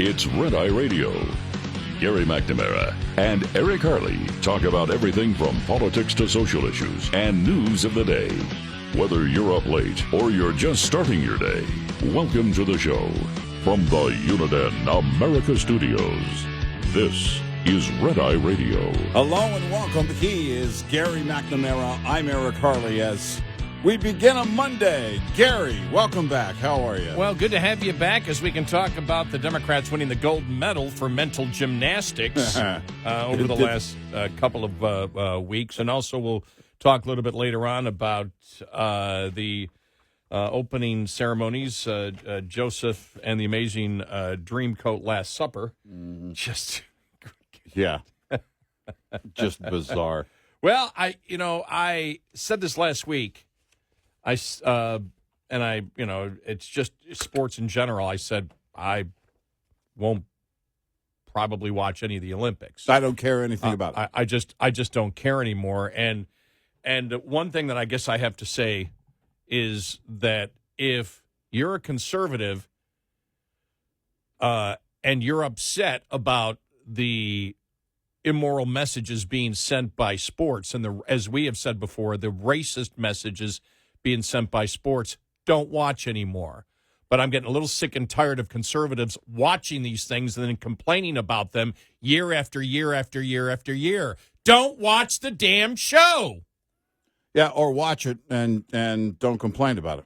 It's Red Eye Radio. Gary McNamara and Eric Harley talk about everything from politics to social issues and news of the day. Whether you're up late or you're just starting your day, welcome to the show. From the Uniden America Studios, this is Red Eye Radio. Hello and welcome. He is Gary McNamara. I'm Eric Harley as we begin a Monday. Gary, welcome back. How are you? Well, good to have you back as we can talk about the Democrats winning the gold medal for mental gymnastics over the last couple of weeks. And also we'll talk a little bit later on about the opening ceremonies, Joseph and the Amazing Dreamcoat Last Supper. Just bizarre. Well, I said this last week. It's just sports in general. I said I won't probably watch any of the Olympics. I don't care anything about it. I just don't care anymore. And one thing that I guess I have to say is that if you're a conservative and you're upset about the immoral messages being sent by sports and as we have said before, the racist messages being sent by sports, don't watch anymore. But I'm getting a little sick and tired of conservatives watching these things and then complaining about them year after year after year after year. Don't watch the damn show. Yeah, or watch it and don't complain about it.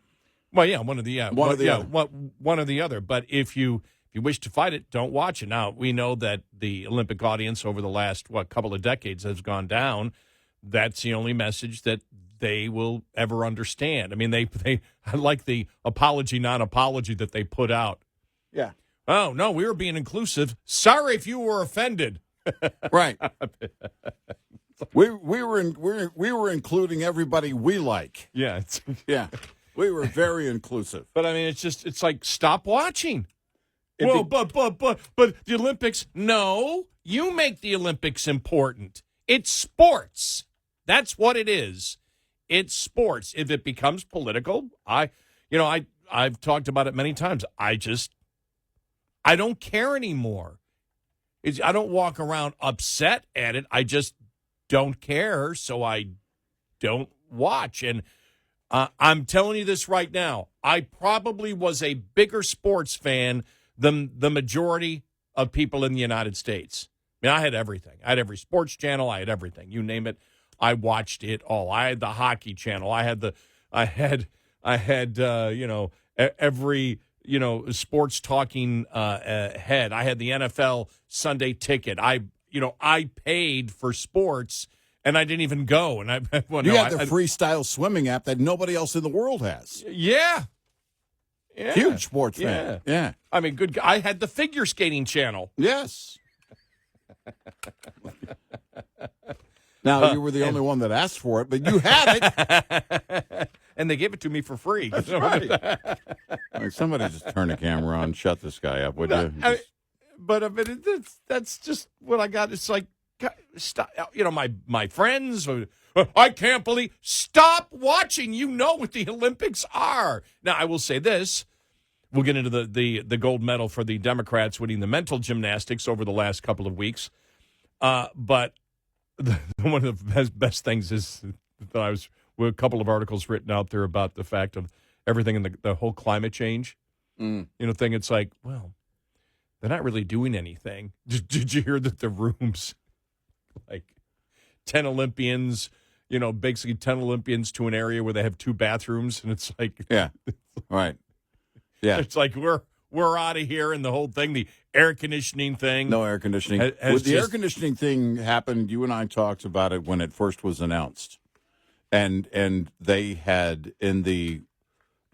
Well, yeah, one or the other. But if you wish to fight it, don't watch it. Now, we know that the Olympic audience over the last, couple of decades has gone down. That's the only message that they will ever understand. I mean, they I like the apology, non-apology that they put out. Yeah. Oh, no, we were being inclusive. Sorry if you were offended. Right. we were including everybody we like. Yeah. Yeah. We were very inclusive. But I mean, it's like, stop watching. Well, but the Olympics, no, you make the Olympics important. It's sports. That's what it is. It's sports. If it becomes political, I've talked about it many times. I don't care anymore. I don't walk around upset at it. I just don't care, so I don't watch. And I'm telling you this right now. I probably was a bigger sports fan than the majority of people in the United States. I mean, I had everything. I had every sports channel. I had everything. You name it. I watched it all. I had the hockey channel. I had every, sports talking head. I had the NFL Sunday ticket. I paid for sports and I didn't even go. And had the freestyle swimming app that nobody else in the world has. Yeah. Yeah. Huge sports fan. Yeah. I mean, good. I had the figure skating channel. Yes. Now, you were the only one that asked for it, but you had it. And they gave it to me for free. That's right. I mean, somebody just turn the camera on, shut this guy up, would you? That's just what I got. It's like, stop. My friends, I can't believe. Stop watching. You know what the Olympics are. Now, I will say this. We'll get into the gold medal for the Democrats winning the mental gymnastics over the last couple of weeks. But one of the best things is that a couple of articles written out there about the fact of everything in the whole climate change thing. It's like, well, they're not really doing anything. Did you hear that the rooms, like 10 Olympians, basically 10 Olympians to an area where they have 2 bathrooms, and it's like, yeah, right, yeah, it's like we're out of here, and the whole thing, the air conditioning thing. No air conditioning. The air conditioning thing happened, you and I talked about it when it first was announced. And they had, in the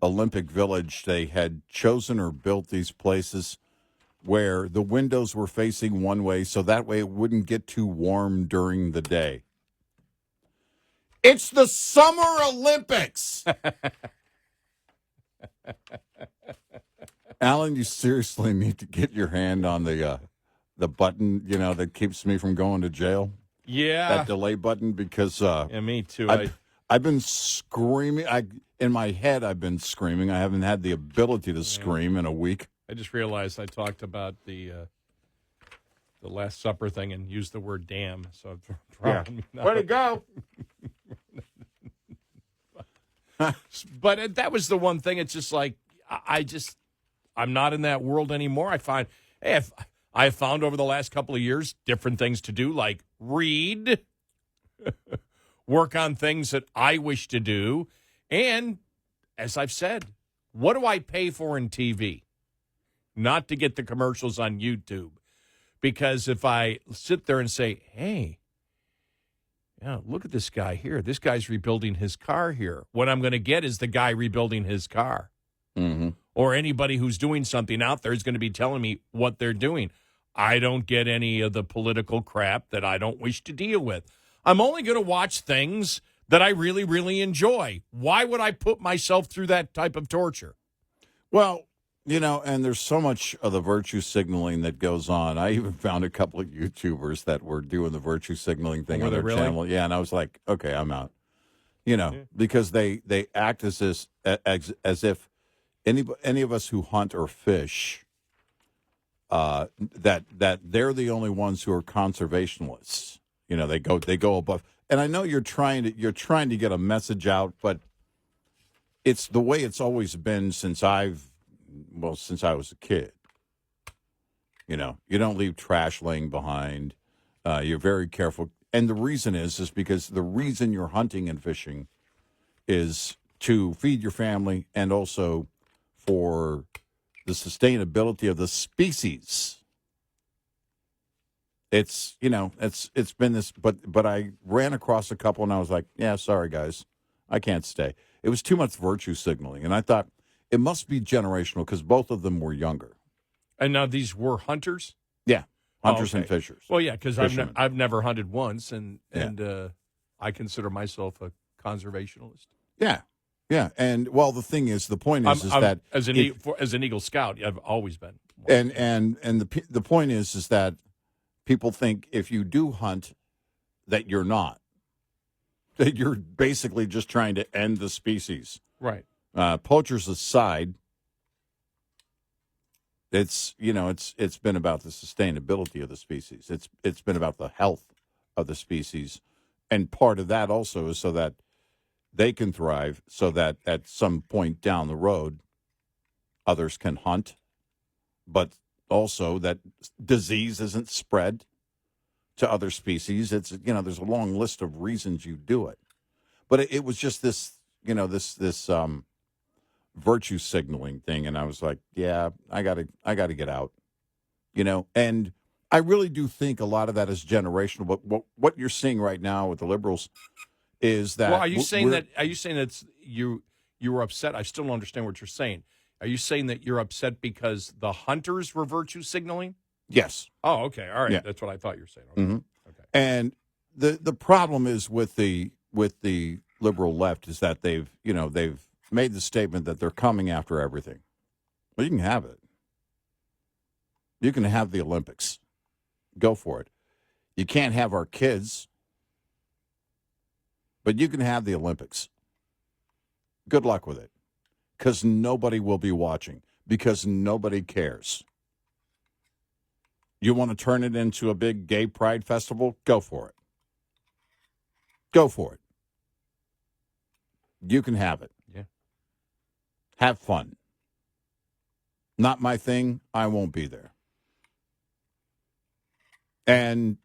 Olympic Village, they had chosen or built these places where the windows were facing one way, so that way it wouldn't get too warm during the day. It's the Summer Olympics! Alan, you seriously need to get your hand on the button, that keeps me from going to jail. Yeah. That delay button, because yeah, me too. I've been screaming. In my head, I've been screaming. I haven't had the ability to scream in a week. I just realized I talked about the Last Supper thing and used the word damn. So Way to go. But that was the one thing. It's just like I'm not in that world anymore. I find I found over the last couple of years different things to do, like read, work on things that I wish to do, and as I've said, what do I pay for in TV? Not to get the commercials on YouTube. Because if I sit there and say, hey, yeah, look at this guy here. This guy's rebuilding his car here. What I'm going to get is the guy rebuilding his car. Mm-hmm. Or anybody who's doing something out there is going to be telling me what they're doing. I don't get any of the political crap that I don't wish to deal with. I'm only going to watch things that I really, really enjoy. Why would I put myself through that type of torture? Well, and there's so much of the virtue signaling that goes on. I even found a couple of YouTubers that were doing the virtue signaling thing on their channel. Yeah, and I was like, okay, I'm out. Because they act as if any of us who hunt or fish, that they're the only ones who are conservationists. They go above. And I know you're trying to get a message out, but it's the way it's always been since I was a kid. You don't leave trash laying behind. You're very careful. And the reason is because the reason you're hunting and fishing is to feed your family and also for the sustainability of the species. It's been this, but I ran across a couple and I was like, yeah, sorry guys, I can't stay. It was too much virtue signaling. And I thought it must be generational because both of them were younger. And now these were hunters? Yeah. Hunters and fishers. Well, yeah, because I've never hunted once, and I consider myself a conservationist. Yeah. Yeah. And, well, the thing is, the point is that... As an Eagle Scout, I've always been. And the point is that people think if you do hunt that you're not. That you're basically just trying to end the species. Right. Poachers aside, it's been about the sustainability of the species. It's been about the health of the species. And part of that also is so that they can thrive, so that at some point down the road, others can hunt, but also that disease isn't spread to other species. It's, there's a long list of reasons you do it. But it was just this, this virtue signaling thing. And I was like, yeah, I gotta get out, and I really do think a lot of that is generational. But what you're seeing right now with the liberals is that. Well, are you saying that you were upset? I still don't understand what you're saying. Are you saying that you're upset because the hunters were virtue signaling? Yes. Oh, okay. All right. Yeah. That's what I thought you were saying. Okay. Mm-hmm. Okay. And the problem is with the liberal left is that they've made the statement that they're coming after everything. Well, you can have it. You can have the Olympics. Go for it. You can't have our kids, but you can have the Olympics. Good luck with it, because nobody will be watching, because nobody cares. You want to turn it into a big gay pride festival? Go for it. Go for it. You can have it. Yeah. Have fun. Not my thing. I won't be there. And,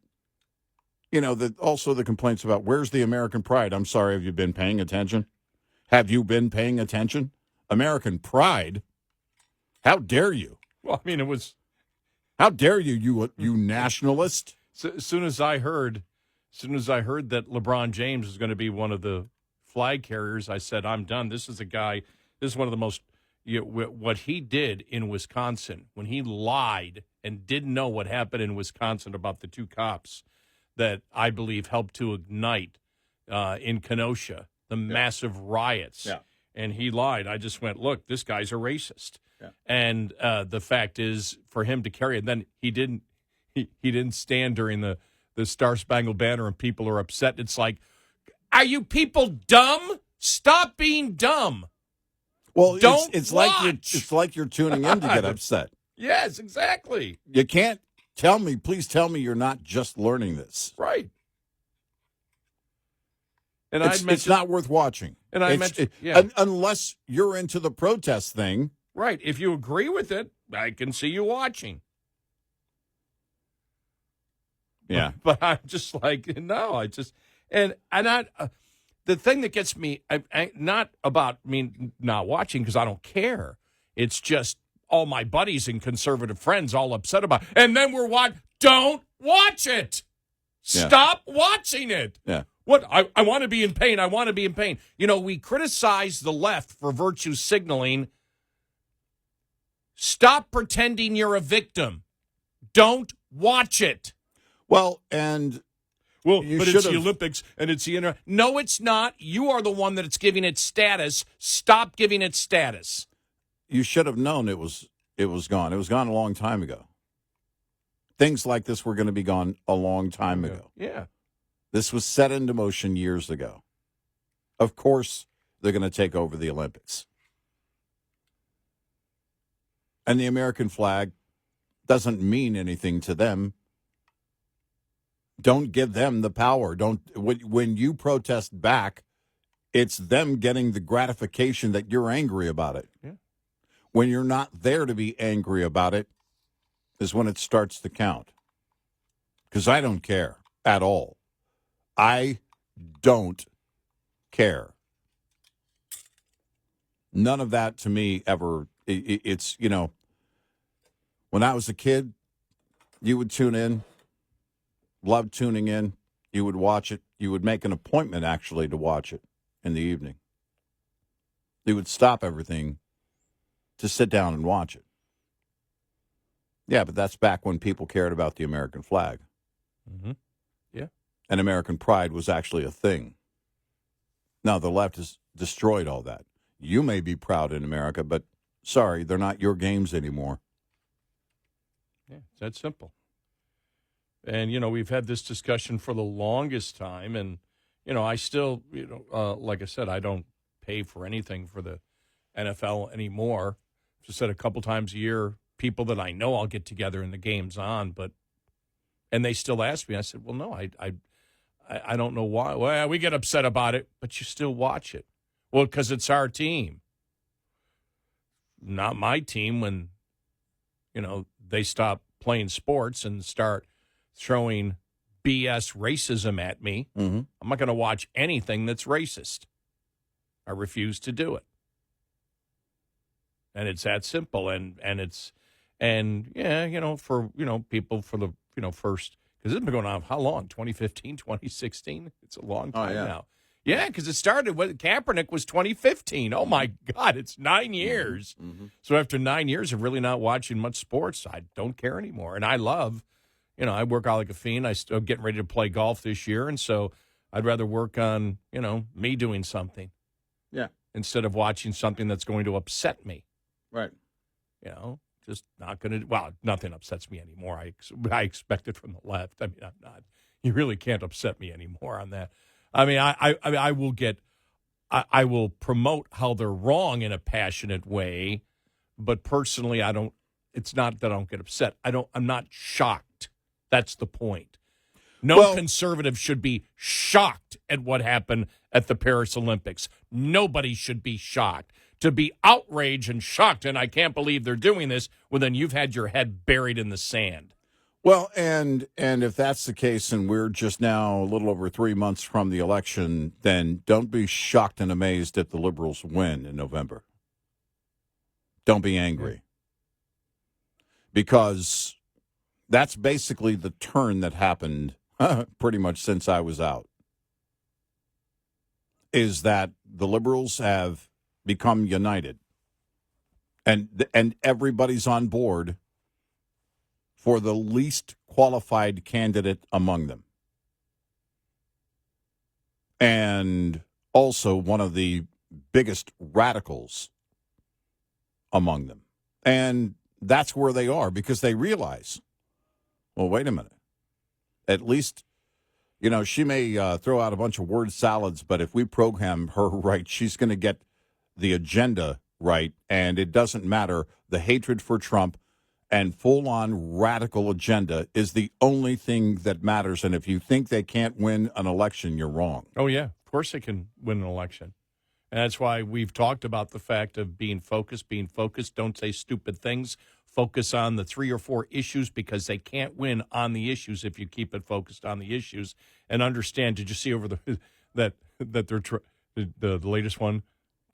also the complaints about where's the American pride? I'm sorry, have you been paying attention? Have you been paying attention? American pride? How dare you? Well, I mean, it was... How dare you nationalist? So, as soon as I heard that LeBron James is going to be one of the flag carriers, I said, I'm done. This is one of the most, what he did in Wisconsin, when he lied and didn't know what happened in Wisconsin about the two cops that I believe helped to ignite in Kenosha, the massive riots. Yeah. And he lied. I just went, look, this guy's a racist. Yeah. And the fact is, for him to carry it, then he didn't stand during the Star Spangled Banner, and people are upset. It's like, are you people dumb? Stop being dumb. Well, Don't it's watch. like you're tuning in to get upset. Yes, exactly. You can't please tell me you're not just learning this. Right. And it's not worth watching. And unless you're into the protest thing. Right. If you agree with it, I can see you watching. Yeah. But I'm just like, no, the thing that gets me, not about me not watching because I don't care. It's just all my buddies and conservative friends all upset about it. And then don't watch it. Yeah. Stop watching it. Yeah. What? I want to be in pain. I want to be in pain. You know, we criticize the left for virtue signaling. Stop pretending you're a victim. Don't watch it. Well, but it's the Olympics and it's the No, it's not. You are the one that's giving it status. Stop giving it status. You should have known it was gone. It was gone a long time ago. Things like this were going to be gone a long time ago. Yeah. This was set into motion years ago. Of course, they're going to take over the Olympics. And the American flag doesn't mean anything to them. Don't give them the power. When you protest back, it's them getting the gratification that you're angry about it. Yeah. When you're not there to be angry about it is when it starts to count. Because I don't care at all. I don't care. None of that to me ever, it's, when I was a kid, you would tune in, loved tuning in, you would watch it, you would make an appointment actually to watch it in the evening. You would stop everything to sit down and watch it. Yeah, but that's back when people cared about the American flag. Mm-hmm. Yeah. And American pride was actually a thing. Now, the left has destroyed all that. You may be proud in America, but sorry, they're not your games anymore. Yeah, it's that simple. And, we've had this discussion for the longest time. And, I still, like I said, I don't pay for anything for the NFL anymore. Just said a couple times a year, people that I know I'll get together and the game's on. And they still ask me. I said, well, no, I don't know why. Well, we get upset about it, but you still watch it. Well, because it's our team. Not my team when, they stop playing sports and start throwing BS racism at me. Mm-hmm. I'm not going to watch anything that's racist. I refuse to do it. And it's that simple. And for, people for the, first, because it's been going on how long? 2015, 2016? It's a long time now. Yeah, because it started with Kaepernick was 2015. Oh, my God, it's 9 years. Mm-hmm. So after 9 years of really not watching much sports, I don't care anymore. And I love, I work out like a fiend. I'm getting ready to play golf this year, and so I'd rather work on, me doing something. Yeah. Instead of watching something that's going to upset me. Right. Just not going to, well, nothing upsets me anymore. I expect it from the left. I mean, I'm not, you really can't upset me anymore on that. I mean, I will promote how they're wrong in a passionate way, but personally, it's not that I don't get upset. I'm not shocked. That's the point. No conservative should be shocked at what happened at the Paris Olympics. Nobody should be shocked. To be outraged and shocked, and I can't believe they're doing this, well, then you've had your head buried in the sand. Well, and if that's the case, and we're just now a little over 3 months from the election, then don't be shocked and amazed if the liberals win in November. Don't be angry. Because that's basically the turn that happened pretty much since I was out, is that the liberals have become united. And everybody's on board for the least qualified candidate among them. And also one of the biggest radicals among them. And that's where they are, because they realize, well, wait a minute. At least, she may throw out a bunch of word salads, but if we program her right, she's going to get the agenda right? And it doesn't matter. The hatred for Trump and full-on radical agenda is the only thing that matters. And if you think they can't win an election, you're wrong. Oh, yeah. Of course they can win an election. And that's why we've talked about the fact of being focused. Don't say stupid things. Focus on the 3 or 4 issues because they can't win on the issues if you keep it focused on the issues. And understand, did you see over that they're the latest one?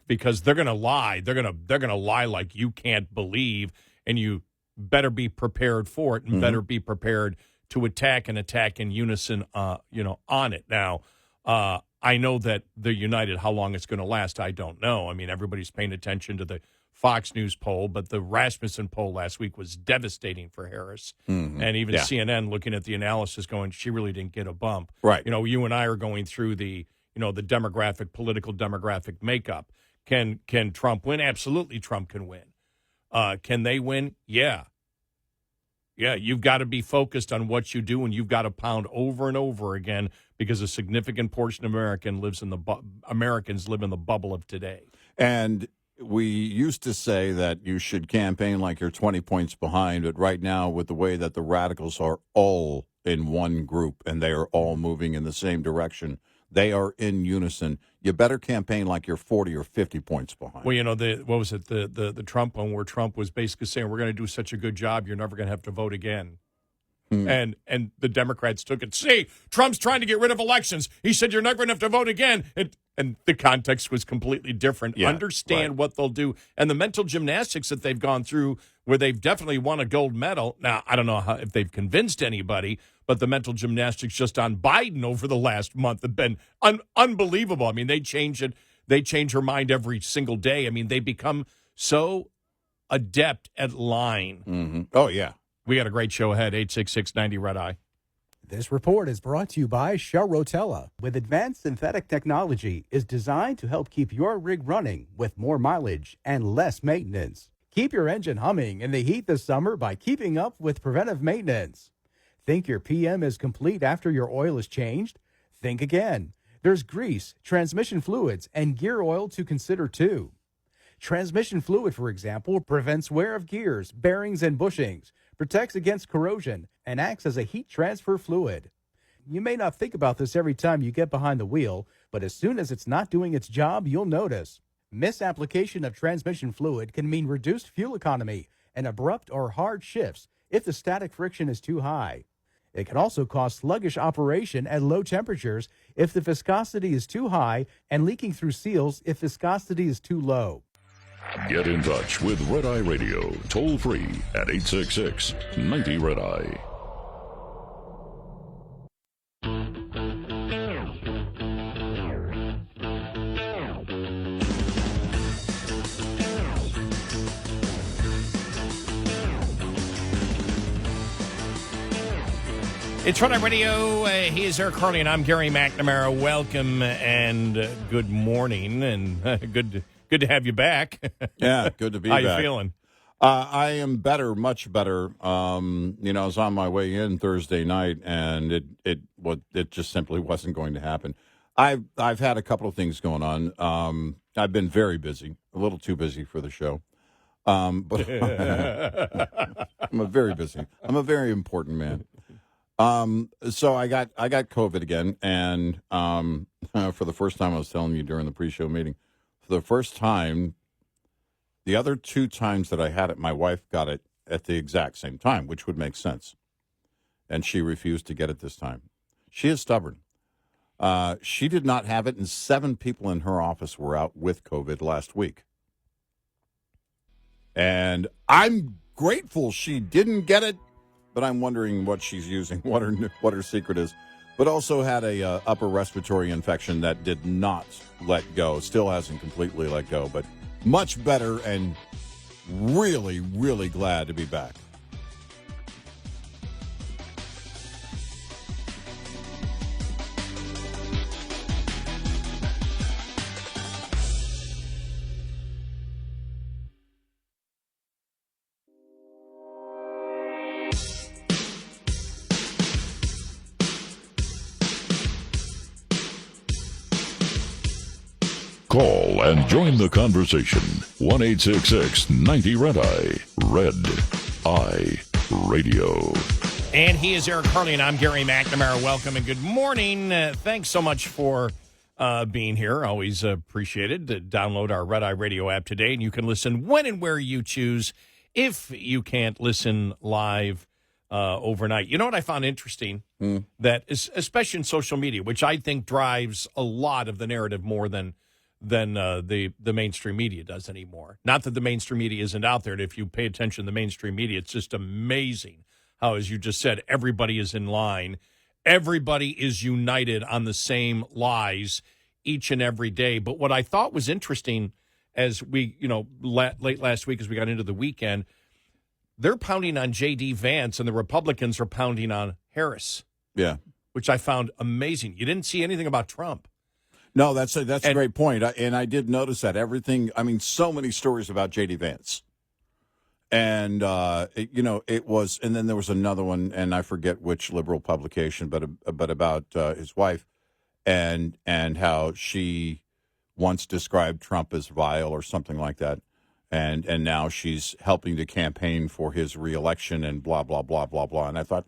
Because they're going to lie. They're going to lie like you can't believe, and you better be prepared for it and better be prepared to attack in unison, on it. Now, I know that they're united. How long it's going to last, I don't know. I mean, everybody's paying attention to the Fox News poll, but the Rasmussen poll last week was devastating for Harris. And even CNN looking at the analysis going, she really didn't get a bump. Right. You know, you and I are going through the political demographic makeup. Can Trump win? Absolutely, Trump can win. Can they win? Yeah. Yeah, you've got to be focused on what you do, and you've got to pound over and over again because a significant portion of Americans live in the bubble of today. And we used to say that you should campaign like you're 20 points behind, but right now, with the way that the radicals are all in one group and they are all moving in the same direction, they are in unison. You better campaign like you're 40 or 50 points behind. Well, the Trump one where Trump was basically saying, we're going to do such a good job, you're never going to have to vote again. And the Democrats took it. See, Trump's trying to get rid of elections. He said, you're never going to have to vote again. And the context was completely different. Yeah, Understand what they'll do. And the mental gymnastics that they've gone through where they've definitely won a gold medal. Now, I don't know if they've convinced anybody, but the mental gymnastics just on Biden over the last month have been unbelievable. I mean, they change it. They change her mind every single day. I mean, they become so adept at lying. Oh, yeah. We got a great show ahead, 866-90 Red Eye. This report is brought to you by Rotella. With advanced synthetic technology, is designed to help keep your rig running with more mileage and less maintenance. Keep your engine humming in the heat this summer by keeping up with preventive maintenance. Think your PM is complete after your oil is changed? Think again. There's grease, transmission fluids, and gear oil to consider too. Transmission fluid, for example, prevents wear of gears, bearings, and bushings, protects against corrosion, and acts as a heat transfer fluid. You may not think about this every time you get behind the wheel, but as soon as it's not doing its job, you'll notice. Misapplication of transmission fluid can mean reduced fuel economy and abrupt or hard shifts if the static friction is too high. It can also cause sluggish operation at low temperatures if the viscosity is too high and leaking through seals if viscosity is too low. Get in touch with Red Eye Radio, toll free at 866-90 Red Eye. It's Red Eye Radio. He is Eric Harley, and I'm Gary McNamara. Welcome and good morning, and good to have you back. Yeah, good to be back. How you feeling? I am better, much better. I was on my way in Thursday night, and it just simply wasn't going to happen. I've had a couple of things going on. I've been very busy, a little too busy for the show. But I'm very busy. I'm a very important man. So I got COVID again, and for the first time, I was telling you during the pre-show meeting, for the first time, the other 2 times that I had it, my wife got it at the exact same time, which would make sense, and she refused to get it this time. She is stubborn. She did not have it, and 7 people in her office were out with COVID last week, and I'm grateful she didn't get it. But I'm wondering what she's using, what her secret is. But also had a upper respiratory infection that did not let go. Still hasn't completely let go, but much better and really, really glad to be back. Call and join the conversation. 1-866-90-RED-I. Red Eye Radio. And he is Eric Harley, and I'm Gary McNamara. Welcome and good morning. Thanks so much for being here. Always appreciated. Download our Red Eye Radio app today, and you can listen when and where you choose if you can't listen live overnight. You know what I found interesting? That is, especially in social media, which I think drives a lot of the narrative more than the mainstream media does anymore. Not that the mainstream media isn't out there. And if you pay attention to the mainstream media, it's just amazing how, as you just said, everybody is in line. Everybody is united on the same lies each and every day. But what I thought was interesting as we, late last week as we got into the weekend, they're pounding on J.D. Vance and the Republicans are pounding on Harris. Yeah. Which I found amazing. You didn't see anything about Trump. No, that's a great point. And I did notice that everything, so many stories about J.D. Vance. And, it was, and then there was another one, and I forget which liberal publication, but about his wife and how she once described Trump as vile or something like that. And now she's helping to campaign for his reelection and blah, blah, blah, blah, blah. And I thought,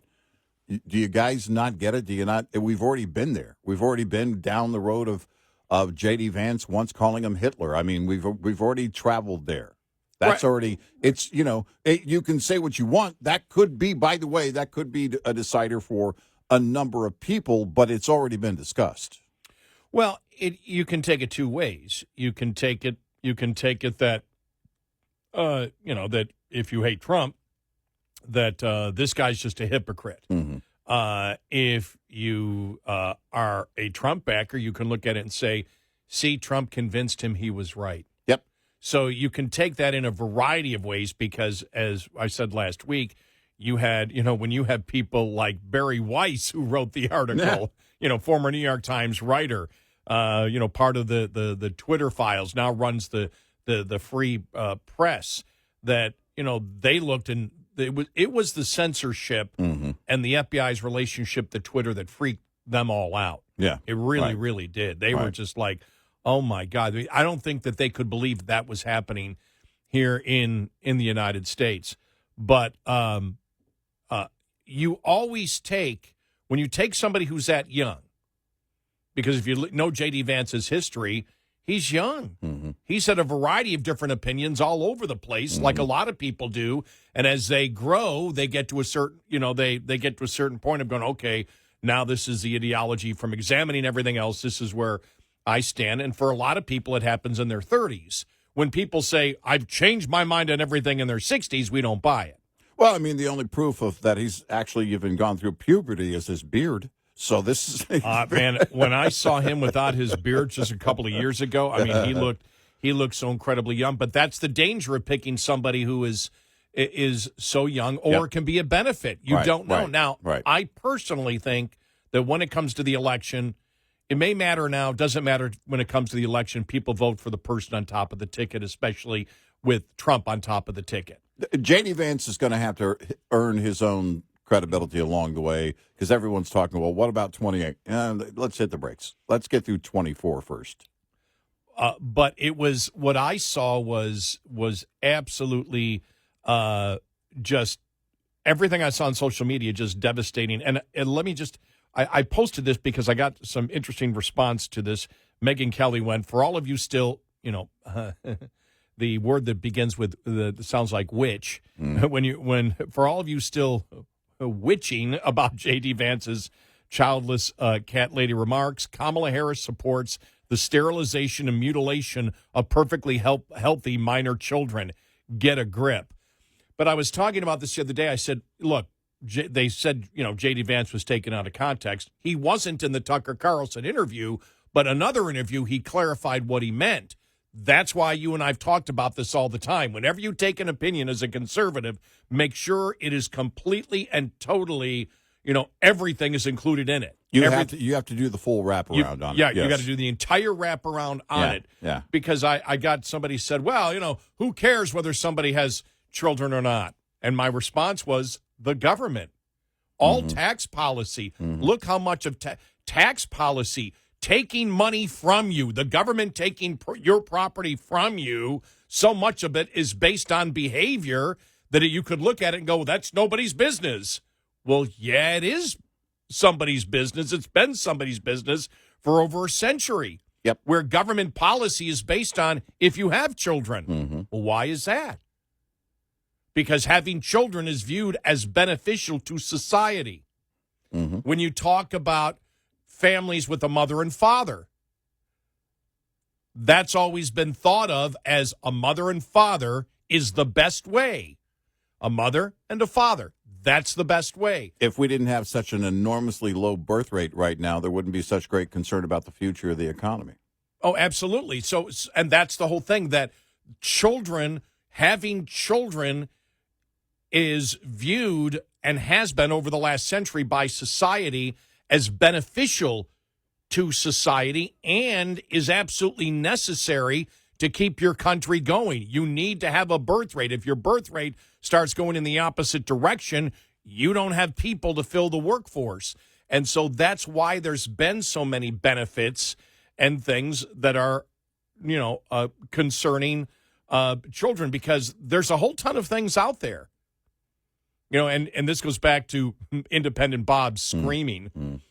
do you guys not get it? Do you not? We've already been there. We've already been down the road of J.D. Vance once calling him Hitler. I mean, we've already traveled there. That's right. Already, it's, you can say what you want. That could be, by the way, that could be a decider for a number of people, but it's already been discussed. Well, you can take it two ways. You can take it that, that if you hate Trump, that this guy's just a hypocrite. Mm-hmm. If you are a Trump backer, you can look at it and say, see, Trump convinced him he was right. Yep. So you can take that in a variety of ways because, as I said last week, you had, when you have people like Barry Weiss, who wrote the article, former New York Times writer, part of the Twitter files, now runs the free press, that, they looked and it was the censorship mm-hmm. and the FBI's relationship to Twitter that freaked them all out. Yeah. It really, really did. They were just like, oh, my God. I don't think that they could believe that was happening here in the United States. But you always take, when you take somebody who's that young, because if you know J.D. Vance's history, he's young. Mm-hmm. He's had a variety of different opinions all over the place, mm-hmm. like a lot of people do. And as they grow, they get to a certain, they get to a certain point of going, okay, now this is the ideology from examining everything else. This is where I stand. And for a lot of people, it happens in their 30s. When people say, I've changed my mind on everything in their 60s, we don't buy it. Well, the only proof of that he's actually even gone through puberty is his beard. So this is man. When I saw him without his beard just a couple of years ago, he looked so incredibly young. But that's the danger of picking somebody who is so young, or can be a benefit. You don't know. Now, I personally think that when it comes to the election, it may matter now. Doesn't matter when it comes to the election. People vote for the person on top of the ticket, especially with Trump on top of the ticket. J.D. Vance is going to have to earn his own credibility along the way, because everyone's talking, well, what about 28? Let's hit the brakes. Let's get through 24 first. But it was, what I saw was absolutely just everything I saw on social media, just devastating. And let me just, I posted this because I got some interesting response to this. Megyn Kelly went, for all of you still, the word that begins with sounds like witch. When for all of you still witching about J.D. Vance's childless cat lady remarks, Kamala Harris supports the sterilization and mutilation of perfectly healthy minor children. Get a grip. But I was talking about this the other day. I said, look, they said, J.D. Vance was taken out of context. He wasn't in the Tucker Carlson interview, but another interview, he clarified what he meant. That's why you and I've talked about this all the time. Whenever you take an opinion as a conservative, make sure it is completely and totally, everything is included in it. You have to do the full wraparound on it. Yeah, you got to do the entire wraparound on it. Yeah. Because I got somebody said, well, who cares whether somebody has children or not? And my response was, the government. All tax policy. Look how much of tax policy taking money from you, the government taking your property from you, so much of it is based on behavior that you could look at it and go, that's nobody's business. Well, yeah, it is somebody's business. It's been somebody's business for over a century. Yep. Where government policy is based on if you have children. Mm-hmm. Well, why is that? Because having children is viewed as beneficial to society. Mm-hmm. When you talk about families with a mother and father, that's always been thought of as a mother and father is the best way. A mother and a father. That's the best way. If we didn't have such an enormously low birth rate right now, there wouldn't be such great concern about the future of the economy. Oh, absolutely. So, and that's the whole thing, that having children is viewed and has been over the last century by society as beneficial to society and is absolutely necessary to keep your country going. You need to have a birth rate. If your birth rate starts going in the opposite direction, you don't have people to fill the workforce. And so that's why there's been so many benefits and things that are, concerning children, because there's a whole ton of things out there. And this goes back to Independent Bob screaming,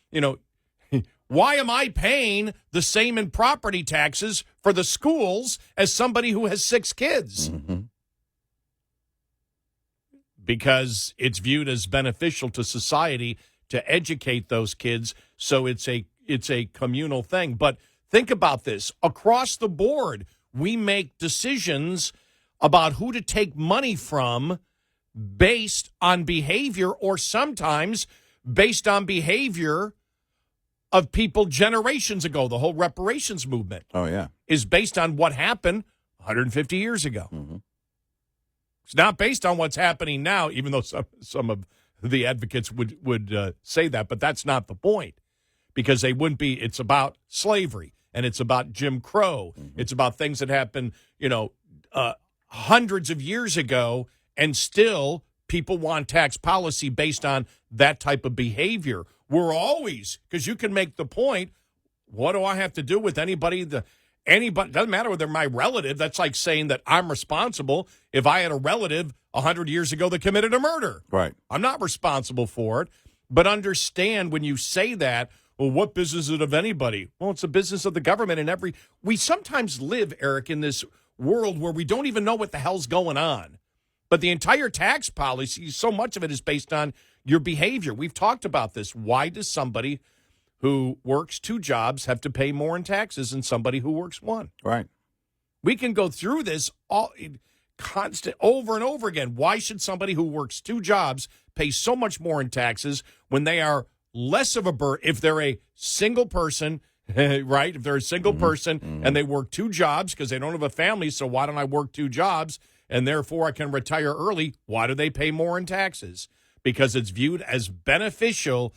why am I paying the same in property taxes for the schools as somebody who has 6 kids? Mm-hmm. Because it's viewed as beneficial to society to educate those kids, so it's a communal thing. But think about this. Across the board, we make decisions about who to take money from based on behavior, or sometimes based on behavior of people generations ago. The whole reparations movement is based on what happened 150 years ago. Mm-hmm. It's not based on what's happening now, even though some of the advocates would say that, but that's not the point, because they wouldn't be. It's about slavery, and it's about Jim Crow. Mm-hmm. It's about things that happened, hundreds of years ago, and still people want tax policy based on that type of behavior. We're always, because you can make the point, what do I have to do with anybody? Anybody, doesn't matter whether they're my relative. That's like saying that I'm responsible if I had a relative 100 years ago that committed a murder. Right. I'm not responsible for it. But understand, when you say that, well, what business is it of anybody? Well, it's a business of the government. And we sometimes live, Eric, in this world where we don't even know what the hell's going on. But the entire tax policy, so much of it is based on your behavior. We've talked about this. Why does somebody who works 2 jobs have to pay more in taxes than somebody who works 1? Right. We can go through this constant over and over again. Why should somebody who works 2 jobs pay so much more in taxes when they are less of a burden? If they're a single person, right? If they're a single person and they work 2 jobs because they don't have a family, so why don't I work 2 jobs and therefore I can retire early? Why do they pay more in taxes? Because it's viewed as beneficial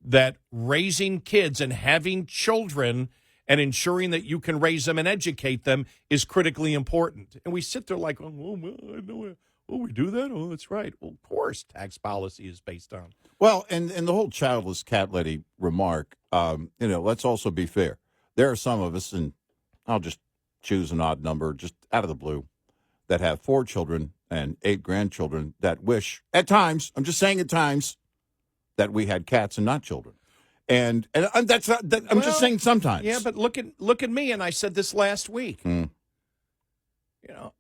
that raising kids and having children and ensuring that you can raise them and educate them is critically important. And we sit there like, we do that? Oh, that's right. Well, of course, tax policy is based on. Well, and the whole childless cat lady remark, let's also be fair. There are some of us, and I'll just choose an odd number just out of the blue, that have 4 children and 8 grandchildren that wish, at times, I'm just saying at times, that we had cats and not children. And that's not, I'm just saying sometimes. Yeah, but look at me, and I said this last week.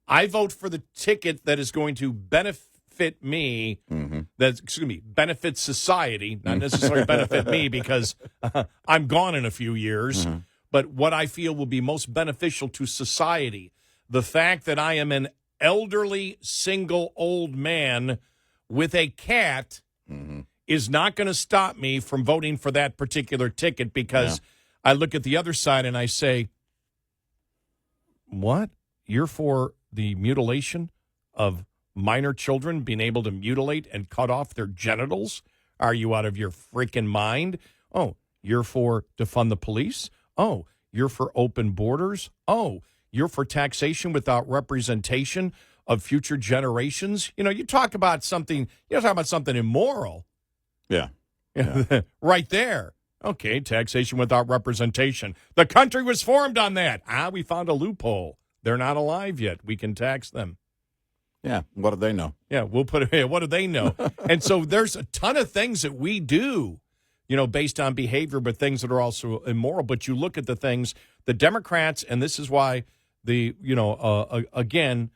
I vote for the ticket that is going to benefit me, benefit society, not necessarily benefit me because I'm gone in a few years, but what I feel will be most beneficial to society. The fact that I am an elderly, single, old man with a cat is not going to stop me from voting for that particular ticket, because I look at the other side and I say, what? You're for the mutilation of minor children, being able to mutilate and cut off their genitals? Are you out of your freaking mind? Oh, you're for defund the police? Oh, you're for open borders? Oh, you're for taxation without representation of future generations? You talk about something immoral. Yeah. Right there. Okay, taxation without representation. The country was formed on that. We found a loophole. They're not alive yet. We can tax them. Yeah, what do they know? Yeah, we'll put it here. What do they know? And so there's a ton of things that we do, based on behavior, but things that are also immoral. But you look at the things, the Democrats, and this is why again,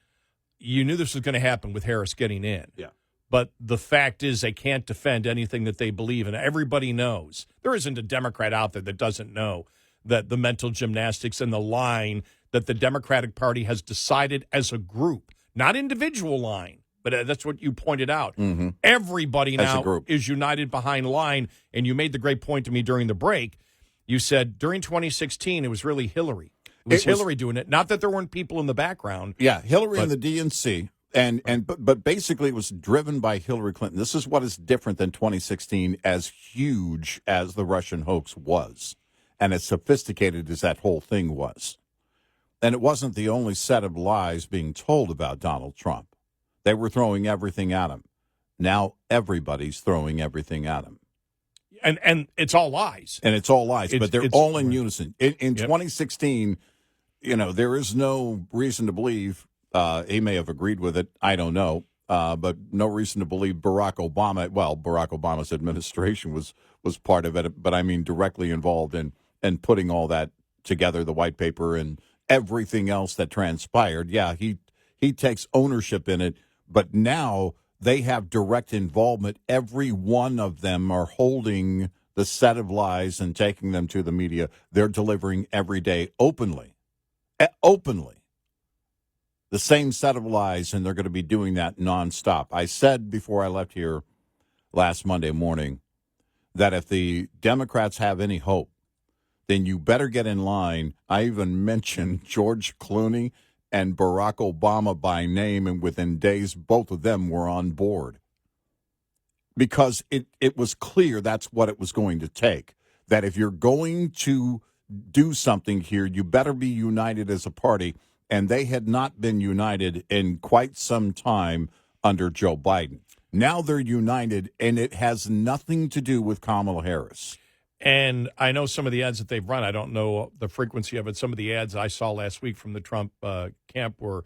you knew this was going to happen with Harris getting in. Yeah. But the fact is they can't defend anything that they believe in. Everybody knows. There isn't a Democrat out there that doesn't know that the mental gymnastics and the line that the Democratic Party has decided as a group, not individual line, but that's what you pointed out. Mm-hmm. Everybody now is united behind line, and you made the great point to me during the break. You said during 2016 it was really Hillary. It was Hillary doing it. Not that there weren't people in the background. Yeah, Hillary and the DNC. But basically it was driven by Hillary Clinton. This is what is different than 2016, as huge as the Russian hoax was and as sophisticated as that whole thing was. And it wasn't the only set of lies being told about Donald Trump. They were throwing everything at him. Now everybody's throwing everything at him. And it's all lies. And it's all lies, but they're all in unison. In 2016, there is no reason to believe he may have agreed with it. I don't know. But no reason to believe Barack Obama's administration was part of it, but I mean directly involved in putting all that together, the white paper and everything else that transpired. Yeah, he takes ownership in it, but now they have direct involvement. Every one of them are holding the set of lies and taking them to the media. They're delivering every day openly. The same set of lies, and they're going to be doing that nonstop. I said before I left here last Monday morning that if the Democrats have any hope, then you better get in line. I even mentioned George Clooney and Barack Obama by name, and within days, both of them were on board. Because it was clear that's what it was going to take, that if you're going to do something here, you better be united as a party. And they had not been united in quite some time under Joe Biden. Now they're united, and it has nothing to do with Kamala Harris. And I know some of the ads that they've run. I don't know the frequency of it. Some of the ads I saw last week from the Trump camp were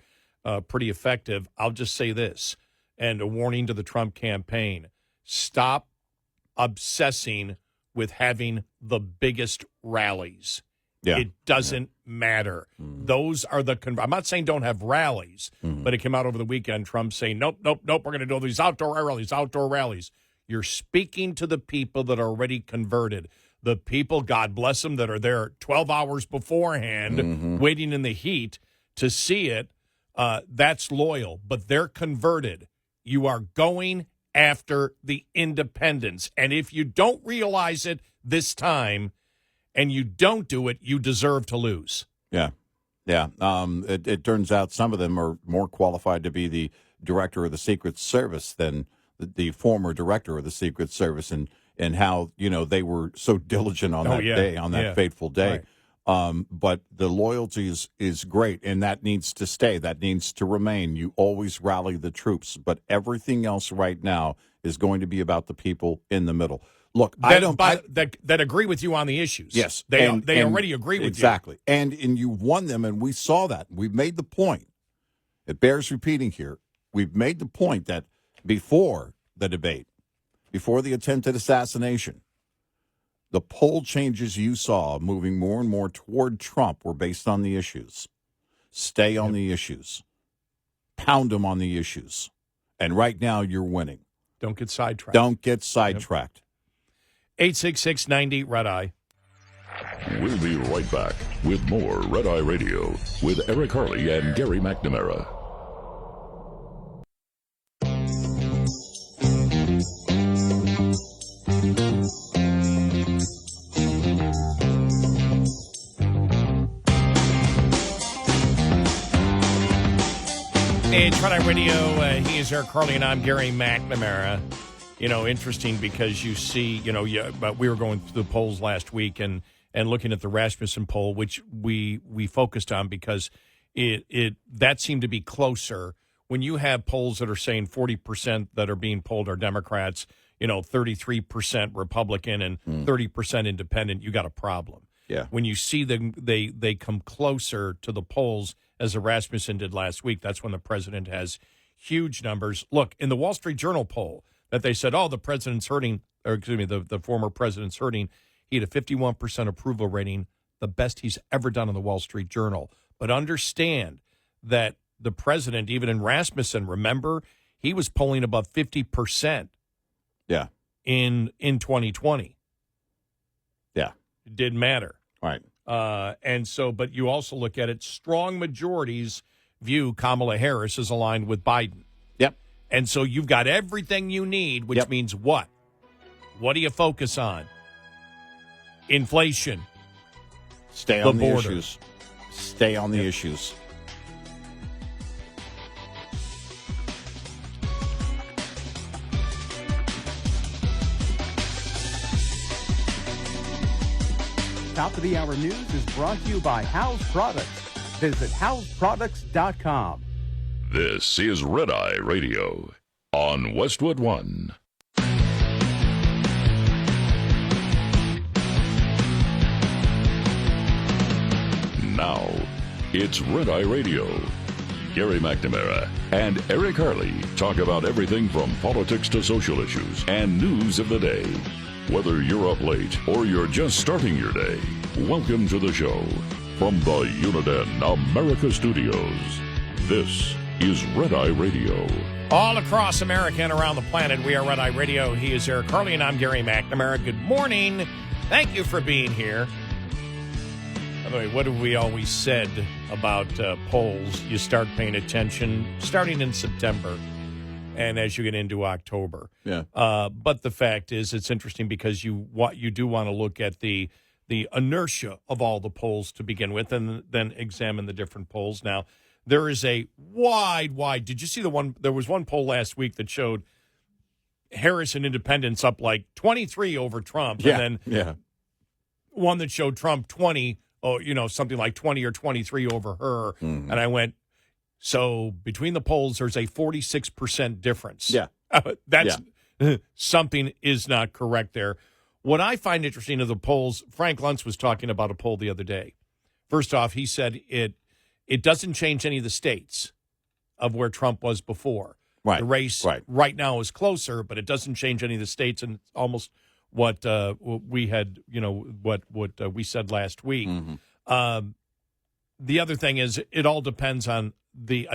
pretty effective. I'll just say this, and a warning to the Trump campaign. Stop obsessing with having the biggest rallies. Yeah. It doesn't matter. Mm. Those are I'm not saying don't have rallies, but it came out over the weekend, Trump saying, nope, we're going to do these outdoor rallies. You're speaking to the people that are already converted. The people, God bless them, that are there 12 hours beforehand, waiting in the heat to see it, that's loyal. But they're converted. You are going after the independents. And if you don't realize it this time, and you don't do it, you deserve to lose. Yeah. It turns out some of them are more qualified to be the director of the Secret Service than the former director of the Secret Service, and how they were so diligent on that fateful day. Right. But the loyalty is great, and that needs to stay. That needs to remain. You always rally the troops, but everything else right now is going to be about the people in the middle. Look, that agree with you on the issues. Yes, they already agree with you. And you won them, and we saw that. We've made the point. It bears repeating here. We've made the point that before the debate, before the attempted assassination, the poll changes you saw moving more and more toward Trump were based on the issues. Stay on the issues. Pound them on the issues. And right now, you're winning. Don't get sidetracked. 866-90 Red Eye. We'll be right back with more Red Eye Radio with Eric Harley and Gary McNamara. It's Red Eye Radio. He is Eric Harley, and I'm Gary McNamara. Interesting because you see, but we were going through the polls last week and looking at the Rasmussen poll, which we focused on because that seemed to be closer. When you have polls that are saying 40% that are being polled are Democrats, 33% Republican and 30% independent, you got a problem. Yeah. When you see them, they come closer to the polls as Rasmussen did last week. That's when the president has huge numbers. Look, in the Wall Street Journal poll that they said, the president's hurting, or excuse me, the former president's hurting. He had a 51% approval rating, the best he's ever done in the Wall Street Journal. But understand that the president, even in Rasmussen, remember, he was polling above 50%. Yeah. In 2020. Yeah. It didn't matter. Right. And so, but you also look at it, strong majorities view Kamala Harris as aligned with Biden. Yep. And so you've got everything you need, which means what? What do you focus on? Inflation. Stay on the issues. Stay on the issues. Top of the Hour News is brought to you by House Products. Visit houseproducts.com. This is Red Eye Radio on Westwood One. Now, it's Red Eye Radio. Gary McNamara and Eric Harley talk about everything from politics to social issues and news of the day. Whether you're up late or you're just starting your day, welcome to the show. From the Uniden America Studios, this is Red Eye Radio. All across America and around the planet, we are Red Eye Radio. He is Eric Harley, and I'm Gary McNamara. Good morning. Thank you for being here. By the way, what have we always said about polls? You start paying attention starting in September and as you get into October. Yeah. But the fact is, it's interesting because you do want to look at the inertia of all the polls to begin with and then examine the different polls. Now, there is a wide. Did you see the one? There was one poll last week that showed Harris and independents up like 23 over Trump. Yeah. And then one that showed Trump 20, something like 20 or 23 over her. Mm-hmm. And I went, so between the polls, there's a 46% difference. Yeah. Something is not correct there. What I find interesting of the polls, Frank Luntz was talking about a poll the other day. First off, he said it doesn't change any of the states of where Trump was before. Right. The race right now is closer, but it doesn't change any of the states, and it's almost what we had, what we said last week. Mm-hmm. The other thing is it all depends on the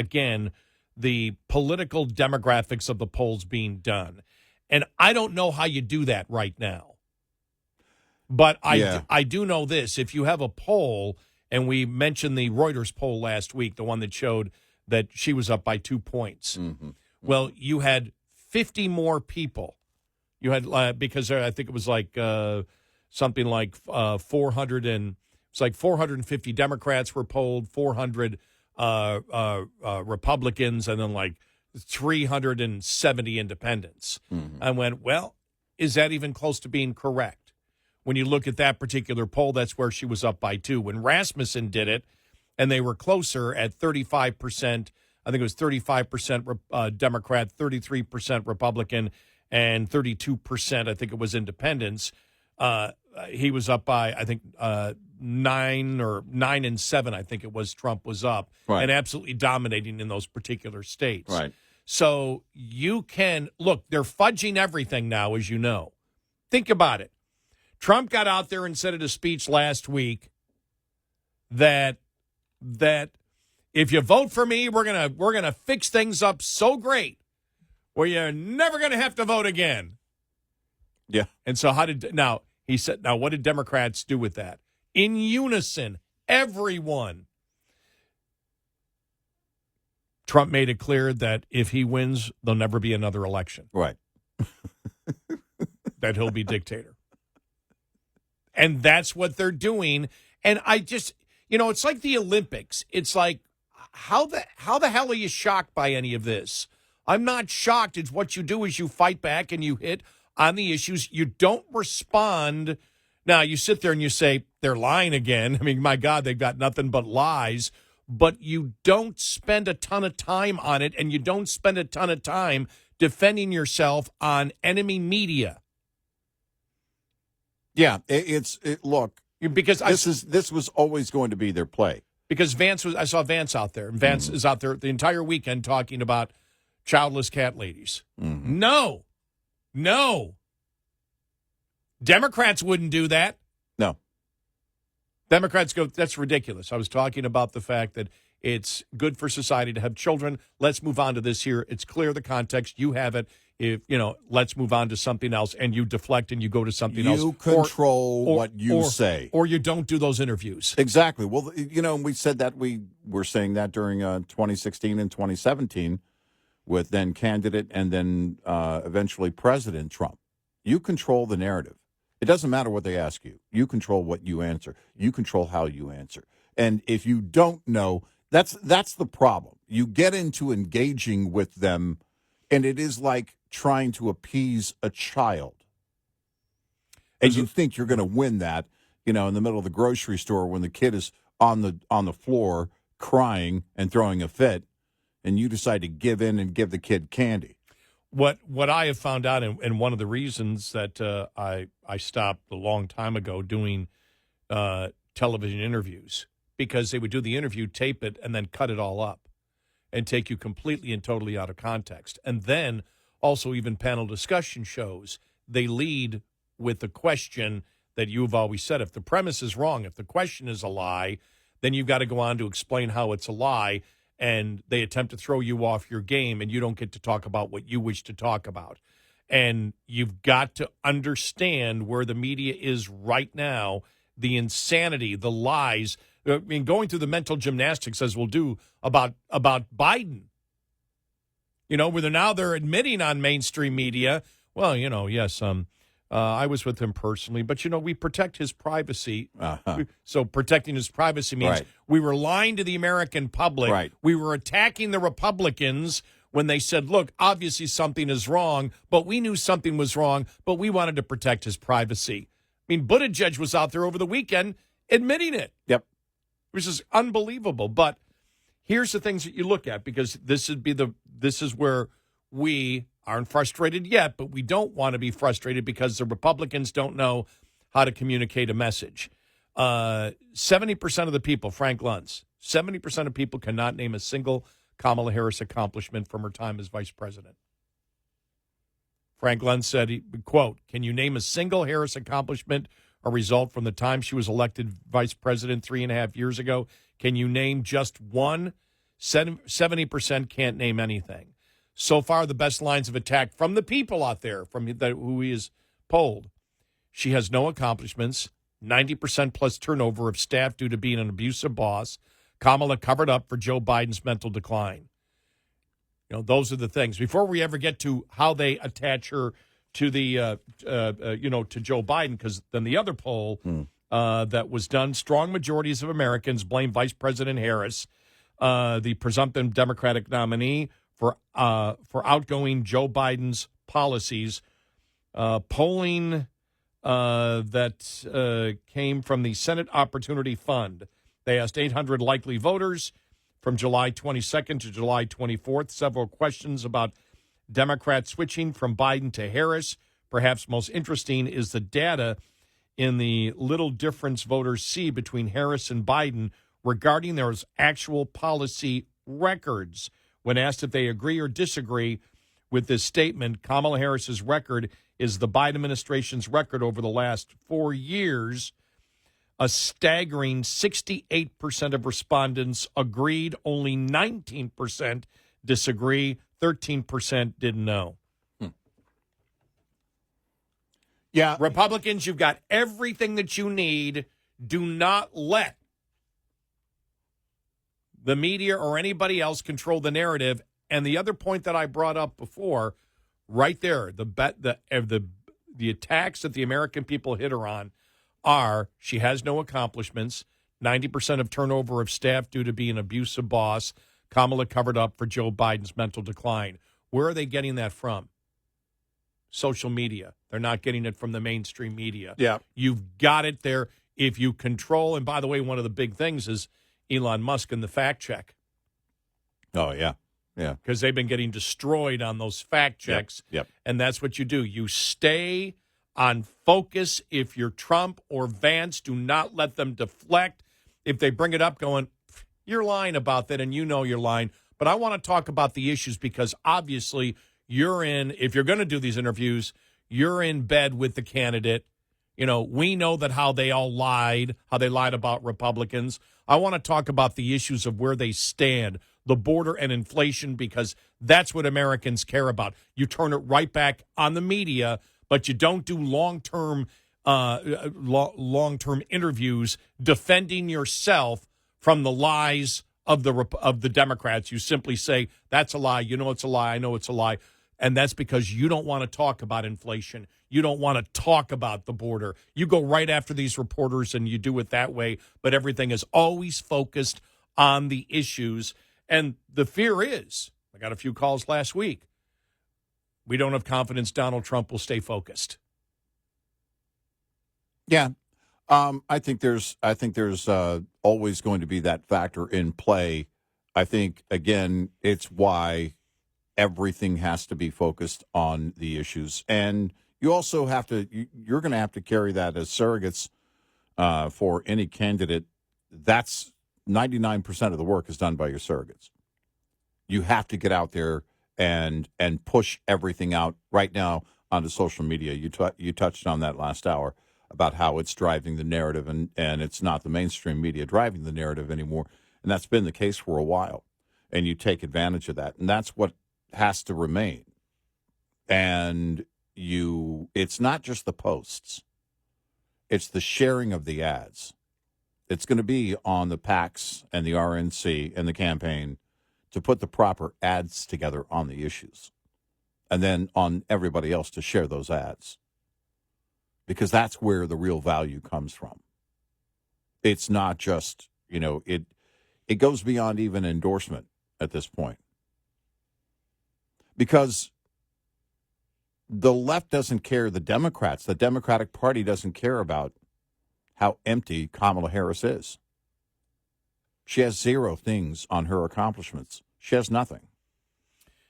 political demographics of the polls being done. And I don't know how you do that right now. But I do know this. If you have a poll, and we mentioned the Reuters poll last week, the one that showed that she was up by 2 points. Mm-hmm. Well, you had 50 more people. You had because I think it was like something like 400 and it's like 450 Democrats were polled, 400 Republicans, and then like 370 independents. Mm-hmm. I went, well, is that even close to being correct? When you look at that particular poll, that's where she was up by 2. When Rasmussen did it, and they were closer at 35%, I think it was 35% Democrat, 33% Republican, and 32%, I think it was independents. He was up by, I think, 9 and 7, I think it was, Trump was up, and absolutely dominating in those particular states. Right. So you can, look, they're fudging everything now, as you know. Think about it. Trump got out there and said at a speech last week that if you vote for me, we're gonna fix things up so great where you're never gonna have to vote again. Yeah. And so he said, what did Democrats do with that? In unison, everyone. Trump made it clear that if he wins, there'll never be another election. Right. That he'll be dictator. And that's what they're doing. And I just, it's like the Olympics. It's like, how the hell are you shocked by any of this? I'm not shocked. It's what you do is you fight back and you hit on the issues. You don't respond. Now, you sit there and you say, they're lying again. I mean, my God, they've got nothing but lies. But you don't spend a ton of time on it, and you don't spend a ton of time defending yourself on enemy media. Yeah, look, because this was always going to be their play. Because I saw Vance out there, and Vance is out there the entire weekend talking about childless cat ladies. Mm-hmm. No. Democrats wouldn't do that. No. Democrats go, that's ridiculous. I was talking about the fact that it's good for society to have children. Let's move on to this here. It's clear the context. You have it. Let's move on to something else, and you deflect and you go to something else. You control what you say. Or you don't do those interviews. Exactly. Well, we said that we were saying that during 2016 and 2017 with then candidate and then eventually President Trump. You control the narrative. It doesn't matter what they ask you. You control what you answer. You control how you answer. And if you don't know, that's the problem. You get into engaging with them, and it is like trying to appease a child. And you think you're going to win that, in the middle of the grocery store when the kid is on the floor crying and throwing a fit, and you decide to give in and give the kid candy. What I have found out, and one of the reasons that I stopped a long time ago doing television interviews, because they would do the interview, tape it, and then cut it all up and take you completely and totally out of context. And then also even panel discussion shows, they lead with the question that you've always said. If the premise is wrong, if the question is a lie, then you've got to go on to explain how it's a lie, and they attempt to throw you off your game, and you don't get to talk about what you wish to talk about. And you've got to understand where the media is right now, the insanity, the lies. I mean, going through the mental gymnastics as we'll do about Biden. Where they're admitting on mainstream media, well, yes, I was with him personally, but, we protect his privacy. Uh-huh. So protecting his privacy means we were lying to the American public. Right. We were attacking the Republicans when they said, look, obviously something is wrong, but we knew something was wrong, but we wanted to protect his privacy. I mean, Buttigieg was out there over the weekend admitting it. Yep. Which is unbelievable. But here's the things that you look at, because this is where we aren't frustrated yet, but we don't want to be frustrated because the Republicans don't know how to communicate a message. 70% of the people, Frank Luntz, 70% of people cannot name a single Kamala Harris accomplishment from her time as vice president. Frank Luntz said, quote, "Can you name a single Harris accomplishment or result from the time she was elected vice president 3.5 years ago? Can you name just one?" 70% can't name anything. So far, the best lines of attack from the people out there, who he has polled. She has no accomplishments, 90% plus turnover of staff due to being an abusive boss. Kamala covered up for Joe Biden's mental decline. Those are the things. Before we ever get to how they attach her to the, to Joe Biden, because then the other poll that was done, strong majorities of Americans blame Vice President Harris, the presumptive Democratic nominee, for outgoing Joe Biden's policies. Polling that came from the Senate Opportunity Fund. They asked 800 likely voters from July 22nd to July 24th several questions about Democrats switching from Biden to Harris. Perhaps most interesting is the data in the little difference voters see between Harris and Biden regarding their actual policy records. When asked if they agree or disagree with this statement, Kamala Harris's record is the Biden administration's record over the last 4 years. A staggering 68% of respondents agreed. Only 19% disagree. 13% didn't know. Yeah. Republicans, you've got everything that you need. Do not let the media or anybody else control the narrative. And the other point that I brought up before, right there, the attacks that the American people hit her on are she has no accomplishments, 90% of turnover of staff due to being an abusive boss. Kamala covered up for Joe Biden's mental decline. Where are they getting that from? Social media. They're not getting it from the mainstream media. Yeah. You've got it there. If you control, and by the way, one of the big things is Elon Musk and the fact check. Oh, yeah. Yeah. Because they've been getting destroyed on those fact checks. Yep. And that's what you do. You stay on focus. If you're Trump or Vance, do not let them deflect. If they bring it up going, you're lying about that, and you know you're lying. But I want to talk about the issues because obviously if you're going to do these interviews, you're in bed with the candidate. We know that how they lied about Republicans. I want to talk about the issues of where they stand, the border and inflation, because that's what Americans care about. You turn it right back on the media, but you don't do long-term interviews defending yourself from the lies of the Democrats. You simply say, that's a lie. You know it's a lie. I know it's a lie. And that's because you don't want to talk about inflation. You don't want to talk about the border. You go right after these reporters and you do it that way. But everything is always focused on the issues. And the fear is, I got a few calls last week, we don't have confidence Donald Trump will stay focused. Yeah. I think there's always going to be that factor in play. I think, again, it's why everything has to be focused on the issues. And you also you're going to have to carry that as surrogates for any candidate. That's 99% of the work is done by your surrogates. You have to get out there and push everything out right now onto social media. You touched on that last hour about how it's driving the narrative, and it's not the mainstream media driving the narrative anymore. And that's been the case for a while. And you take advantage of that. And that's what has to remain. And it's not just the posts. It's the sharing of the ads. It's going to be on the PACs and the RNC and the campaign to put the proper ads together on the issues. And then on everybody else to share those ads. Because that's where the real value comes from. It's not just, it goes beyond even endorsement at this point. Because the left doesn't care, the Democratic Party doesn't care about how empty Kamala Harris is. She has zero things on her accomplishments. She has nothing.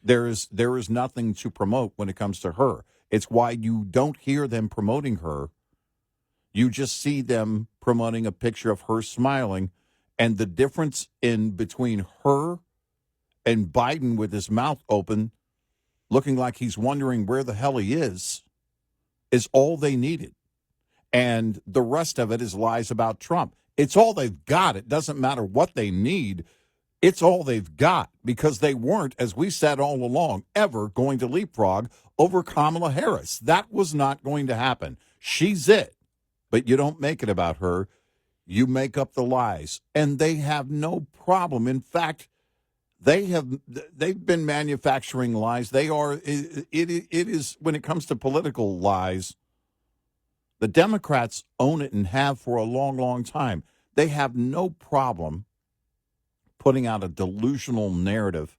There is nothing to promote when it comes to her. It's why you don't hear them promoting her. You just see them promoting a picture of her smiling. And the difference in between her and Biden with his mouth open, looking like he's wondering where the hell he is all they needed. And the rest of it is lies about Trump. It's all they've got. It doesn't matter what they need. It's all they've got because they weren't, as we said all along, ever going to leapfrog over Kamala Harris. That was not going to happen. She's it. But you don't make it about her. You make up the lies. And they have no problem. In fact, they've been manufacturing lies. It is, when it comes to political lies, the Democrats own it and have for a long, long time. They have no problem putting out a delusional narrative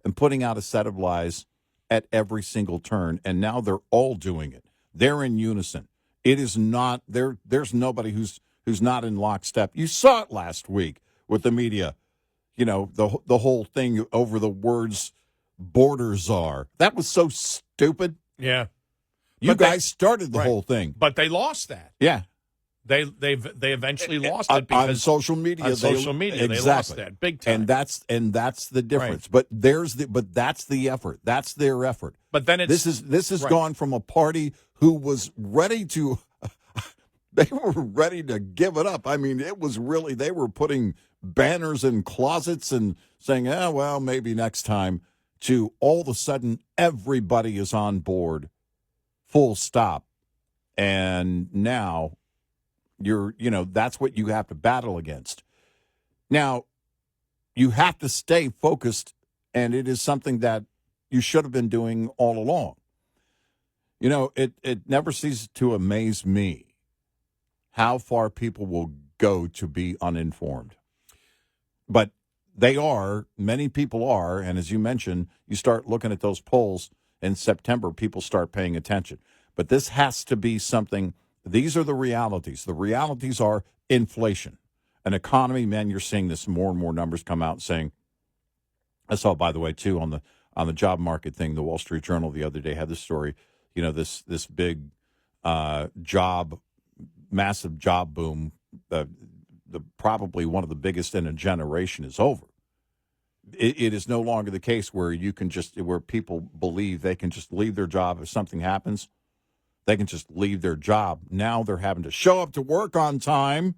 and putting out a set of lies at every single turn. And now they're all doing it. They're in unison. It is not there's nobody who's not in lockstep. You saw it last week with the media. The whole thing over the words border czar. That was so stupid. Yeah. You guys started the whole thing. But they lost that. Yeah. They eventually lost it because on social media. They lost that big time. And that's the difference. Right. But that's the effort. That's their effort. But then this has gone from a party who was ready to they were ready to give it up. I mean, it was really, they were putting banners in closets and saying, well, maybe next time, to all of a sudden everybody is on board, full stop. And now that's what you have to battle against. Now, you have to stay focused, and it is something that you should have been doing all along. It never ceases to amaze me how far people will go to be uninformed. But many people are, and as you mentioned, you start looking at those polls in September, people start paying attention. But this has to be something, these are the realities. The realities are inflation, an economy, man, you're seeing this more and more numbers come out saying I saw, by the way, too, on the job market thing, the Wall Street Journal the other day had this story. This big massive job boom, probably one of the biggest in a generation, is over. It is no longer the case where where people believe they can just leave their job if something happens. They can just leave their job. Now they're having to show up to work on time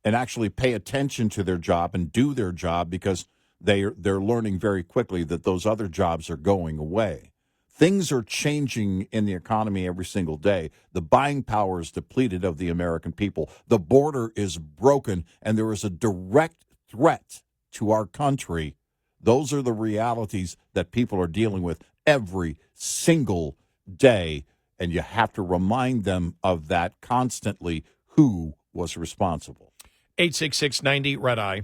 and actually pay attention to their job and do their job, because they're learning very quickly that those other jobs are going away. Things are changing in the economy every single day. The buying power is depleted of the American people. The border is broken, and there is a direct threat to our country. Those are the realities that people are dealing with every single day, and you have to remind them of that constantly. Who was responsible? 866-90-RED-EYE.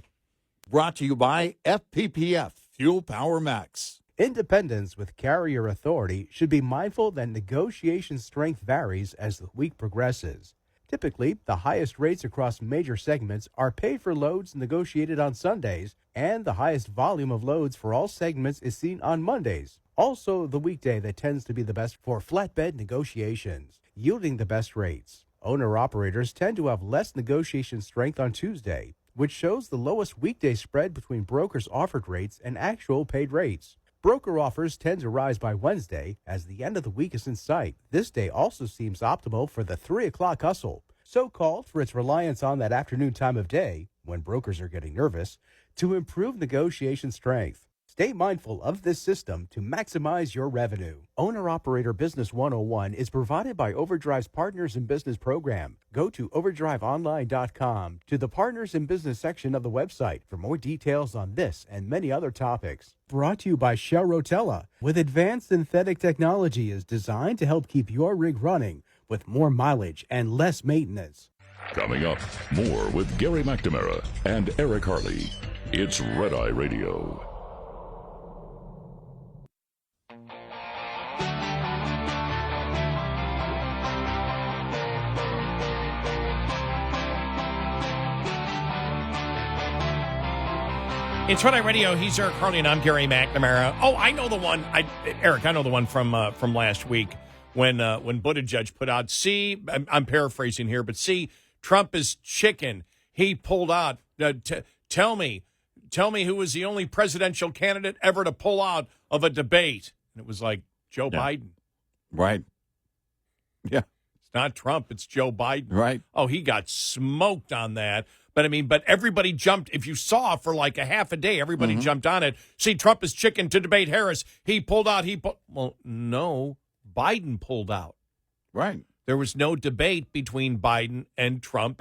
Brought to you by FPPF, Fuel Power Max. Independents with carrier authority should be mindful that negotiation strength varies as the week progresses. Typically, the highest rates across major segments are paid for loads negotiated on Sundays, and the highest volume of loads for all segments is seen on Mondays. Also, the weekday that tends to be the best for flatbed negotiations, yielding the best rates. Owner-operators tend to have less negotiation strength on Tuesday, which shows the lowest weekday spread between brokers' offered rates and actual paid rates. Broker offers tend to rise by Wednesday as the end of the week is in sight. This day also seems optimal for the 3 o'clock hustle, so-called for its reliance on that afternoon time of day, when brokers are getting nervous, to improve negotiation strength. Stay mindful of this system to maximize your revenue. Owner-Operator Business 101 is provided by Overdrive's Partners in Business program. Go to overdriveonline.com to the Partners in Business section of the website for more details on this and many other topics. Brought to you by Shell Rotella, with advanced synthetic technology is designed to help keep your rig running with more mileage and less maintenance. Coming up, more with Gary McNamara and Eric Harley. It's Red Eye Radio. It's Red Eye Radio. He's Eric Harley, and I'm Gary McNamara. Oh, I know the one. Eric, I know the one from last week when Buttigieg put out. See, I'm paraphrasing here, but see, Trump is chicken. He pulled out. Tell me who was the only presidential candidate ever to pull out of a debate. And it was like Joe Biden. Right. Yeah. It's not Trump. It's Joe Biden. Right. Oh, he got smoked on that. But everybody jumped. If you saw for like a half a day, everybody jumped on it. See, Trump is chicken to debate Harris. He pulled out. Well, no, Biden pulled out. Right. There was no debate between Biden and Trump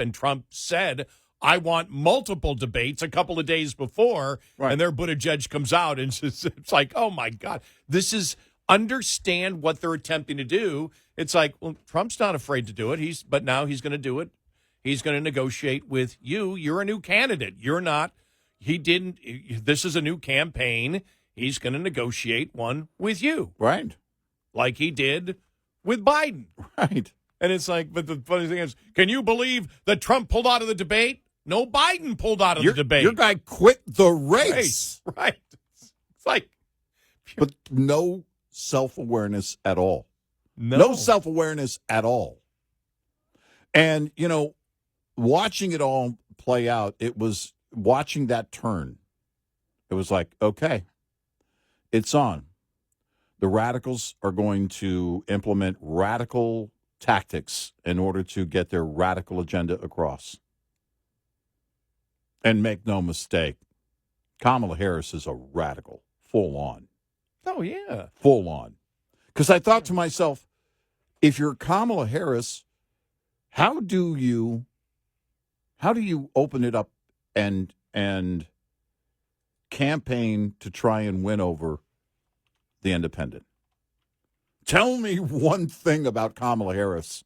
said, I want multiple debates a couple of days before. Right. And their Buttigieg comes out and it's like, oh, my God. This is understand what they're attempting to do. It's like, well, Trump's not afraid to do it. But now he's going to do it. He's going to negotiate with you. You're a new candidate. You're not. He didn't. This is a new campaign. He's going to negotiate one with you. Right. Like he did with Biden. Right. And it's like, but the funny thing is, can you believe that Trump pulled out of the debate? No, Biden pulled out of the debate. Your guy quit the race. Right. It's like. But no self-awareness at all. No self-awareness at all. And, watching it all play out, it was watching that turn. It was like, okay, it's on. The radicals are going to implement radical tactics in order to get their radical agenda across. And make no mistake, Kamala Harris is a radical, full on. Oh, yeah. Full on. Because I thought to myself, if you're Kamala Harris, how do you open it up and campaign to try and win over the independent? Tell me one thing about Kamala Harris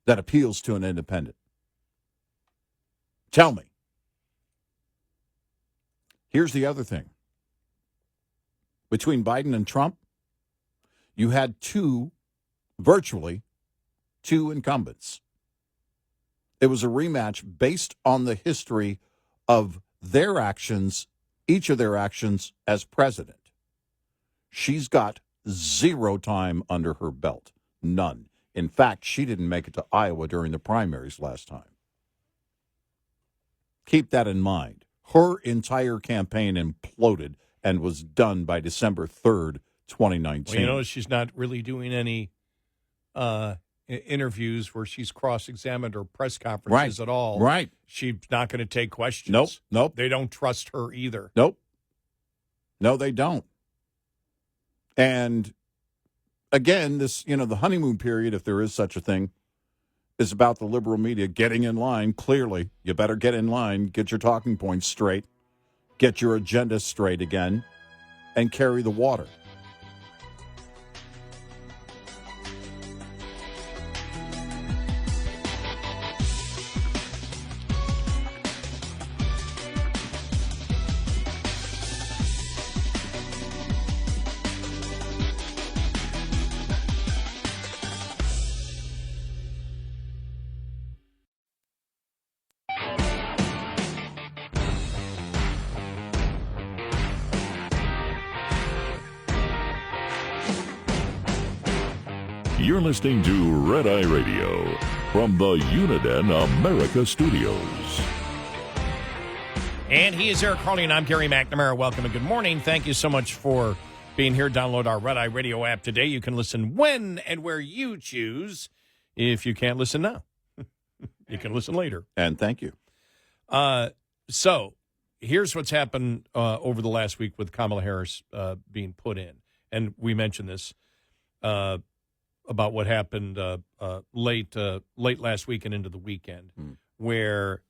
that appeals to an independent. Tell me. Here's the other thing. Between Biden and Trump, you had virtually two incumbents. It was a rematch based on the history of their actions each of their actions as president. She's got 0 time under her belt. None. In fact, she didn't make it to Iowa during the primaries last time. Keep that in mind. Her entire campaign imploded and was done by December 3rd, 2019. Well, you know, she's not really doing any interviews where she's cross-examined or press conferences at all. Right. She's not going to take questions. Nope. They don't trust her either. Nope. No, they don't. And again, this, the honeymoon period, if there is such a thing, is about the liberal media getting in line. Clearly, you better get in line, get your talking points straight, get your agenda straight again, and carry the water. You're listening to Red Eye Radio from the Uniden America Studios. And he is Eric Harley, and I'm Gary McNamara. Welcome and good morning. Thank you so much for being here. Download our Red Eye Radio app today. You can listen when and where you choose. If you can't listen now, you can listen later. And thank you. So here's what's happened over the last week with Kamala Harris being put in. And we mentioned this about what happened late last week and into the weekend, where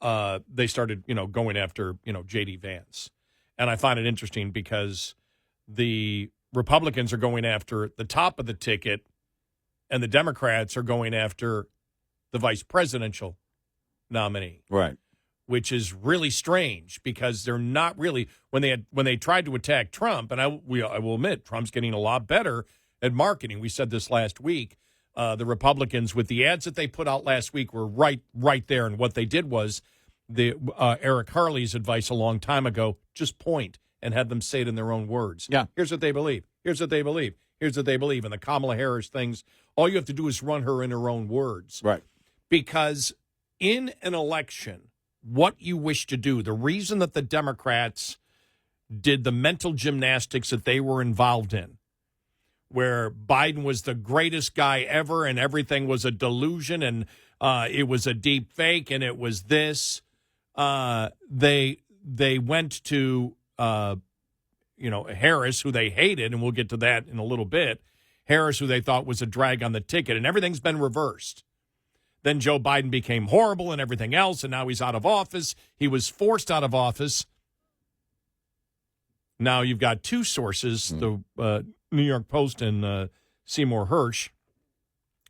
they started, going after, J.D. Vance. And I find it interesting because the Republicans are going after the top of the ticket and the Democrats are going after the vice presidential nominee. Right. Which is really strange because they're not really, when they tried to attack Trump, and I will admit, Trump's getting a lot better at marketing. We said this last week. The Republicans, with the ads that they put out last week, were right there. And what they did was Eric Harley's advice a long time ago: just point and have them say it in their own words. Yeah. Here's what they believe. Here's what they believe. Here's what they believe. And the Kamala Harris things, all you have to do is run her in her own words. Right. Because in an election, what you wish to do, the reason that the Democrats did the mental gymnastics that they were involved in, where Biden was the greatest guy ever and everything was a delusion and it was a deep fake and it was this. They went to, Harris, who they hated, and we'll get to that in a little bit. Harris, who they thought was a drag on the ticket, and everything's been reversed. Then Joe Biden became horrible and everything else, and now he's out of office. He was forced out of office. Now you've got two sources, the New York Post and Seymour Hersh.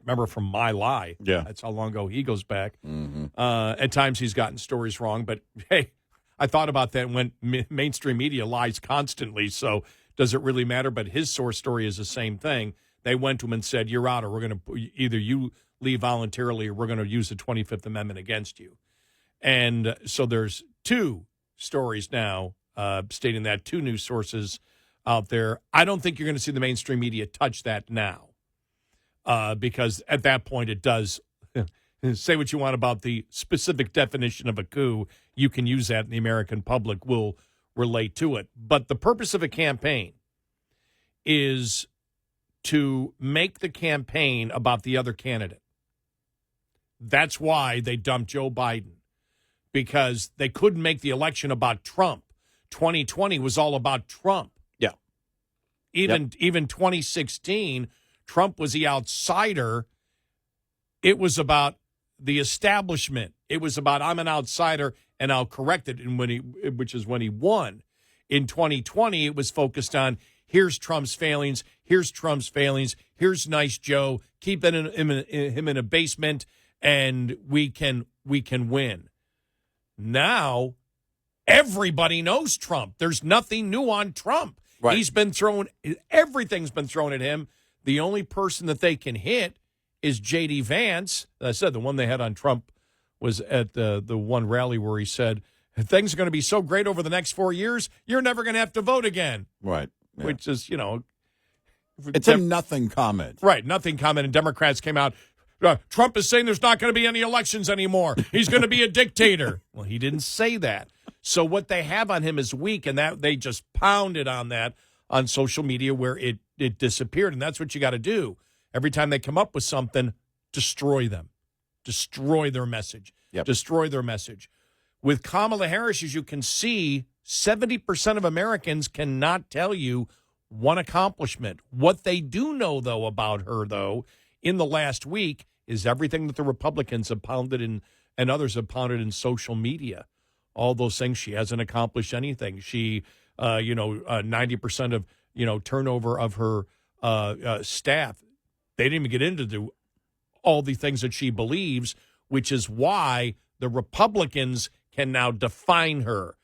Remember from My Lie. Yeah. That's how long ago he goes back. Mm-hmm. At times he's gotten stories wrong, but hey, I thought about that when mainstream media lies constantly, so does it really matter? But his source story is the same thing. They went to him and said, you're out, or we're going to either you leave voluntarily or we're going to use the 25th Amendment against you. And so there's two stories now stating that, two news sources out there. I don't think you're going to see the mainstream media touch that now because at that point it does say what you want about the specific definition of a coup. You can use that and the American public will relate to it. But the purpose of a campaign is to make the campaign about the other candidate. That's why they dumped Joe Biden, because they couldn't make the election about Trump. 2020 was all about Trump. Yeah. Even 2016, Trump was the outsider. It was about the establishment. It was about I'm an outsider and I'll correct it. And which is when he won. In 2020, it was focused on here's Trump's failings. Here's Trump's failings. Here's nice Joe. Keep him in a basement, and we can win. Now, everybody knows Trump. There's nothing new on Trump. Right. Everything's been thrown at him. The only person that they can hit is J.D. Vance. As I said, the one they had on Trump was at the one rally where he said, things are going to be so great over the next 4 years, you're never going to have to vote again. Right. Yeah. Which is, it's a nothing comment. Right, nothing comment. And Democrats came out, Trump is saying there's not going to be any elections anymore. He's going to be a dictator. Well, he didn't say that. So what they have on him is weak, and that they just pounded on that on social media where it disappeared. And that's what you got to do. Every time they come up with something, destroy them. Destroy their message. Yep. Destroy their message. With Kamala Harris, as you can see, 70% of Americans cannot tell you one accomplishment. What they do know, though, about her, though, in the last week is everything that the Republicans have pounded in and others have pounded in social media. All those things. She hasn't accomplished anything. She, 90% of, turnover of her staff. They didn't even get into all the things that she believes, which is why the Republicans can now define her.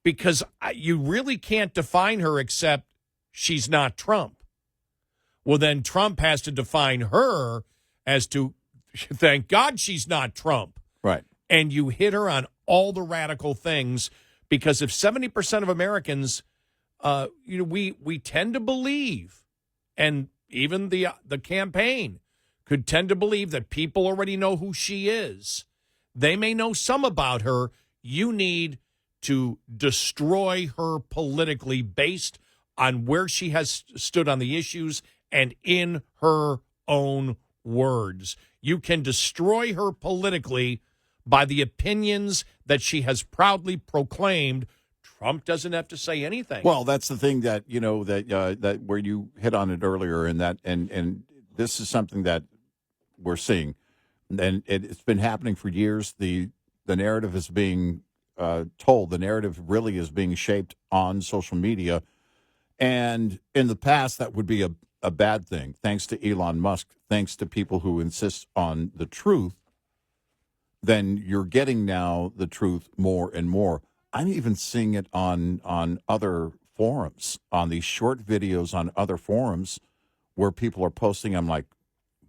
Because you really can't define her except she's not Trump. Well, then Trump has to define her as to, thank God she's not Trump. Right. And you hit her on all the radical things, because if 70% of Americans, we tend to believe, and even the campaign could tend to believe that people already know who she is. They may know some about her. You need to destroy her politically based on where she has stood on the issues and in her own words. You can destroy her politically by the opinions that she has proudly proclaimed. Trump doesn't have to say anything. Well, that's the thing that, that where you hit on it earlier, and this is something that we're seeing, and it's been happening for years. The narrative is being told. The narrative really is being shaped on social media. And in the past, that would be a bad thing, thanks to Elon Musk, thanks to people who insist on the truth. Then you're getting now the truth more and more. I'm even seeing it on other forums, on these short videos on other forums where people are posting. I'm like,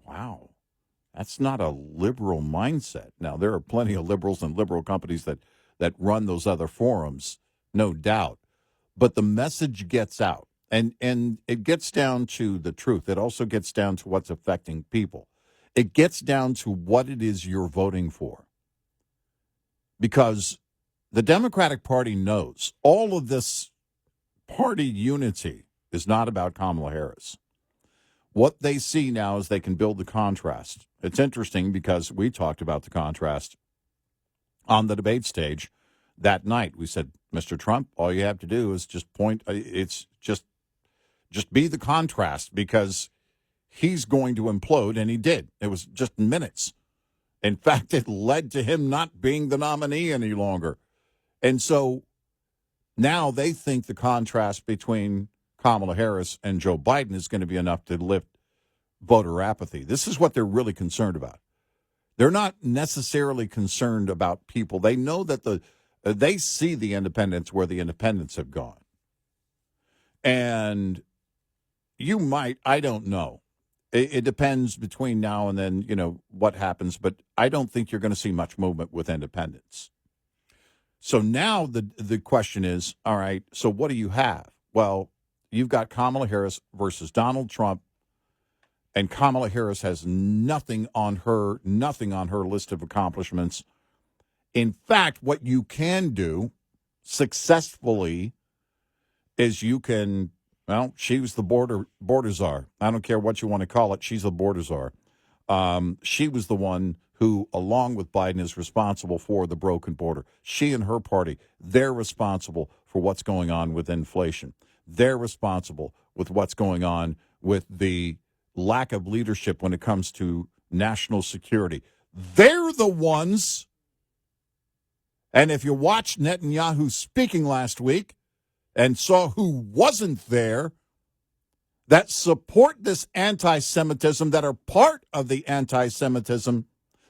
wow, that's not a liberal mindset. Now, there are plenty of liberals and liberal companies that run those other forums, no doubt. But the message gets out, and it gets down to the truth. It also gets down to what's affecting people. It gets down to what it is you're voting for. Because the Democratic Party knows all of this party unity is not about Kamala Harris. What they see now is they can build the contrast. It's interesting because we talked about the contrast on the debate stage that night. We said, Mr. Trump, all you have to do is just point. It's just be the contrast, because he's going to implode, and he did. It was just minutes. In fact, it led to him not being the nominee any longer. And so now they think the contrast between Kamala Harris and Joe Biden is going to be enough to lift voter apathy. This is what they're really concerned about. They're not necessarily concerned about people. They know that they see the independents where the independents have gone. And you might, I don't know. It depends between now and then, what happens. But I don't think you're going to see much movement with independents. So now the question is, all right, so what do you have? Well, you've got Kamala Harris versus Donald Trump, and Kamala Harris has nothing on her list of accomplishments. In fact, what you can do successfully is you can, she was the border czar. I don't care what you want to call it. She's the border czar. She was the one who, along with Biden, is responsible for the broken border. She and her party, they're responsible for what's going on with inflation. They're responsible with what's going on with the lack of leadership when it comes to national security. They're the ones. And if you watched Netanyahu speaking last week and saw who wasn't there, that support this anti-Semitism, that are part of the anti-Semitism,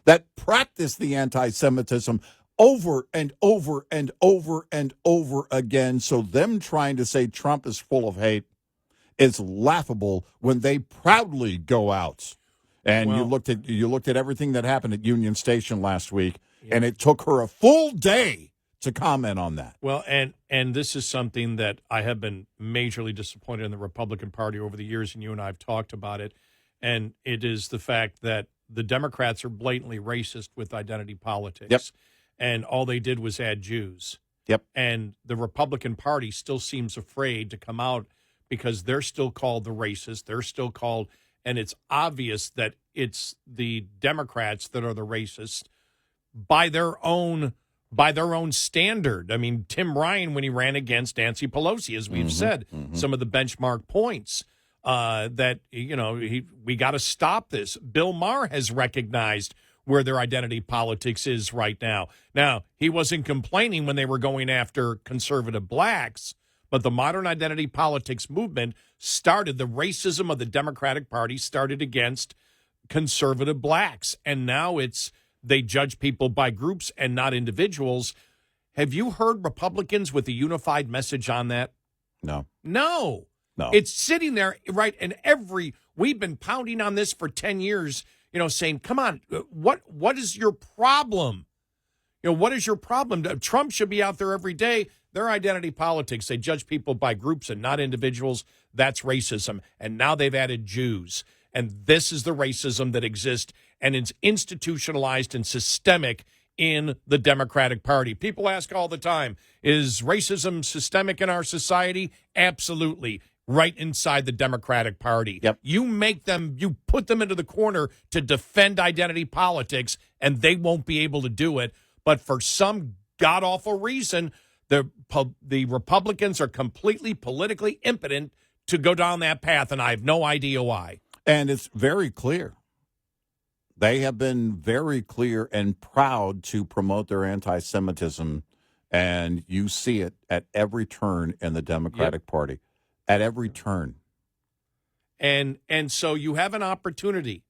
that practice the anti-Semitism over and over and over and over again. So them trying to say Trump is full of hate is laughable when they proudly go out. And you looked at everything that happened at Union Station last week, and it took her a full day to comment on that. Well, and this is something that I have been majorly disappointed in the Republican Party over the years, and you and I have talked about it, and it is the fact that the Democrats are blatantly racist with identity politics. Yep. And all they did was add Jews. Yep. And the Republican Party still seems afraid to come out because they're still called the racists. They're still called, and it's obvious that it's the Democrats that are the racists by their own standard. I mean, Tim Ryan, when he ran against Nancy Pelosi, as we've said, some of the benchmark points that, we got to stop this. Bill Maher has recognized where their identity politics is right now. Now, he wasn't complaining when they were going after conservative blacks, but the modern identity politics movement started, the racism of the Democratic Party started against conservative blacks. And now they judge people by groups and not individuals. Have you heard Republicans with a unified message on that? No. It's sitting there, right? And we've been pounding on this for 10 years, saying, come on, what is your problem? What is your problem? Trump should be out there every day. Their identity politics, they judge people by groups and not individuals. That's racism. And now they've added Jews. And this is the racism that exists, and it's institutionalized and systemic in the Democratic Party. People ask all the time, is racism systemic in our society? Absolutely. Right inside the Democratic Party. Yep. You put them into the corner to defend identity politics, and they won't be able to do it. But for some god-awful reason, the Republicans are completely politically impotent to go down that path, and I have no idea why. And it's very clear. They have been very clear and proud to promote their anti-Semitism, and you see it at every turn in the Democratic Party. At every turn. And so you have an opportunity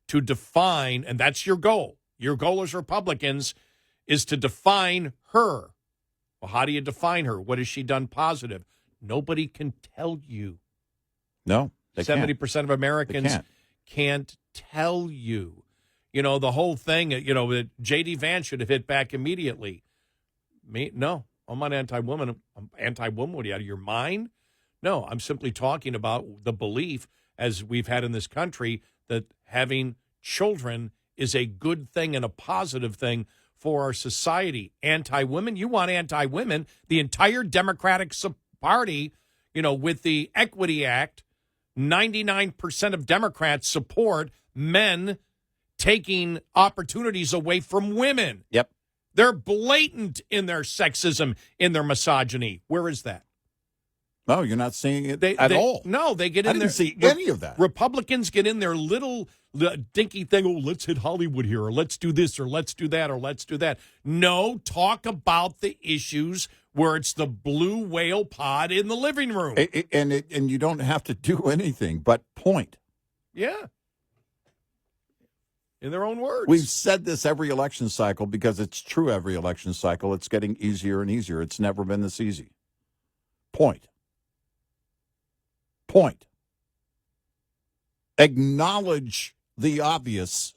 to define, and that's your goal. Your goal as Republicans is to define her. Well, how do you define her? What has she done positive? Nobody can tell you. No, 70% of Americans can't tell you. The whole thing, that J.D. Vance should have hit back immediately. No, I'm not anti-woman. I'm anti-woman. What, are you out of your mind? No, I'm simply talking about the belief, as we've had in this country, that having children is a good thing and a positive thing for our society. Anti-women, you want anti-women. The entire Democratic Party, with the Equity Act, 99% of Democrats support men taking opportunities away from women. Yep. They're blatant in their sexism, in their misogyny. Where is that? No, you're not seeing it at all. No, they get in there. I didn't see any of that. Republicans get in their little dinky thing. Oh, let's hit Hollywood here, or let's do this, or let's do that, or let's do that. No, talk about the issues where it's the blue whale pod in the living room. And you don't have to do anything but point. Yeah. In their own words. We've said this every election cycle because it's true every election cycle. It's getting easier and easier. It's never been this easy. Point. Acknowledge the obvious.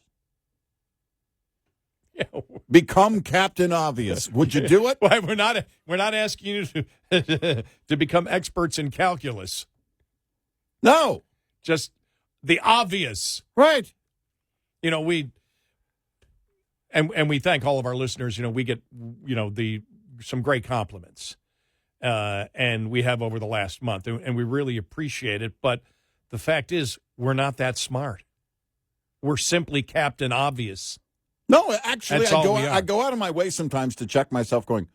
Yeah. Become Captain Obvious. Would you do it? Why, we're not asking you to become experts in calculus. No. Just the obvious. Right. We thank all of our listeners. We get some great compliments. And we have over the last month, and we really appreciate it. But the fact is, we're not that smart. We're simply Captain Obvious. No, actually, I go out of my way sometimes to check myself going,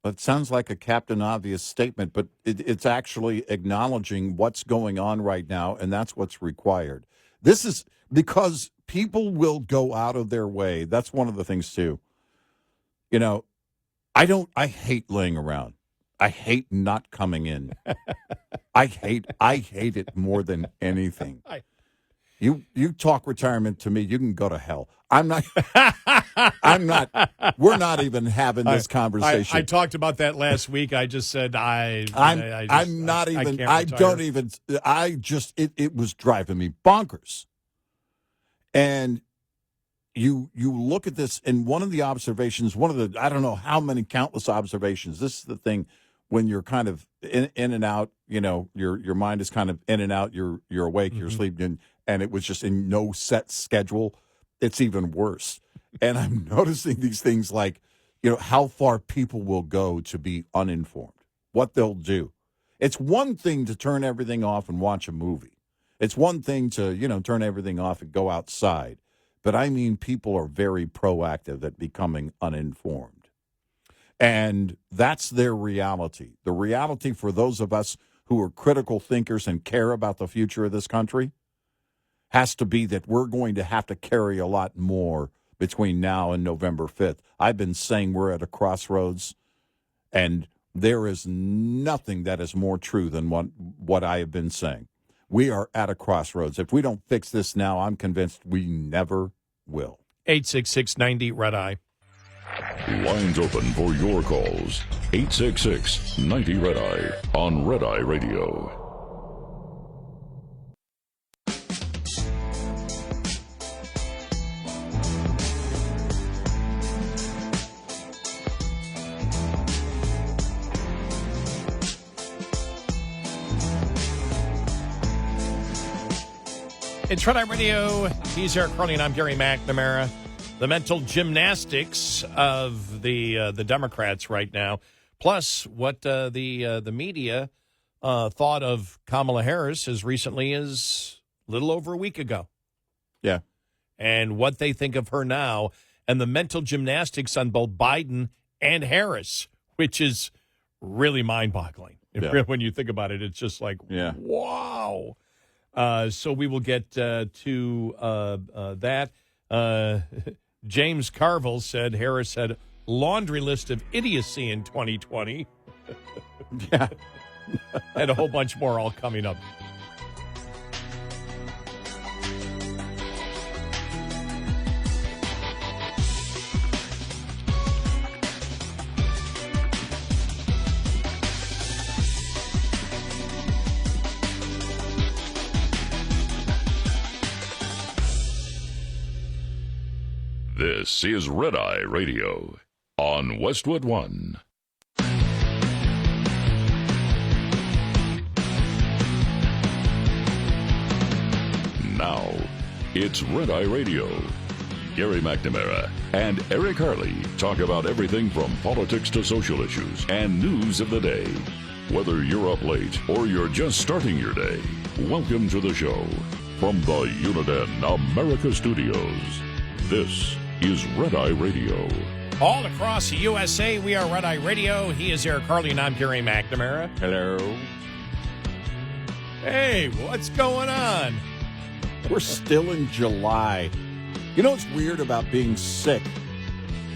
well, it sounds like a Captain Obvious statement, but it's actually acknowledging what's going on right now, and that's what's required. This is because people will go out of their way. That's one of the things, too. I hate laying around. I hate not coming in. I hate it more than anything. You talk retirement to me, you can go to hell. I'm not. We're not even having this conversation. I talked about that last week. I just said it was driving me bonkers. And you look at this, and one of the observations, I don't know how many countless observations. This is the thing when you're kind of in and out. Your mind is kind of in and out. You're awake, you're sleeping, and it was just in no set schedule. It's even worse. And I'm noticing these things like, how far people will go to be uninformed, what they'll do. It's one thing to turn everything off and watch a movie. It's one thing to, turn everything off and go outside. But I mean, people are very proactive at becoming uninformed. And that's their reality. The reality for those of us who are critical thinkers and care about the future of this country has to be that we're going to have to carry a lot more between now and November 5th. I've been saying we're at a crossroads, and there is nothing that is more true than what I have been saying. We are at a crossroads. If we don't fix this now, I'm convinced we never will. 866-90-RED-EYE. Lines open for your calls. 866-90-RED-EYE on Red Eye Radio. It's Red Eye Radio. He's Eric Harley, and I'm Gary McNamara. The mental gymnastics of the Democrats right now, plus what the media thought of Kamala Harris as recently as a little over a week ago. Yeah. And what they think of her now, and the mental gymnastics on both Biden and Harris, which is really mind-boggling. Yeah. When you think about it, it's just like, wow. So we will get to that. James Carville said Harris had laundry list of idiocy in 2020. Yeah. And a whole bunch more all coming up. This is Red Eye Radio on Westwood One. Now, it's Red Eye Radio. Gary McNamara and Eric Harley talk about everything from politics to social issues and news of the day. Whether you're up late or you're just starting your day, welcome to the show. From the Uniden America Studios, this is Red Eye Radio. All across the USA, we are Red Eye Radio. He is Eric Harley, and I'm Gary McNamara. Hello. Hey, what's going on? We're still in July. You know what's weird about being sick?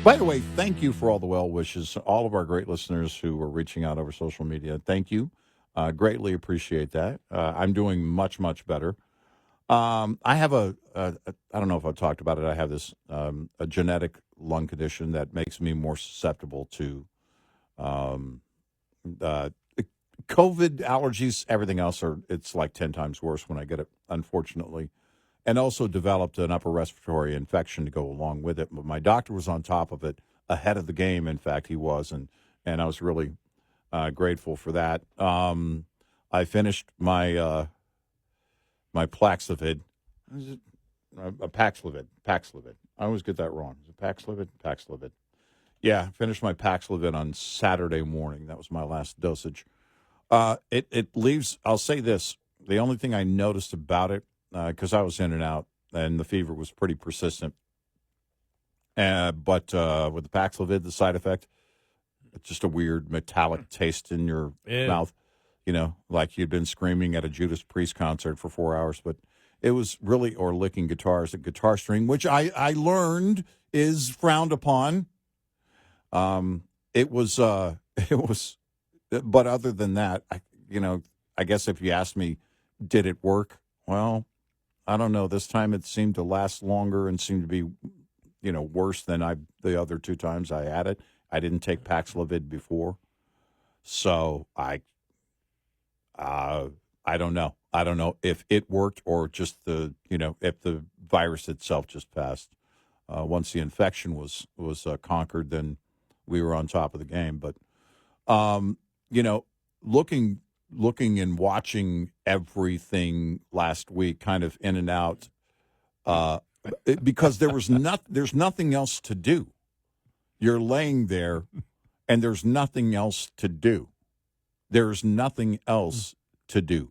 By the way, thank you for all the well wishes. All of our great listeners who are reaching out over social media. Thank you. Greatly appreciate that. I'm doing much, much better. I have I don't know if I've talked about it. I have this a genetic lung condition that makes me more susceptible to COVID, allergies, everything else. It's like 10 times worse when I get it, unfortunately. And also developed an upper respiratory infection to go along with it. But my doctor was on top of it, ahead of the game. In fact, he was, and I was really grateful for that. I finished my my Paxlovid. Paxlovid. I always get that wrong. Is it Paxlovid? Paxlovid. Yeah, finished my Paxlovid on Saturday morning. That was my last dosage. It leaves, I'll say this, the only thing I noticed about it, because I was in and out, and the fever was pretty persistent. But with the Paxlovid, the side effect, it's just a weird metallic taste in your mouth. You know, like you'd been screaming at a Judas Priest concert for 4 hours. But it was really, or licking guitars, a guitar string, which I learned is frowned upon. It was, but other than that, I guess if you asked me, did it work? Well, I don't know. This time it seemed to last longer and seemed to be, worse than the other two times I had it. I didn't take Paxlovid before. So I don't know. I don't know if it worked or just if the virus itself just passed. once the infection was conquered, then we were on top of the game. But looking and watching everything last week, kind of in and out, because there's nothing else to do. You're laying there, and there's nothing else to do. There's nothing else to do.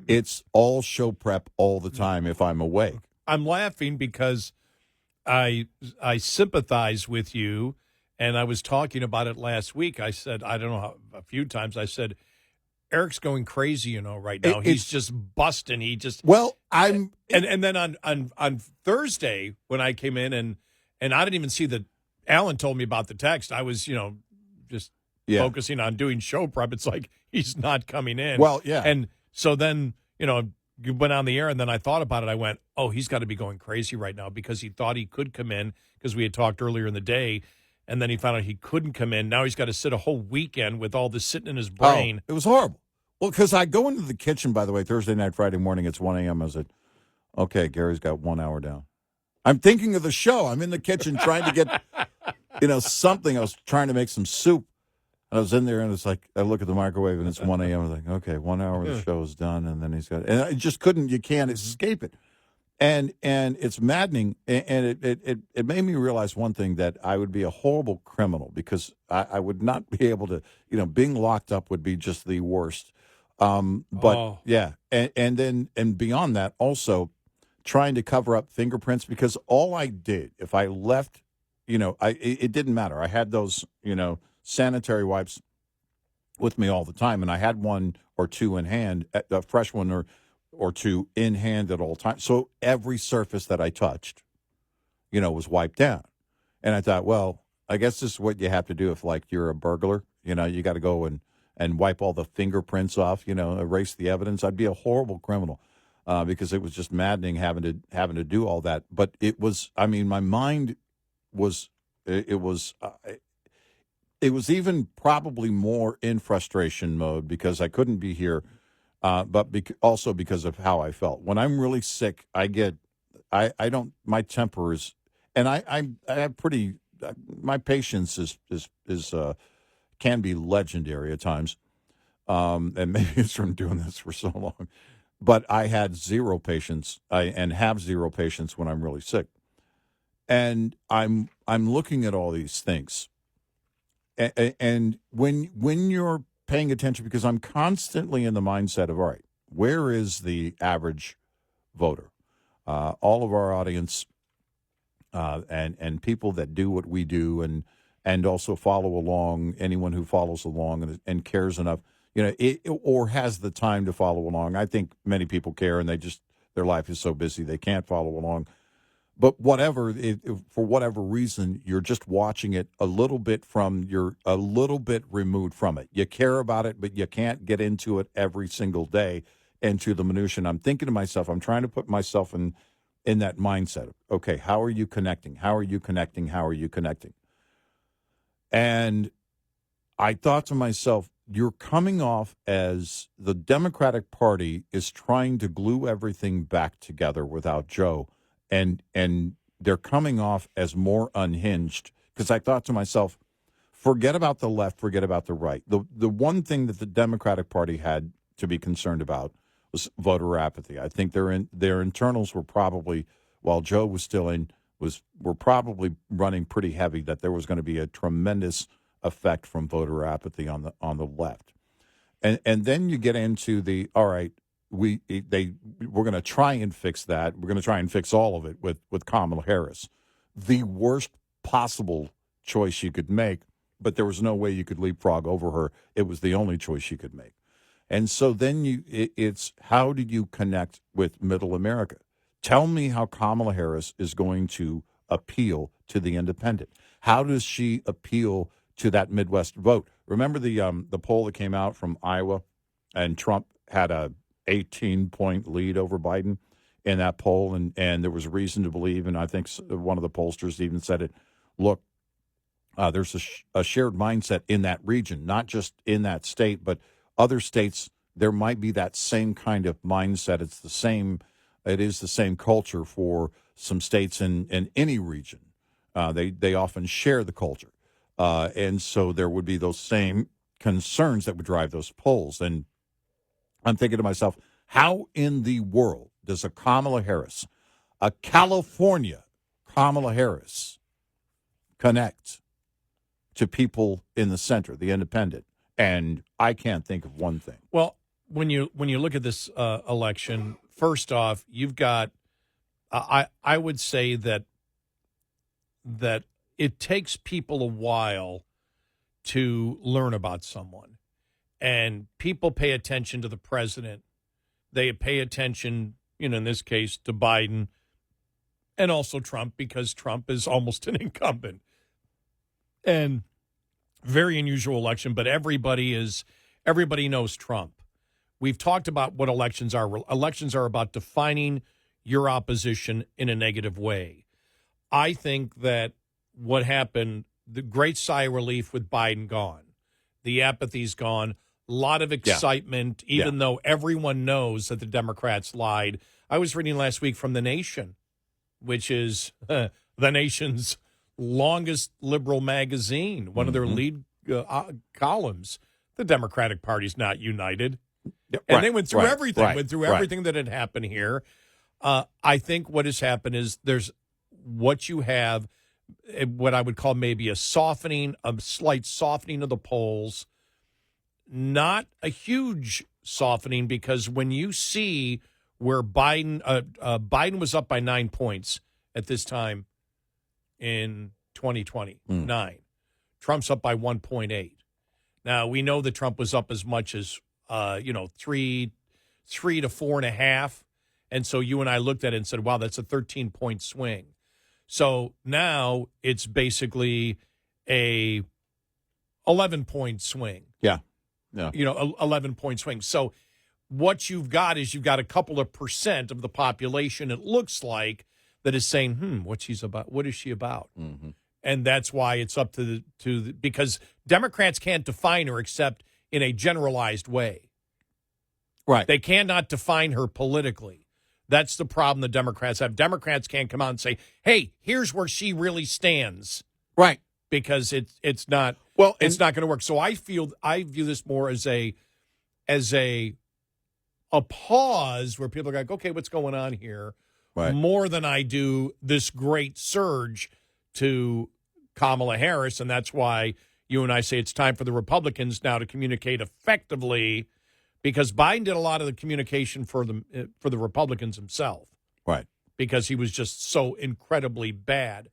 It's all show prep all the time if I'm awake. I'm laughing because I sympathize with you, and I was talking about it last week. I said, I don't know, a few times, I said, Eric's going crazy, right now. He's just busting. And then on Thursday when I came in and I didn't even see Alan told me about the text. I was, just focusing on doing show prep. It's like he's not coming in. Well, yeah. And so then, you went on the air, and then I thought about it. I went, oh, he's got to be going crazy right now because he thought he could come in because we had talked earlier in the day, and then he found out he couldn't come in. Now he's got to sit a whole weekend with all this sitting in his brain. Oh, it was horrible. Well, because I go into the kitchen, by the way, Thursday night, Friday morning, it's 1 a.m. I said, okay, Gary's got 1 hour down. I'm thinking of the show. I'm in the kitchen trying to get, something. I was trying to make some soup. I was in there, and it's like, I look at the microwave, and it's 1 a.m. I was like, okay, 1 hour, the show is done, and then and I just you can't escape it. And it's maddening, and it made me realize one thing, that I would be a horrible criminal because I would not be able to, being locked up would be just the worst. Yeah, and beyond that, also trying to cover up fingerprints, because all I did, if I left, it didn't matter. I had those, sanitary wipes with me all the time, and I had one or two in hand, a fresh one or two in hand at all times. So every surface that I touched, was wiped down. And I thought, well, I guess this is what you have to do if, like, you're a burglar. You got to go and wipe all the fingerprints off, erase the evidence. I'd be a horrible criminal because it was just maddening having to do all that. But it was, my mind was, it was even probably more in frustration mode because I couldn't be here, but also because of how I felt. When I'm really sick, my temper is, and I have pretty, my patience is can be legendary at times, and maybe it's from doing this for so long. But I had zero patience, and have zero patience when I'm really sick, and I'm looking at all these things. And when you're paying attention, because I'm constantly in the mindset of, all right, where is the average voter? All of our audience and people that do what we do and also follow along, anyone who follows along and cares enough, or has the time to follow along. I think many people care, and their life is so busy they can't follow along. But for whatever reason, you're just watching it a little bit removed from it. You care about it, but you can't get into it every single day, into the minutia. And I'm thinking to myself, I'm trying to put myself in that mindset of, okay, how are you connecting? How are you connecting? How are you connecting? And I thought to myself, you're coming off as the Democratic Party is trying to glue everything back together without Joe. And they're coming off as more unhinged, because I thought to myself, forget about the left, forget about the right. The one thing that the Democratic Party had to be concerned about was voter apathy. I think their internals were probably, while Joe was still in, were probably running pretty heavy, that there was going to be a tremendous effect from voter apathy on the left. And then you get into the, all right, we're going to try and fix that. We're going to try and fix all of it with Kamala Harris, the worst possible choice you could make, but there was no way you could leapfrog over her. It was the only choice you could make. And so then it's how do you connect with middle America? Tell me how Kamala Harris is going to appeal to the independent. How does she appeal to that Midwest vote? Remember the poll that came out from Iowa, and Trump had a 18-point lead over Biden in that poll, and there was reason to believe, and I think one of the pollsters even said it, look, there's a shared mindset in that region, not just in that state, but other states, there might be that same kind of mindset. It's the same It is the same culture for some states in any region. They often share the culture. And so there would be those same concerns that would drive those polls. And I'm thinking to myself, how in the world does a Kamala Harris, a California Kamala Harris, connect to people in the center, the independent? And I can't think of one thing. Well, when you look at this election, first off, you've got I would say that it takes people a while to learn about someone, and people pay attention to the president. They pay attention, in this case, to Biden and also Trump, because Trump is almost an incumbent. And very unusual election, but everybody knows Trump. We've talked about what elections are. Elections are about defining your opposition in a negative way. I think that what happened, the great sigh of relief with Biden gone, the apathy's gone, a lot of excitement, even though everyone knows that the Democrats lied. I was reading last week from The Nation, which is the nation's longest liberal magazine, one of their lead columns. The Democratic Party's not united. And they went through everything that had happened here. I think what has happened is there's what you have, what I would call maybe a slight softening of the polls, not a huge softening, because when you see where Biden was up by 9 points at this time in 2020, 9. Trump's up by 1.8. Now, we know that Trump was up as much as, 3 to 4.5. And so you and I looked at it and said, wow, that's a 13-point swing. So now it's basically a 11-point swing. Yeah. 11-point swing. So what you've got is you've got a couple of percent of the population, it looks like, that is saying, what is she about? Mm-hmm. And that's why it's up to because Democrats can't define her except in a generalized way. Right. They cannot define her politically. That's the problem the Democrats have. Democrats can't come out and say, hey, here's where she really stands. Right. Because it's not it's not going to work. So I view this more as a pause where people are like, okay, what's going on here? Right. More than I do this great surge to Kamala Harris, and that's why you and I say it's time for the Republicans now to communicate effectively, because Biden did a lot of the communication for the Republicans himself. Right. Because he was just so incredibly bad.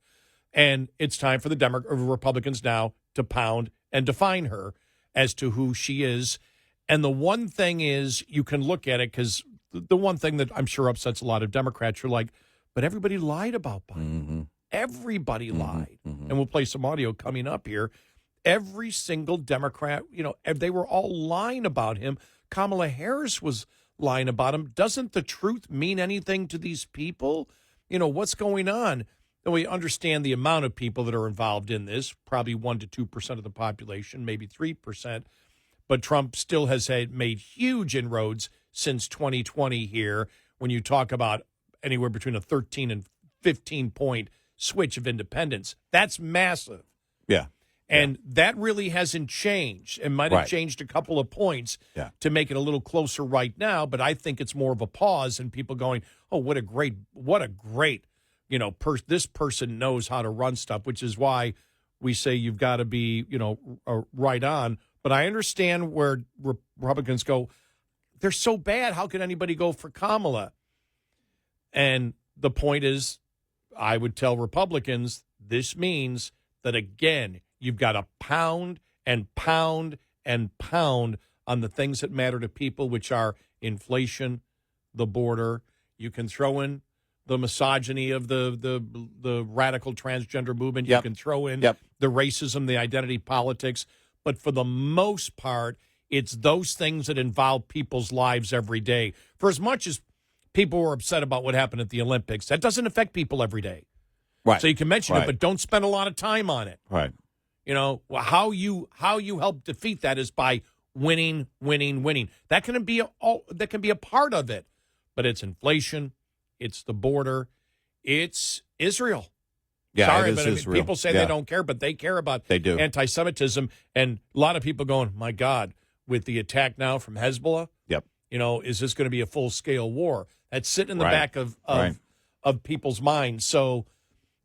And it's time for the Republicans now to pound and define her as to who she is. And the one thing is, you can look at it, because the one thing that I'm sure upsets a lot of Democrats are like, but everybody lied about Biden. Mm-hmm. Everybody lied. Mm-hmm. And we'll play some audio coming up here. Every single Democrat, they were all lying about him. Kamala Harris was lying about him. Doesn't the truth mean anything to these people? What's going on? And we understand the amount of people that are involved in this, probably 1% to 2% of the population, maybe 3%. But Trump still has made huge inroads since 2020 here, when you talk about anywhere between a 13 and 15-point switch of independence. That's massive. Yeah. And that really hasn't changed. It might have changed a couple of points to make it a little closer right now, but I think it's more of a pause and people going, oh, what a great, this person knows how to run stuff, which is why we say you've got to be, right on. But I understand where Republicans go, they're so bad, how can anybody go for Kamala? And the point is, I would tell Republicans, this means that, again, you've got to pound and pound and pound on the things that matter to people, which are inflation, the border. You can throw in the misogyny of the radical transgender movement. Yep. You can throw in Yep. the racism, the identity politics. But for the most part, it's those things that involve people's lives every day. For as much as people were upset about what happened at the Olympics, that doesn't affect people every day. Right. So you can mention it, but don't spend a lot of time on it. Right. How you help defeat that is by winning. That can be a part of it, but it's inflation, It's the border. It's Israel. Yeah, Sorry, it is but I mean, Israel. people say they don't care, but they care about anti-Semitism. And a lot of people going, my God, with the attack now from Hezbollah, yep. Is this going to be a full-scale war? That's sitting in the back of people's minds. So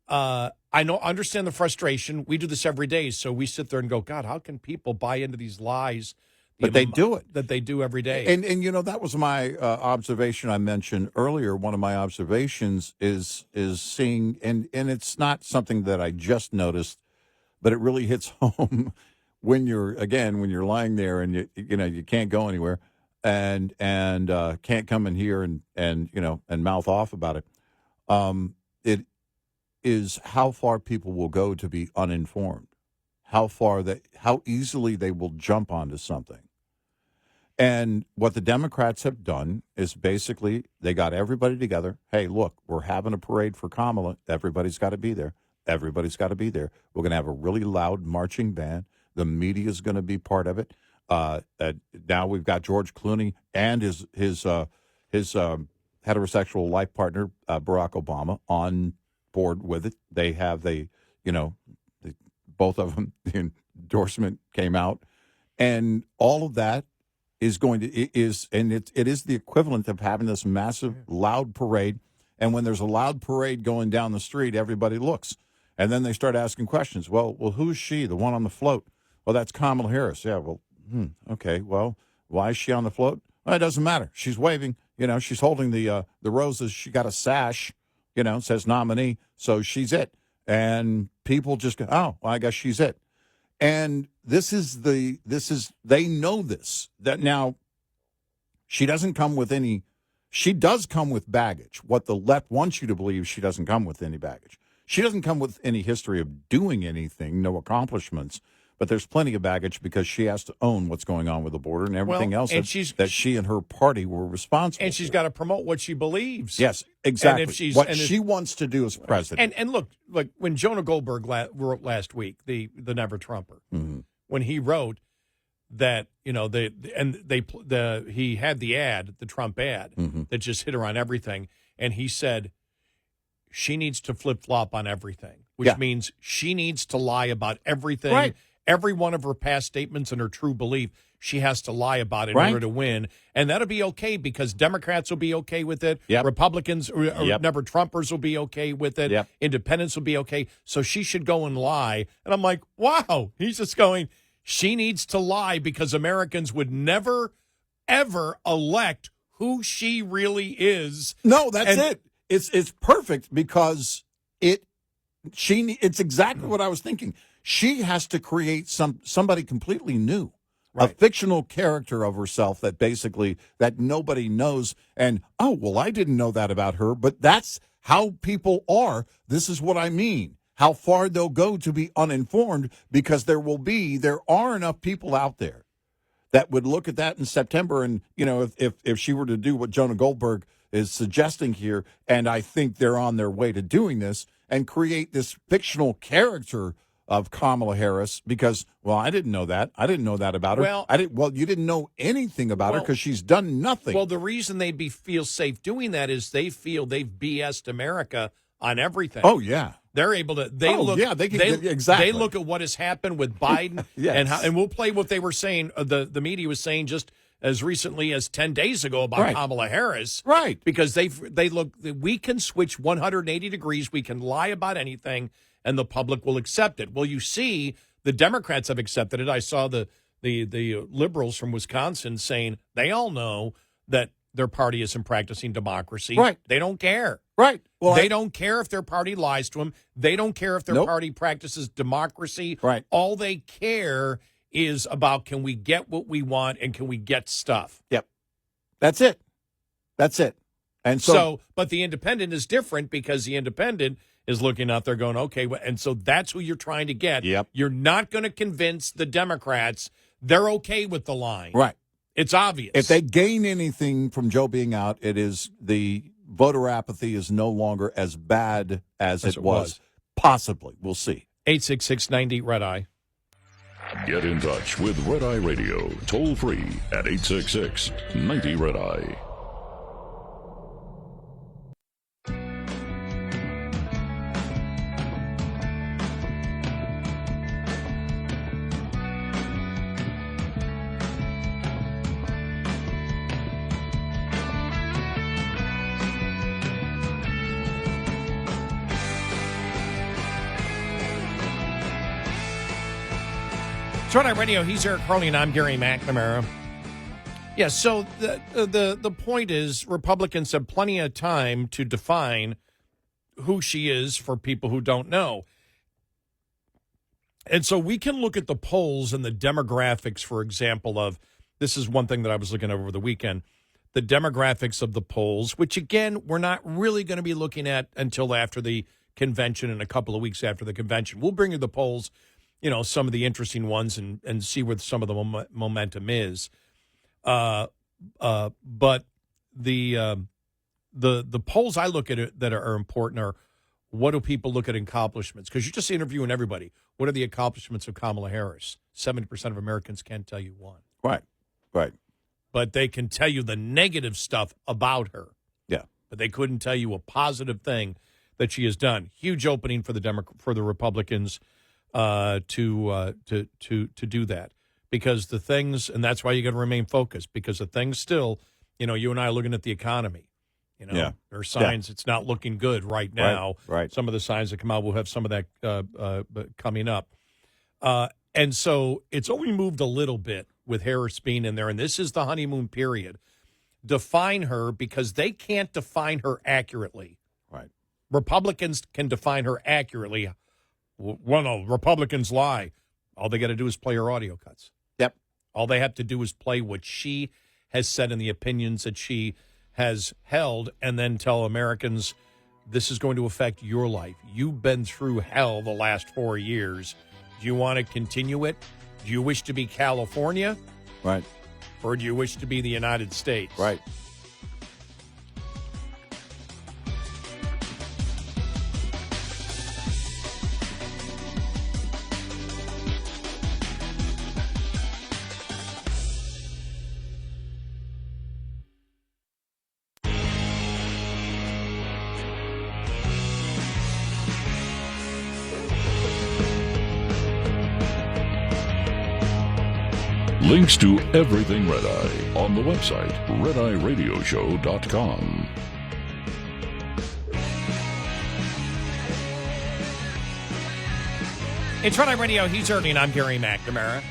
understand the frustration. We do this every day. So we sit there and go, God, how can people buy into these lies? But they do it. That they do every day. And that was my observation I mentioned earlier. One of my observations is seeing, and it's not something that I just noticed, but it really hits home when you're lying there and you can't go anywhere and can't come in here and mouth off about it. It is how far people will go to be uninformed, how easily they will jump onto something. And what the Democrats have done is basically they got everybody together. Hey, look, we're having a parade for Kamala. Everybody's got to be there. Everybody's got to be there. We're going to have a really loud marching band. The media is going to be part of it. Now we've got George Clooney and his heterosexual life partner, Barack Obama, on board with it. They have both of them, the endorsement came out. And all of that is it is the equivalent of having this massive loud parade. And when there's a loud parade going down the street, everybody looks. And then they start asking questions. Well, who's she? The one on the float? Well, that's Kamala Harris. Yeah, well, okay. Well, why is she on the float? Well, it doesn't matter. She's waving. She's holding the roses. She got a sash, it says nominee. So she's it. And people just go, oh, well, I guess she's it. And they know this, that now she doesn't come with she does come with baggage. What the left wants you to believe, she doesn't come with any baggage. She doesn't come with any history of doing anything, no accomplishments, but there's plenty of baggage because she has to own what's going on with the border and everything else that she and her party were responsible And she's for. got to promote what she believes. Yes, exactly. And what she wants to do as president. And look, like when Jonah Goldberg wrote last week, the Never Trumper, when he wrote that, he had the ad, the Trump ad, that just hit her on everything. And he said, she needs to flip-flop on everything, which means she needs to lie about everything. Right. Every one of her past statements and her true belief, she has to lie about it in order to win. And that'll be okay because Democrats will be okay with it. Yep. Republicans, Never Trumpers will be okay with it. Yep. Independents will be okay. So she should go and lie. And I'm like, wow. He's just going, she needs to lie because Americans would never, ever elect who she really is. No, that's it. It's perfect because it's exactly what I was thinking. She has to create somebody completely new, a fictional character of herself that nobody knows. And, oh, well, I didn't know that about her, but that's how people are. This is what I mean. How far they'll go to be uninformed because there are enough people out there that would look at that in September. And, if she were to do what Jonah Goldberg is suggesting here, and I think they're on their way to doing this, and create this fictional character of Kamala Harris because, well, I didn't know that. I didn't know that about her. Well, you didn't know anything about her because she's done nothing. Well, the reason they'd feel safe doing that is they feel they've BS'd America on everything. Oh, yeah. They're able to. Exactly. They look at what has happened with Biden, and we'll play what they were saying. The media was saying just as recently as 10 days ago about Kamala Harris, right? Because they look. We can switch 180 degrees. We can lie about anything, and the public will accept it. Well, you see, the Democrats have accepted it. I saw the liberals from Wisconsin saying they all know that their party isn't practicing democracy. Right. They don't care. Right. Well, they don't care if their party lies to them. They don't care if their party practices democracy. Right. All they care is about, can we get what we want and can we get stuff? Yep. That's it. And so but the independent is different because the independent is looking out there going, okay, and so that's who you're trying to get. Yep. You're not going to convince the Democrats they're okay with the line. Right. It's obvious. If they gain anything from Joe being out, it is the voter apathy is no longer as bad as it was. Possibly. We'll see. 866-90-RED-EYE. Get in touch with Red Eye Radio, toll free at 866-90-RED-EYE. Tonight Radio, he's Eric Harley, and I'm Gary McNamara. Yeah, so the point is Republicans have plenty of time to define who she is for people who don't know. And so we can look at the polls and the demographics, for example, of this is one thing that I was looking at over the weekend, the demographics of the polls, which, again, we're not really going to be looking at until after the convention and a couple of weeks after the convention. We'll bring you the polls, some of the interesting ones and see where some of the momentum is. But the polls I look at that are important are what do people look at accomplishments? Because you're just interviewing everybody. What are the accomplishments of Kamala Harris? 70% of Americans can't tell you one. Right. But they can tell you the negative stuff about her. Yeah. But they couldn't tell you a positive thing that she has done. Huge opening for the Republicans to do that. Because the things, and that's why you got to remain focused, because the things still, you and I are looking at the economy. There are signs it's not looking good right now. Right. Some of the signs that come out, we'll have some of that coming up. And so it's only moved a little bit with Harris being in there, and this is the honeymoon period. Define her because they can't define her accurately. Right. Republicans can define her accurately. Well, no, Republicans lie. All they got to do is play her audio cuts. Yep. All they have to do is play what she has said and the opinions that she has held, and then tell Americans, this is going to affect your life. You've been through hell the last 4 years. Do you want to continue it? Do you wish to be California? Right. Or do you wish to be the United States? Right. Links to everything Red Eye on the website, redeyeradioshow.com. It's Red Eye Radio. He's Ernie, and I'm Gary McNamara.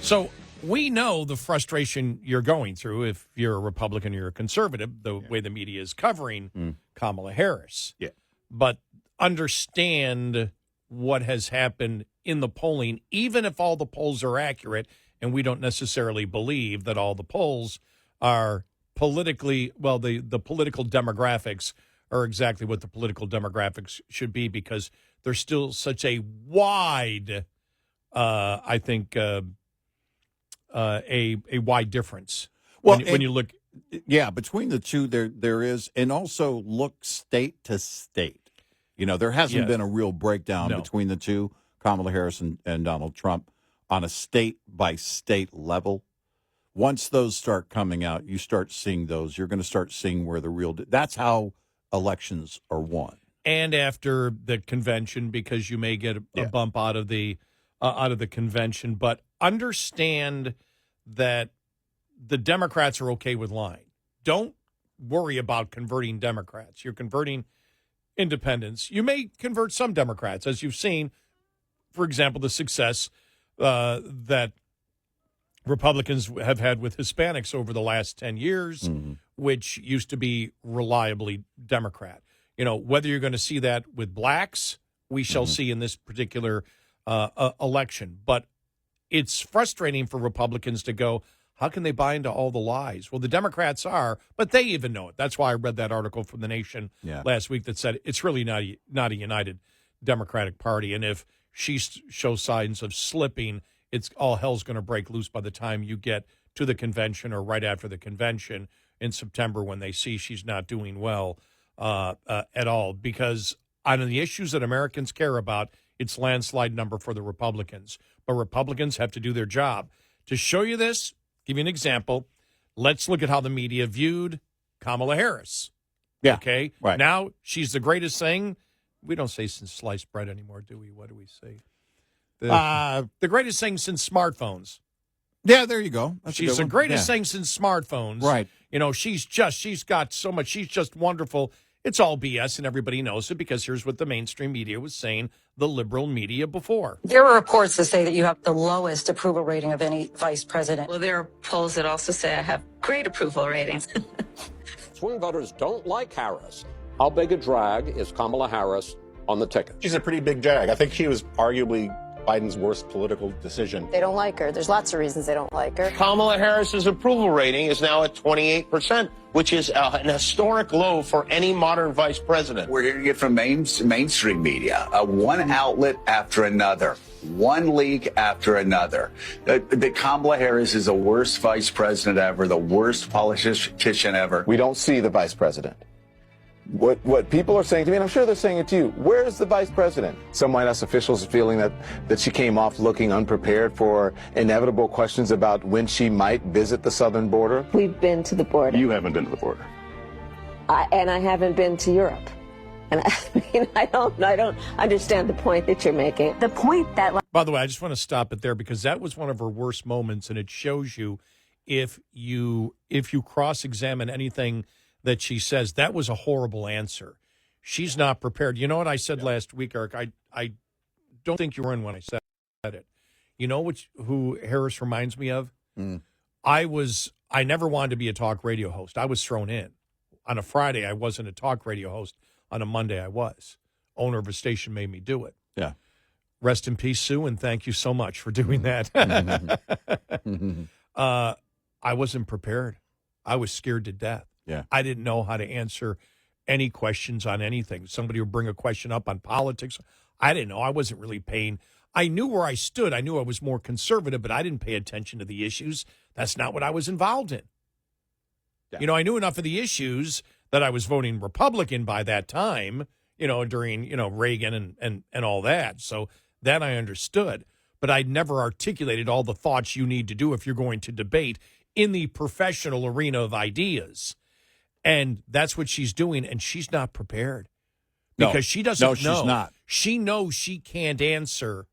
So we know the frustration you're going through if you're a Republican or you're a conservative, the way the media is covering Kamala Harris. Yeah. But understand what has happened in the polling, even if all the polls are accurate, and we don't necessarily believe that all the polls are politically, well, the political demographics are exactly what the political demographics should be, because there's still such a wide, I think, a wide difference. Well, when you look. Yeah, between the two, there is, and also look state to state. There hasn't been a real breakdown between the two, Kamala Harris and Donald Trump, on a state-by-state level. Once those start coming out, you start seeing those. You're going to start seeing where the real – that's how elections are won. And after the convention, because you may get a bump out of the convention. But understand that the Democrats are okay with lying. Don't worry about converting Democrats. You're converting – independents. You may convert some Democrats, as you've seen, for example, the success that Republicans have had with Hispanics over the last 10 years, which used to be reliably Democrat. Whether you're going to see that with blacks, we shall see in this particular election. But it's frustrating for Republicans to go, how can they buy into all the lies? Well, the Democrats are, but they even know it. That's why I read that article from The Nation last week that said it's really not a united Democratic Party. And if she shows signs of slipping, it's all hell's going to break loose by the time you get to the convention or right after the convention in September, when they see she's not doing well at all. Because on the issues that Americans care about, it's landslide number for the Republicans. But Republicans have to do their job. To show you this, give you an example. Let's look at how the media viewed Kamala Harris. Yeah. Okay. Right. Now she's the greatest thing. We don't say since sliced bread anymore, do we? What do we say? The greatest thing since smartphones. Yeah, there you go. She's the greatest thing since smartphones. Right. She's got so much. She's just wonderful. It's all BS, and everybody knows it because here's what the mainstream media was saying, the liberal media before. There are reports that say that you have the lowest approval rating of any vice president. Well, there are polls that also say I have great approval ratings. Swing voters don't like Harris. How big a drag is Kamala Harris on the ticket? She's a pretty big drag. I think she was arguably Biden's worst political decision. They don't like her. There's lots of reasons they don't like her. Kamala Harris's approval rating is now at 28%, which is an historic low for any modern vice president. We're hearing it from mainstream media, one outlet after another, one leak after another. That Kamala Harris is the worst vice president ever, the worst politician ever. We don't see the vice president. What people are saying to me, and I'm sure they're saying it to you, where is the vice president? Some White House officials are feeling that she came off looking unprepared for inevitable questions about when she might visit the southern border. We've been to the border. You haven't been to the border. And I haven't been to Europe. And I don't understand the point that you're making. The point that... By the way, I just want to stop it there because that was one of her worst moments, and it shows you if you cross-examine anything that she says, that was a horrible answer. She's not prepared. You know what I said last week, Eric? I don't think you were in when I said it. You know who Harris reminds me of? I never wanted to be a talk radio host. I was thrown in. On a Friday, I wasn't a talk radio host. On a Monday, I was. Owner of a station made me do it. Yeah. Rest in peace, Sue, and thank you so much for doing that. I wasn't prepared. I was scared to death. Yeah. I didn't know how to answer any questions on anything. Somebody would bring a question up on politics. I didn't know. I wasn't really paying. I knew where I stood. I knew I was more conservative, but I didn't pay attention to the issues. That's not what I was involved in. Yeah. You know, I knew enough of the issues that I was voting Republican by that time, during, Reagan and all that. So that I understood. But I'd never articulated all the thoughts you need to do if you're going to debate in the professional arena of ideas. And that's what she's doing, and she's not prepared because she doesn't know. No, she's not. She knows she can't answer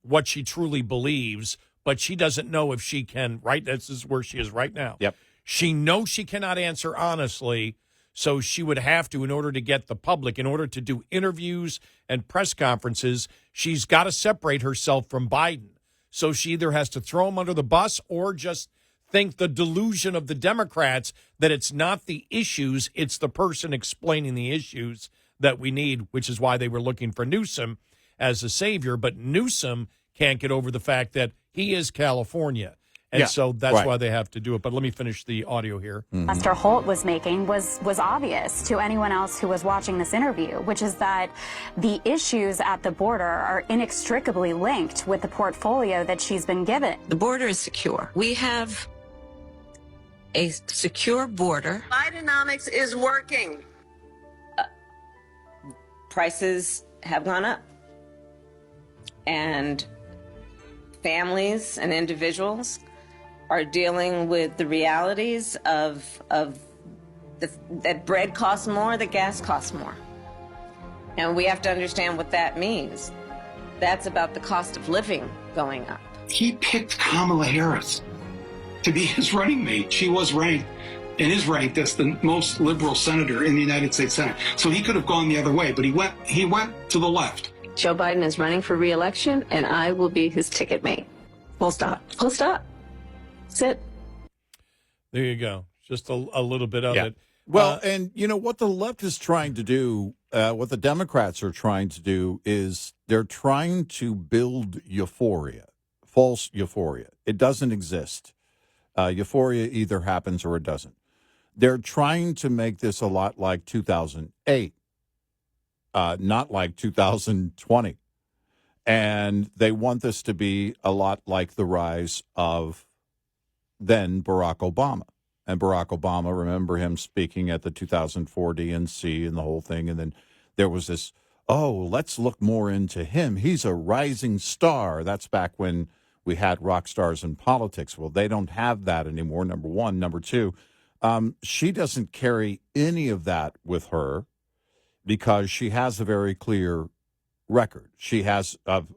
what she truly believes, but she doesn't know if she can, right? This is where she is right now. Yep. She knows she cannot answer honestly, so she would have to, in order to get the public, in order to do interviews and press conferences, she's got to separate herself from Biden. So she either has to throw him under the bus or just think the delusion of the Democrats that it's not the issues, it's the person explaining the issues that we need, which is why they were looking for Newsom as a savior. But Newsom can't get over the fact that he is California. And so that's why they have to do it. But let me finish the audio here. Mr. Holt was making was obvious to anyone else who was watching this interview, which is that the issues at the border are inextricably linked with the portfolio that she's been given. The border is secure. We have a secure border. Bidenomics is working. Prices have gone up. And families and individuals are dealing with the realities of that bread costs more, that gas costs more. And we have to understand what that means. That's about the cost of living going up. He picked Kamala Harris to be his running mate. She was ranked and is ranked as the most liberal senator in the United States Senate. So he could have gone the other way, but he went to the left. Joe Biden is running for re-election, and I will be his ticket mate. Full stop. Full stop. Sit. There you go. Just a little bit of it. Well, and you know what the left is trying to do, what the Democrats are trying to do is they're trying to build euphoria, false euphoria. It doesn't exist. Euphoria either happens or it doesn't. They're trying to make this a lot like 2008, not like 2020. And they want this to be a lot like the rise of then Barack Obama. And Barack Obama, remember him speaking at the 2004 DNC and the whole thing. And then there was this, let's look more into him. He's a rising star. That's back when we had rock stars in politics. Well, they don't have that anymore, number one. Number two, she doesn't carry any of that with her because she has a very clear record. She has of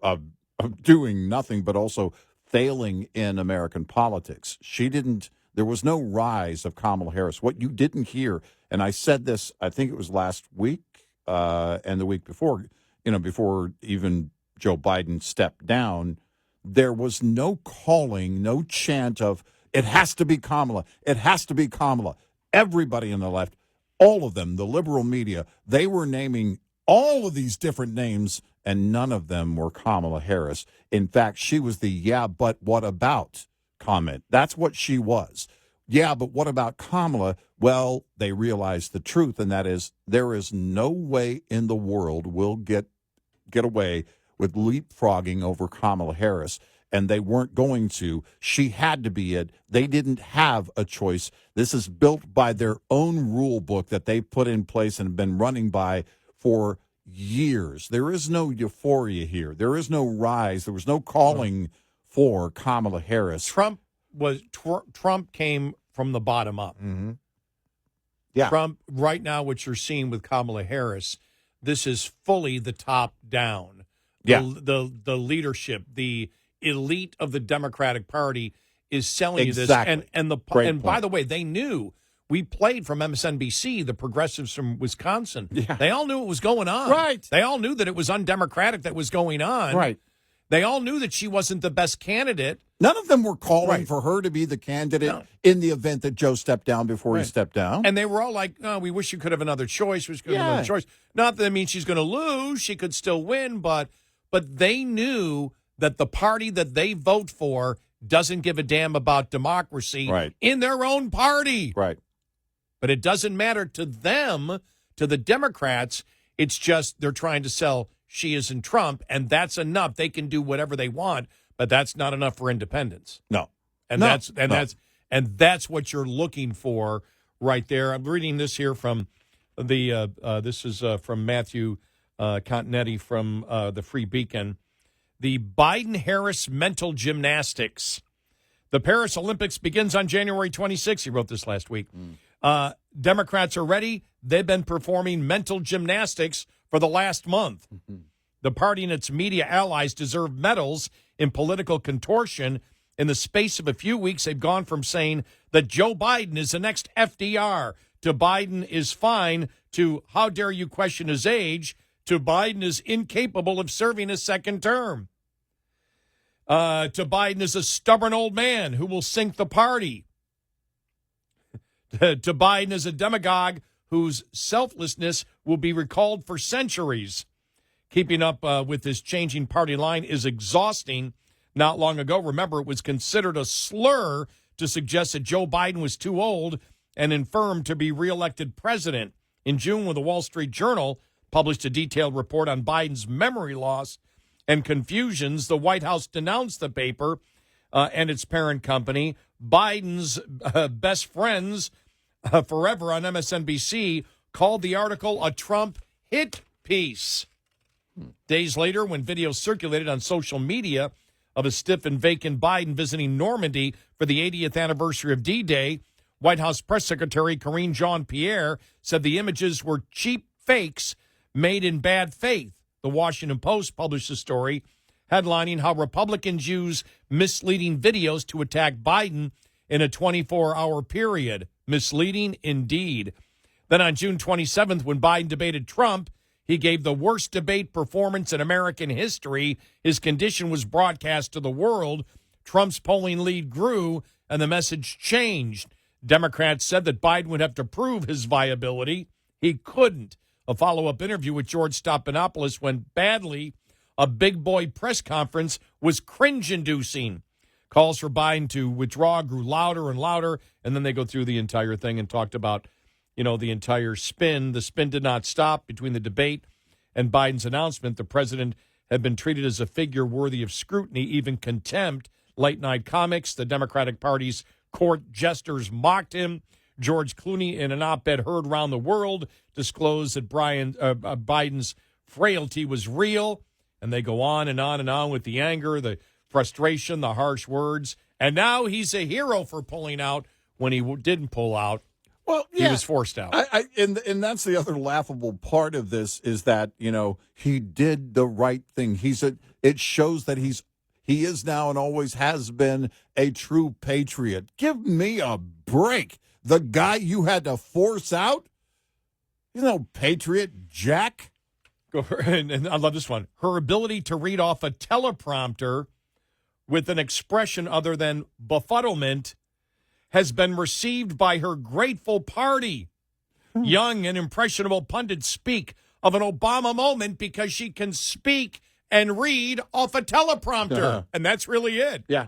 doing nothing but also failing in American politics. She didn't There was no rise of Kamala Harris. What you didn't hear, and I said this, I think it was last week and the week before, before even Joe Biden stepped down, there was no calling, no chant of, it has to be Kamala. It has to be Kamala. Everybody on the left, all of them, the liberal media, they were naming all of these different names, and none of them were Kamala Harris. In fact, she was the yeah, but what about comment. That's what she was. Yeah, but what about Kamala? Well, they realized the truth, and that is there is no way in the world we'll get away with leapfrogging over Kamala Harris, and they weren't going to. She had to be it. They didn't have a choice. This is built by their own rule book that they put in place and have been running by for years. There is no euphoria here. There is no rise. There was no calling for Kamala Harris. Trump came from the bottom up. Mm-hmm. Yeah. Trump, right now, what you're seeing with Kamala Harris, this is fully the top down. The leadership, the elite of the Democratic Party is selling you this. And by the way, they knew. We played from MSNBC, the progressives from Wisconsin. Yeah. They all knew what was going on. Right. They all knew that it was undemocratic that was going on. Right. They all knew that she wasn't the best candidate. None of them were calling for her to be the candidate in the event that Joe stepped down before he stepped down. And they were all like, oh, we wish you could have another choice. We could have another choice. Not that it means she's going to lose. She could still win. But they knew that the party that they vote for doesn't give a damn about democracy in their own party. Right. But it doesn't matter to them, to the Democrats. It's just they're trying to sell she isn't Trump, and that's enough. They can do whatever they want, but that's not enough for independence. No. That's what you're looking for right there. I'm reading this here from this is from Matthew Continetti from the Free Beacon. The Biden-Harris mental gymnastics. The Paris Olympics begins on January 26th. He wrote this last week. Democrats are ready. They've been performing mental gymnastics for the last month. The party and its media allies deserve medals in political contortion. In the space of a few weeks, they've gone from saying that Joe Biden is the next FDR to Biden is fine to how dare you question his age to Biden is incapable of serving a second term. To Biden is a stubborn old man who will sink the party. To Biden is a demagogue whose selflessness will be recalled for centuries. Keeping up with this changing party line is exhausting. Not long ago, remember, it was considered a slur to suggest that Joe Biden was too old and infirm to be reelected president. In June, when the Wall Street Journal published a detailed report on Biden's memory loss and confusions, the White House denounced the paper and its parent company. Biden's best friends forever on MSNBC called the article a Trump hit piece. Days later, when video circulated on social media of a stiff and vacant Biden visiting Normandy for the 80th anniversary of D-Day, White House Press Secretary Karine Jean-Pierre said the images were cheap fakes made in bad faith. The Washington Post published a story headlining how Republicans use misleading videos to attack Biden in a 24-hour period. Misleading indeed. Then on June 27th, when Biden debated Trump, he gave the worst debate performance in American history. His condition was broadcast to the world. Trump's polling lead grew, and the message changed. Democrats said that Biden would have to prove his viability. He couldn't. A follow-up interview with George Stephanopoulos went badly. A big boy press conference was cringe-inducing. Calls for Biden to withdraw grew louder and louder, and then they go through the entire thing and talked about, the entire spin. The spin did not stop between the debate and Biden's announcement. The president had been treated as a figure worthy of scrutiny, even contempt. Late-night comics, the Democratic Party's court jesters mocked him. George Clooney, in an op-ed heard around the world, disclosed that Biden's frailty was real. And they go on and on and on with the anger, the frustration, the harsh words. And now he's a hero for pulling out when he didn't pull out. Well, he was forced out. And that's the other laughable part of this is that, he did the right thing. It shows that He is now and always has been a true patriot. Give me a break. The guy you had to force out? You know, patriot Jack. And I love this one. Her ability to read off a teleprompter with an expression other than befuddlement has been received by her grateful party. Young and impressionable pundits speak of an Obama moment because she can speak and read off a teleprompter. And that's really it. Yeah.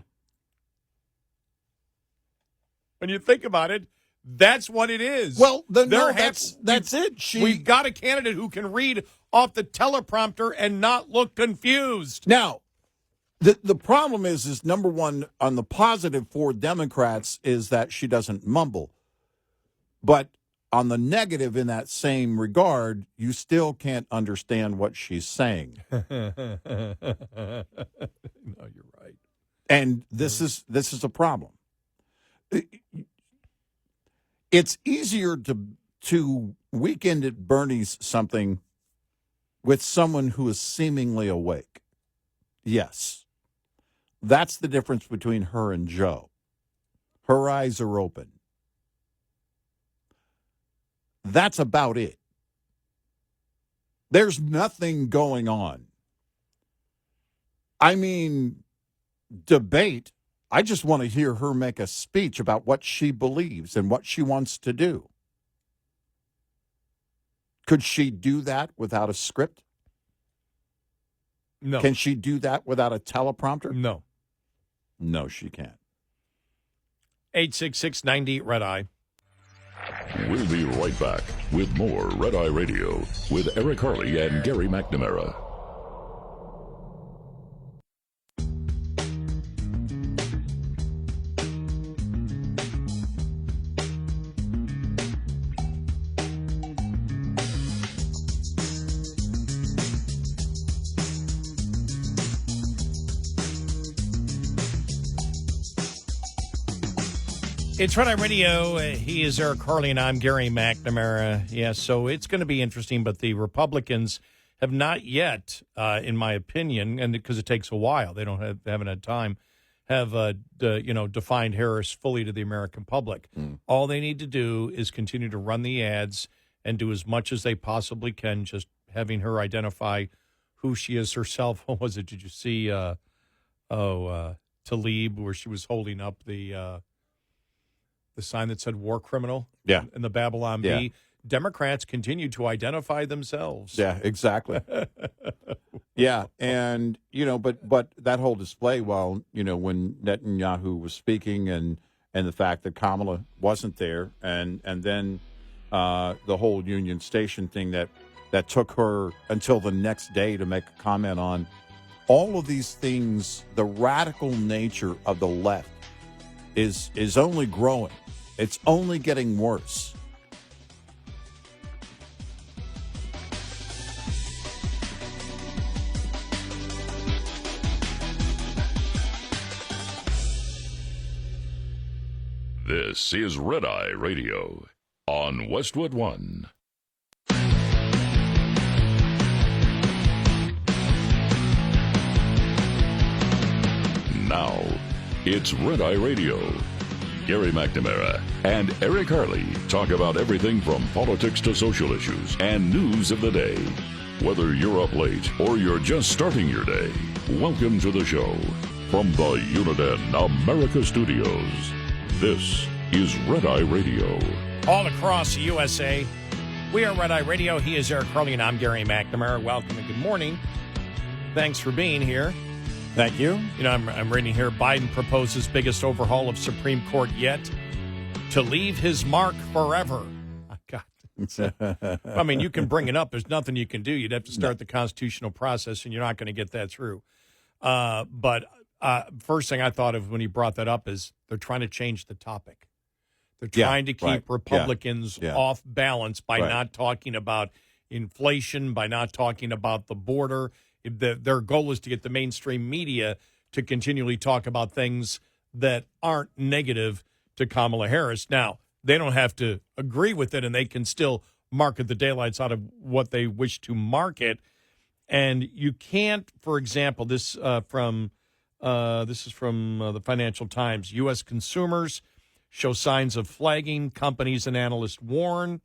When you think about it, that's what it is. Well, that's it. We've got a candidate who can read off the teleprompter and not look confused. Now, the problem is number one, on the positive for Democrats is that she doesn't mumble. But on the negative in that same regard, you still can't understand what she's saying. No, you're right. And this is a problem. It's easier to weekend at Bernie's something with someone who is seemingly awake. Yes. That's the difference between her and Joe. Her eyes are open. That's about it. There's nothing going on. I mean, debate. I just want to hear her make a speech about what she believes and what she wants to do. Could she do that without a script? No. Can she do that without a teleprompter? No. No, she can't. 866-90 Red Eye. We'll be right back with more Red Eye Radio with Eric Harley and Gary McNamara. It's Red Eye Radio. He is Eric Harley, and I'm Gary McNamara. Yeah, so it's going to be interesting, but the Republicans have not yet, in my opinion, and because it takes a while, they haven't had time, have defined Harris fully to the American public. All they need to do is continue to run the ads and do as much as they possibly can, just having her identify who she is herself. What was it? Did you see Tlaib, where she was holding up the sign that said war criminal? Yeah. In the Babylon Yeah. Bee. Democrats continue to identify themselves. Yeah, exactly. Yeah, and, but that whole display, when Netanyahu was speaking and the fact that Kamala wasn't there, and then the whole Union Station thing that took her until the next day to make a comment on, all of these things, the radical nature of the left is only growing. It's only getting worse. This is Red Eye Radio on Westwood One. Now, it's Red Eye Radio. Gary McNamara and Eric Harley talk about everything from politics to social issues and news of the day. Whether you're up late or you're just starting your day, welcome to the show. From the Uniden America Studios, this is Red Eye Radio. All across the USA, we are Red Eye Radio. He is Eric Harley, and I'm Gary McNamara. Welcome and good morning. Thanks for being here. Thank you. I'm reading here, Biden proposes biggest overhaul of Supreme Court yet to leave his mark forever. Oh, God. I mean, you can bring it up. There's nothing you can do. You'd have to start the constitutional process, and you're not going to get that through. But first thing I thought of when he brought that up is they're trying to change the topic. They're trying to keep Republicans off balance by not talking about inflation, by not talking about the border. Their goal is to get the mainstream media to continually talk about things that aren't negative to Kamala Harris. Now, they don't have to agree with it, and they can still market the daylights out of what they wish to market. And you can't, for example, this from This is from the Financial Times. U.S. consumers show signs of flagging. Companies and analysts warn.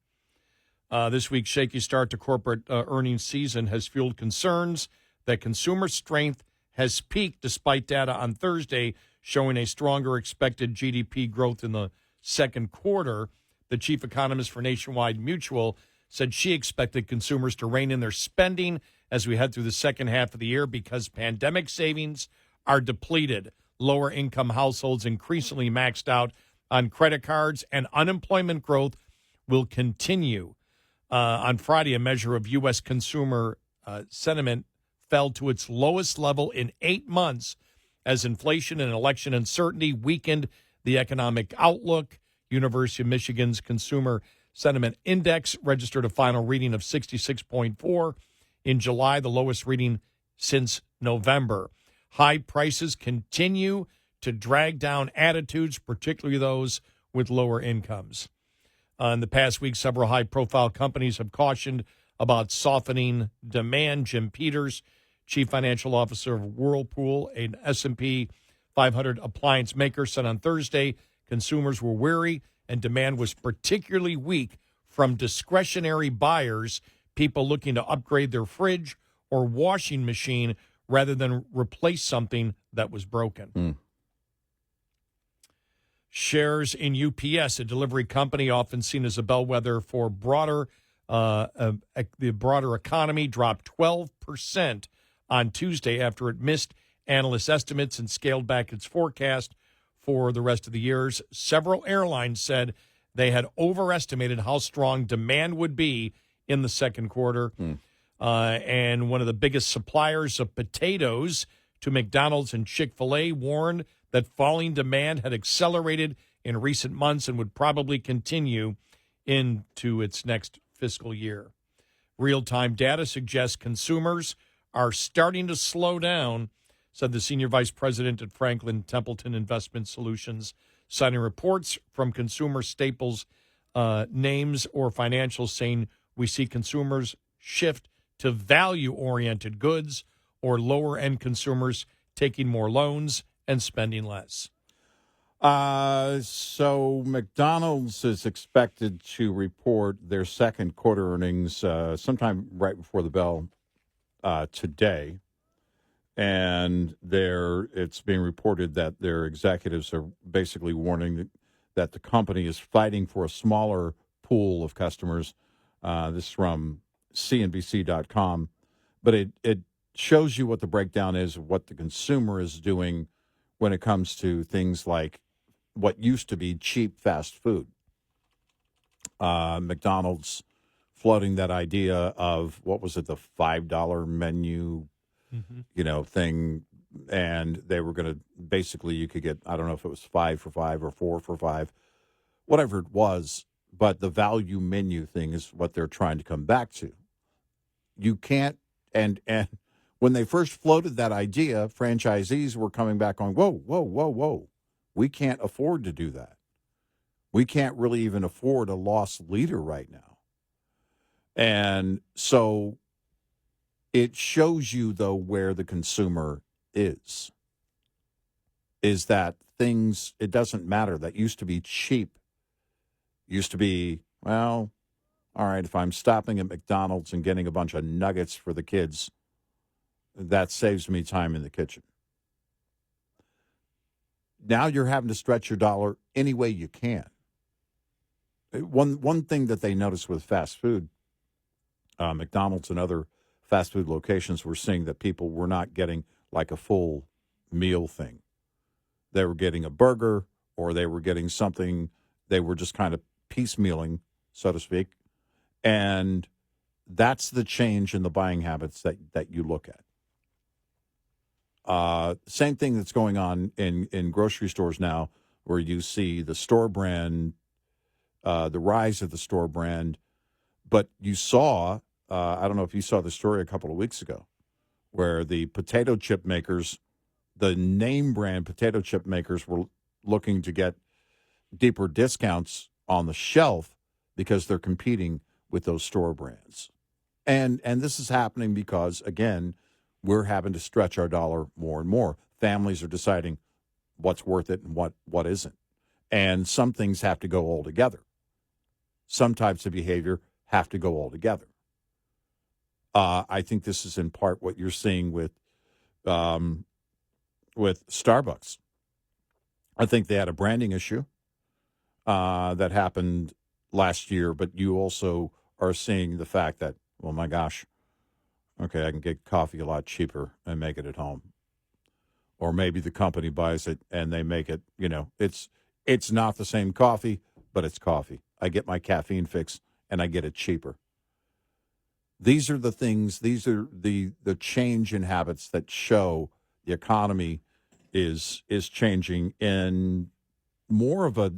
This week's shaky start to corporate earnings season has fueled concerns that consumer strength has peaked despite data on Thursday showing a stronger expected GDP growth in the second quarter. The chief economist for Nationwide Mutual said she expected consumers to rein in their spending as we head through the second half of the year because pandemic savings are depleted. Lower income households increasingly maxed out on credit cards, and unemployment growth will continue. On Friday, a measure of U.S. consumer sentiment fell to its lowest level in 8 months as inflation and election uncertainty weakened the economic outlook. University of Michigan's Consumer Sentiment Index registered a final reading of 66.4 in July, the lowest reading since November. High prices continue to drag down attitudes, particularly those with lower incomes. In the past week, several high-profile companies have cautioned about softening demand. Jim Peters, chief financial officer of Whirlpool, an S&P 500 appliance maker, said on Thursday consumers were weary and demand was particularly weak from discretionary buyers, people looking to upgrade their fridge or washing machine rather than replace something that was broken. Shares in UPS, a delivery company often seen as a bellwether for the broader economy, dropped 12% on Tuesday after it missed analyst estimates and scaled back its forecast for the rest of the years. Several airlines said they had overestimated how strong demand would be in the second quarter. And one of the biggest suppliers of potatoes to McDonald's and Chick-fil-A warned that falling demand had accelerated in recent months and would probably continue into its next fiscal year. Real-time data suggests consumers are starting to slow down, said the senior vice president at Franklin Templeton Investment Solutions, citing reports from consumer staples names or financials saying we see consumers shift to value-oriented goods or lower-end consumers taking more loans and spending less. So McDonald's is expected to report their second quarter earnings sometime right before the bell today. And it's being reported that their executives are basically warning that the company is fighting for a smaller pool of customers. This is from CNBC.com. But it shows you what the breakdown is of what the consumer is doing when it comes to things like what used to be cheap fast food. McDonald's floating that idea of, what was it, the $5 menu, thing. And they were going to, basically, you could get, I don't know if it was 5 for $5 or 4 for $5, whatever it was. But the value menu thing is what they're trying to come back to. You can't, and when they first floated that idea, franchisees were coming back on, whoa. We can't afford to do that. We can't really even afford a loss leader right now. And so it shows you, though, where the consumer is that things, it doesn't matter. That used to be cheap. Used to be, well, all right, if I'm stopping at McDonald's and getting a bunch of nuggets for the kids, that saves me time in the kitchen. Now you're having to stretch your dollar any way you can. One thing that they noticed with fast food, McDonald's and other fast food locations were seeing that people were not getting like a full meal thing. They were getting a burger, or they were getting something, they were just kind of piecemealing, so to speak. And that's the change in the buying habits that you look at. Same thing that's going on in grocery stores now, where you see the store brand, the rise of the store brand. But you saw, I don't know if you saw the story a couple of weeks ago, where the potato chip makers, the name brand potato chip makers, were looking to get deeper discounts on the shelf because they're competing with those store brands. And this is happening because, again, we're having to stretch our dollar more and more. families are deciding what's worth it and what isn't. And some things have to go all together. Some types of behavior have to go all together. I think this is in part what you're seeing with Starbucks. I think they had a branding issue that happened last year, but you also are seeing the fact that, well, my gosh, okay, I can get coffee a lot cheaper and make it at home. Or maybe the company buys it and they make it, it's not the same coffee, but it's coffee. I get my caffeine fix and I get it cheaper. These are the things, these are the change in habits that show the economy is changing in more of a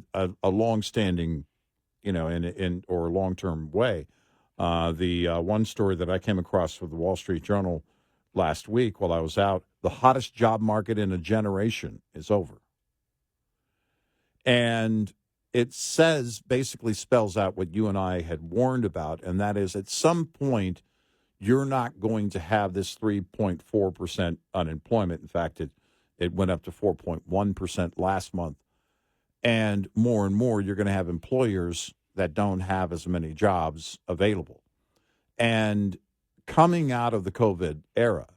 long-standing, or long-term way. The one story that I came across with the Wall Street Journal last week while I was out, the hottest job market in a generation is over. And it basically spells out what you and I had warned about, and that is at some point you're not going to have this 3.4% unemployment. In fact, it went up to 4.1% last month. And more you're going to have employers that don't have as many jobs available. And coming out of the COVID era,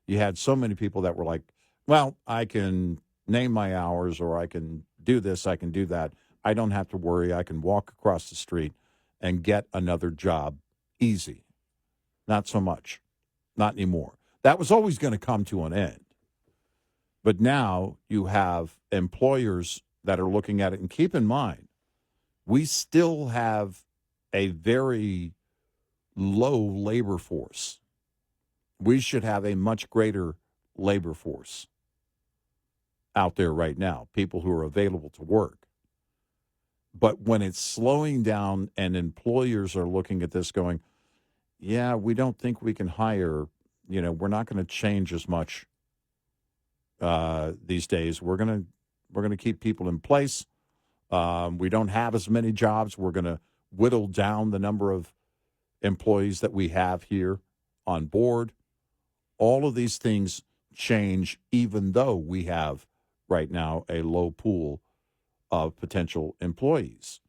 you had so many people that were like, well, I can name my hours, or I can do this, I can do that. I don't have to worry. I can walk across the street and get another job easy. Not so much. Not anymore. That was always going to come to an end. But now you have employers that are looking at it. And keep in mind, we still have a very low labor force. We should have a much greater labor force out there right now, people who are available to work. But when it's slowing down and employers are looking at this going, yeah, we don't think we can hire, we're not going to change as much these days. We're going to keep people in place. We don't have as many jobs. We're going to whittle down the number of employees that we have here on board. All of these things change, even though we have right now a low pool of potential employees.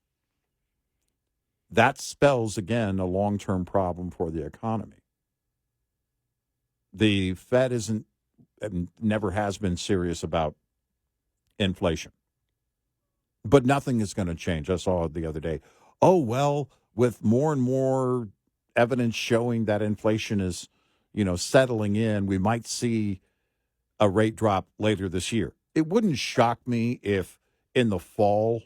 That spells, again, a long-term problem for the economy. The Fed never has been serious about inflation. But nothing is going to change. I saw it the other day. Oh, well, with more and more evidence showing that inflation is, settling in, we might see a rate drop later this year. It wouldn't shock me if in the fall,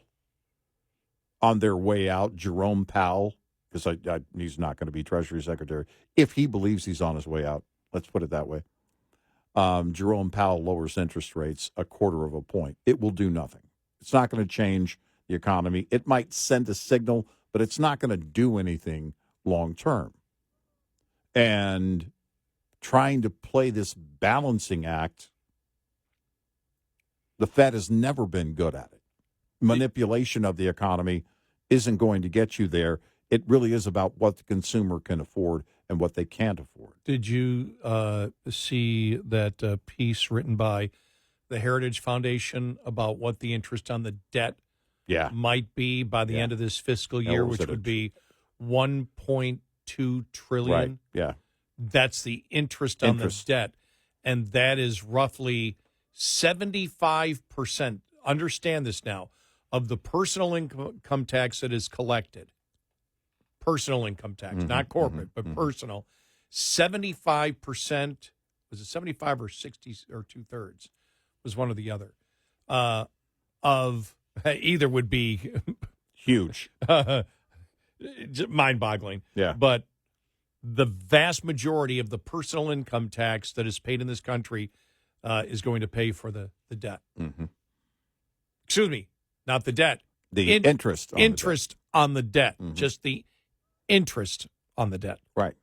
on their way out, Jerome Powell, because he's not going to be Treasury Secretary, if he believes he's on his way out, let's put it that way, Jerome Powell lowers interest rates 0.25 point. It will do nothing. It's not going to change the economy. It might send a signal, but it's not going to do anything long term. And trying to play this balancing act, the Fed has never been good at it. Manipulation of the economy isn't going to get you there. It really is about what the consumer can afford and what they can't afford. Did you see that piece written by the Heritage Foundation about what the interest on the debt might be by the end of this fiscal year, which would be $1.2 trillion? Right, yeah. That's the interest on the debt. And that is roughly 75%, understand this now, of the personal income tax that is collected. Personal income tax, not corporate, but personal. 75%, was it 75 or 60 or 2/3? Was one or the other. Of either would be huge. Mind-boggling. Yeah. But the vast majority of the personal income tax that is paid in this country is going to pay for the debt. Mm-hmm. Excuse me, not the debt. The interest on the debt. Mm-hmm. Just the interest on the debt. Right.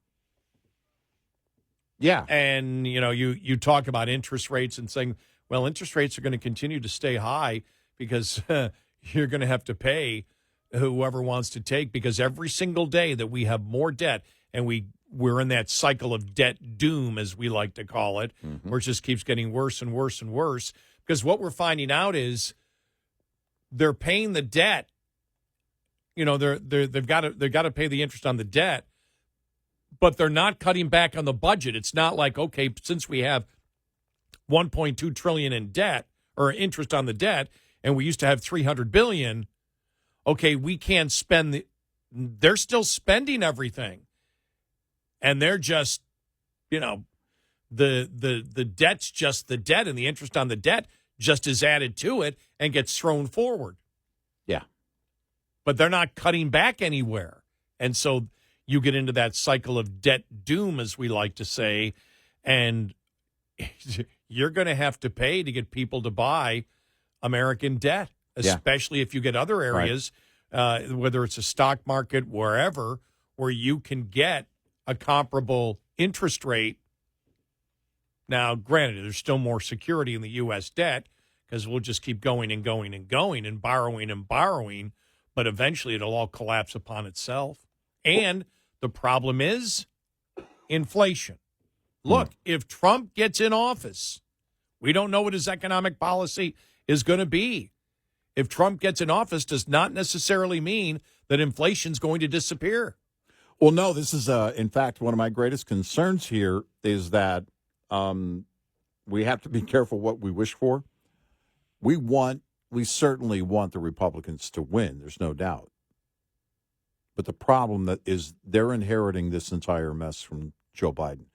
Yeah. And, you talk about interest rates and saying, well, interest rates are going to continue to stay high because you're going to have to pay whoever wants to take, because every single day that we have more debt and we we're in that cycle of debt doom, as we like to call it, where it just keeps getting worse and worse and worse. Because what we're finding out is they're paying the debt. You know, they've got to pay the interest on the debt, but they're not cutting back on the budget. It's not like, okay, since we have $1.2 trillion in debt or interest on the debt, and we used to have $300 billion, okay, we can't spend they're still spending everything. And they're just, you know, the debt's just the debt, and the interest on the debt just is added to it and gets thrown forward. Yeah. But they're not cutting back anywhere. And so you get into that cycle of debt doom, as we like to say, and you're going to have to pay to get people to buy American debt, especially if you get other areas, whether it's a stock market, wherever, where you can get a comparable interest rate. Now, granted, there's still more security in the U.S. debt because we'll just keep going and going and going and borrowing, but eventually it'll all collapse upon itself. And the problem is inflation. Look, if Trump gets in office, we don't know what his economic policy is going to be. If Trump gets in office, does not necessarily mean that inflation's going to disappear. Well, no, this is, in fact, one of my greatest concerns here is that we have to be careful what we wish for. We certainly want the Republicans to win. There's no doubt. But the problem that is they're inheriting this entire mess from Joe Biden.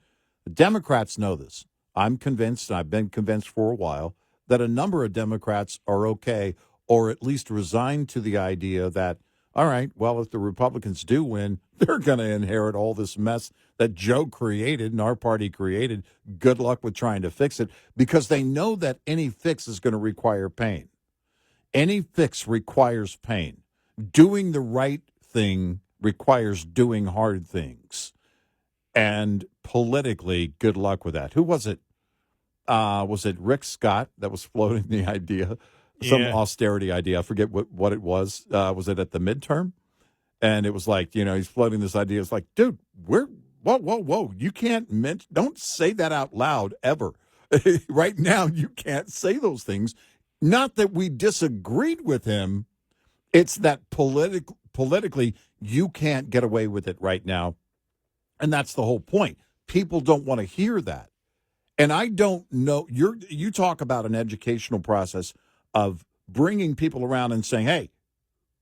The Democrats know this. I'm convinced, and I've been convinced for a while, that a number of Democrats are okay, or at least resigned to the idea that, all right, well, if the Republicans do win, they're going to inherit all this mess that Joe created and our party created. Good luck with trying to fix it, because they know that any fix is going to require pain. Any fix requires pain. Doing the right thing requires doing hard things. And politically, good luck with that. Who was it? Was it Rick Scott that was floating the idea? Some austerity idea. I forget what it was. Was it at the midterm? And it was like, you know, he's floating this idea. It's like, dude, whoa. You can't don't say that out loud ever. Right now, you can't say those things. Not that we disagreed with him. It's that politically, you can't get away with it right now. And that's the whole point. People don't want to hear that. And I don't know. You talk about an educational process of bringing people around and saying, hey,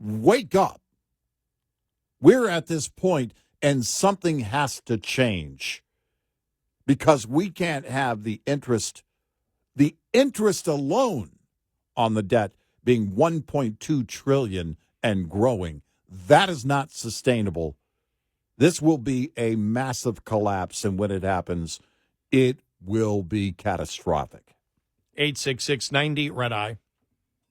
wake up. We're at this point and something has to change, because we can't have the interest alone on the debt being $1.2 trillion and growing. That is not sustainable. This will be a massive collapse, and when it happens, it will be catastrophic. 866-90-RED-EYE.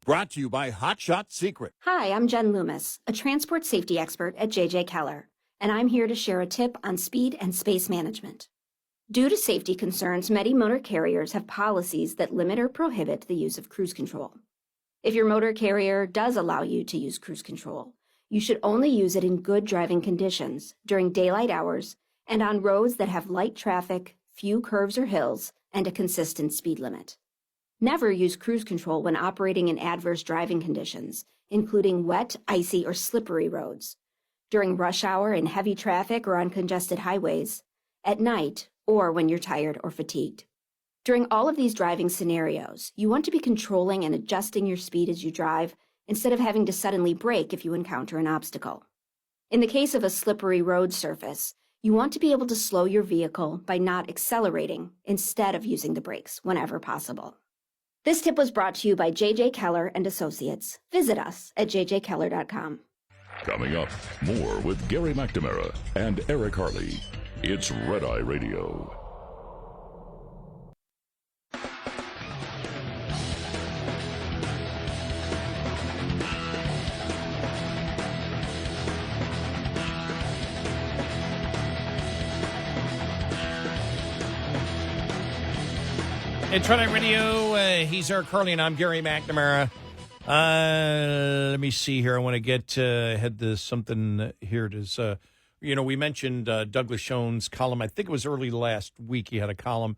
Brought to you by Hot Shot Secret. Hi, I'm Jen Loomis, a transport safety expert at JJ Keller, and I'm here to share a tip on speed and space management. Due to safety concerns, many motor carriers have policies that limit or prohibit the use of cruise control. If your motor carrier does allow you to use cruise control, you should only use it in good driving conditions during daylight hours and on roads that have light traffic, few curves or hills, and a consistent speed limit. Never use cruise control when operating in adverse driving conditions, including wet, icy, or slippery roads, during rush hour in heavy traffic or on congested highways, at night, or when you're tired or fatigued. During all of these driving scenarios, you want to be controlling and adjusting your speed as you drive instead of having to suddenly brake if you encounter an obstacle. In the case of a slippery road surface, you want to be able to slow your vehicle by not accelerating instead of using the brakes whenever possible. This tip was brought to you by JJ Keller and Associates. Visit us at jjkeller.com. Coming up, more with Gary McNamara and Eric Harley. It's Red Eye Radio. It's Red Eye Radio. He's Eric Harley, and I'm Gary McNamara. Let me see here. I want to get ahead to something here. Does we mentioned Douglas Schoen's column. I think it was early last week. He had a column,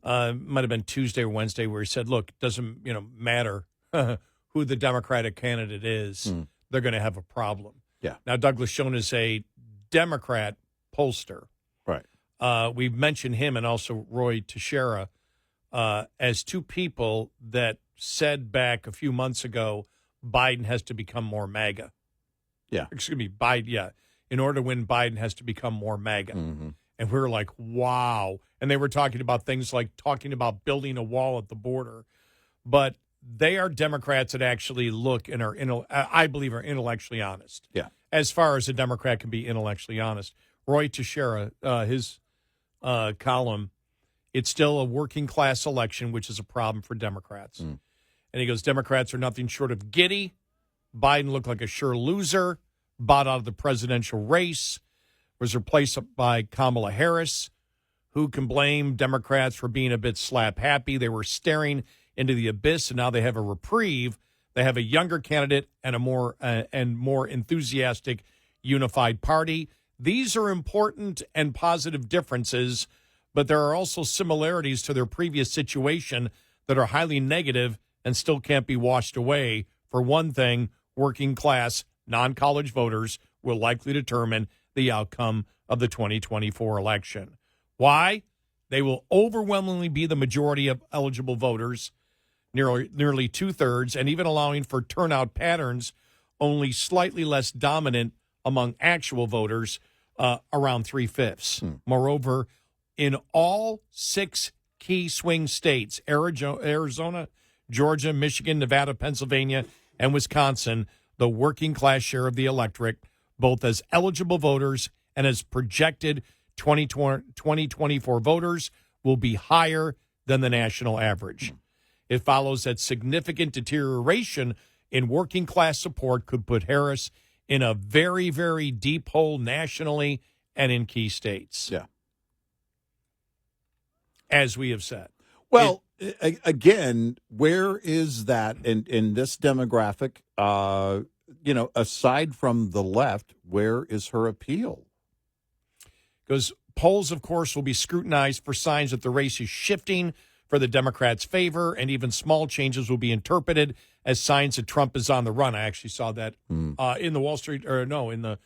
might have been Tuesday or Wednesday, where he said, look, it doesn't matter who the Democratic candidate is. They're going to have a problem. Yeah. Now, Douglas Schoen is a Democrat pollster. Right. We've mentioned him and also Roy Teixeira as two people that said back a few months ago, Biden has to become more MAGA. Yeah. Excuse me, Biden, yeah. In order to win, Biden has to become more MAGA. And we were like, wow. And they were talking about things like talking about building a wall at the border. But they are Democrats that actually look and are, I believe, are intellectually honest. Yeah. As far as a Democrat can be intellectually honest. Roy Teixeira, his column, it's still a working class election, which is a problem for Democrats. And he goes, Democrats are nothing short of giddy. Biden looked like a sure loser, bought out of the presidential race, was replaced by Kamala Harris. Who can blame Democrats for being a bit slap happy? They were staring into the abyss, and now they have a reprieve. They have a younger candidate and a more enthusiastic, unified party. These are important and positive differences, but there are also similarities to their previous situation that are highly negative and still can't be washed away. For one thing, working class, non-college voters will likely determine the outcome of the 2024 election. Why? They will overwhelmingly be the majority of eligible voters, nearly two-thirds, and even allowing for turnout patterns only slightly less dominant among actual voters, around three-fifths. Moreover, in all 6 key swing states, Arizona, Georgia, Michigan, Nevada, Pennsylvania, and Wisconsin, the working class share of the electorate, both as eligible voters and as projected 2024 voters, will be higher than the national average. It follows that significant deterioration in working class support could put Harris in a very, very deep hole nationally and in key states. Yeah. As we have said. Well, again, where is that in this demographic? Aside from the left, where is her appeal? Because polls, of course, will be scrutinized for signs that the race is shifting for the Democrats' favor, and even small changes will be interpreted as signs that Trump is on the run. I actually saw that in the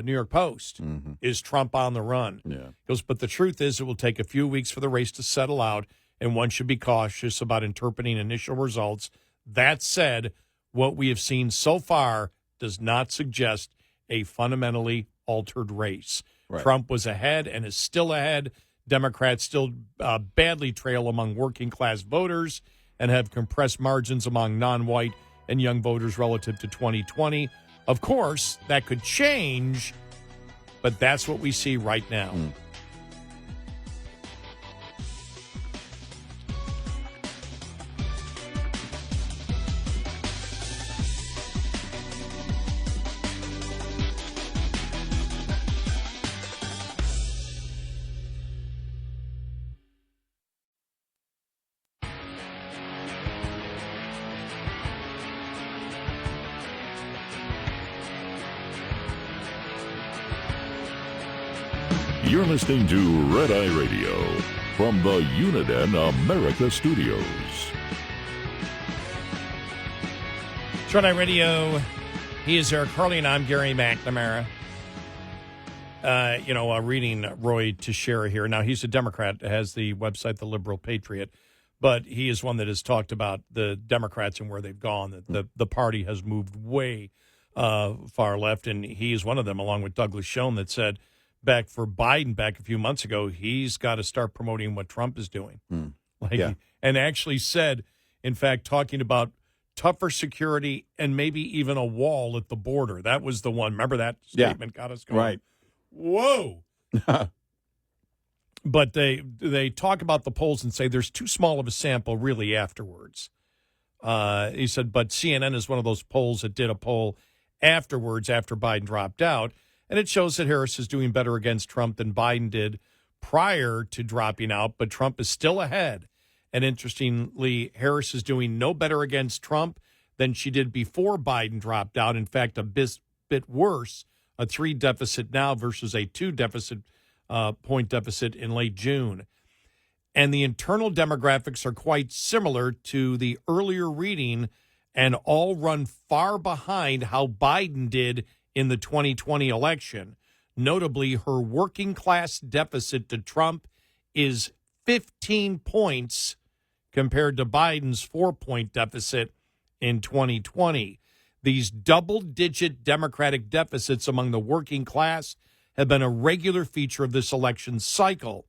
New York Post. Is Trump on the run? Yeah. Goes, but the truth is it will take a few weeks for the race to settle out, and one should be cautious about interpreting initial results. That said, what we have seen so far does not suggest a fundamentally altered race. Right. Trump was ahead and is still ahead. Democrats still badly trail among working class voters and have compressed margins among non-white and young voters relative to 2020. Of course, that could change, but that's what we see right now. You're listening to Red Eye Radio from the Uniden America Studios. Red Eye Radio. He is Eric Harley, and I'm Gary McNamara. Reading Roy Teixeira here. Now, he's a Democrat, has the website The Liberal Patriot, but he is one that has talked about the Democrats and where they've gone. The party has moved way far left, and he is one of them, along with Douglas Schoen, that said back a few months ago, he's got to start promoting what Trump is doing. And actually said, in fact, talking about tougher security and maybe even a wall at the border. That was the one. Remember that statement got us going? Right. Whoa. But they talk about the polls and say there's too small of a sample really afterwards. He said, but CNN is one of those polls that did a poll afterwards after Biden dropped out. And it shows that Harris is doing better against Trump than Biden did prior to dropping out, but Trump is still ahead. And interestingly, Harris is doing no better against Trump than she did before Biden dropped out. In fact, a bit worse a 3 deficit now versus a 2 point deficit in late June. And the internal demographics are quite similar to the earlier reading and all run far behind how Biden did in the 2020 election. Notably, her working class deficit to Trump is 15 points compared to Biden's 4-point deficit in 2020. These double-digit Democratic deficits among the working class have been a regular feature of this election cycle.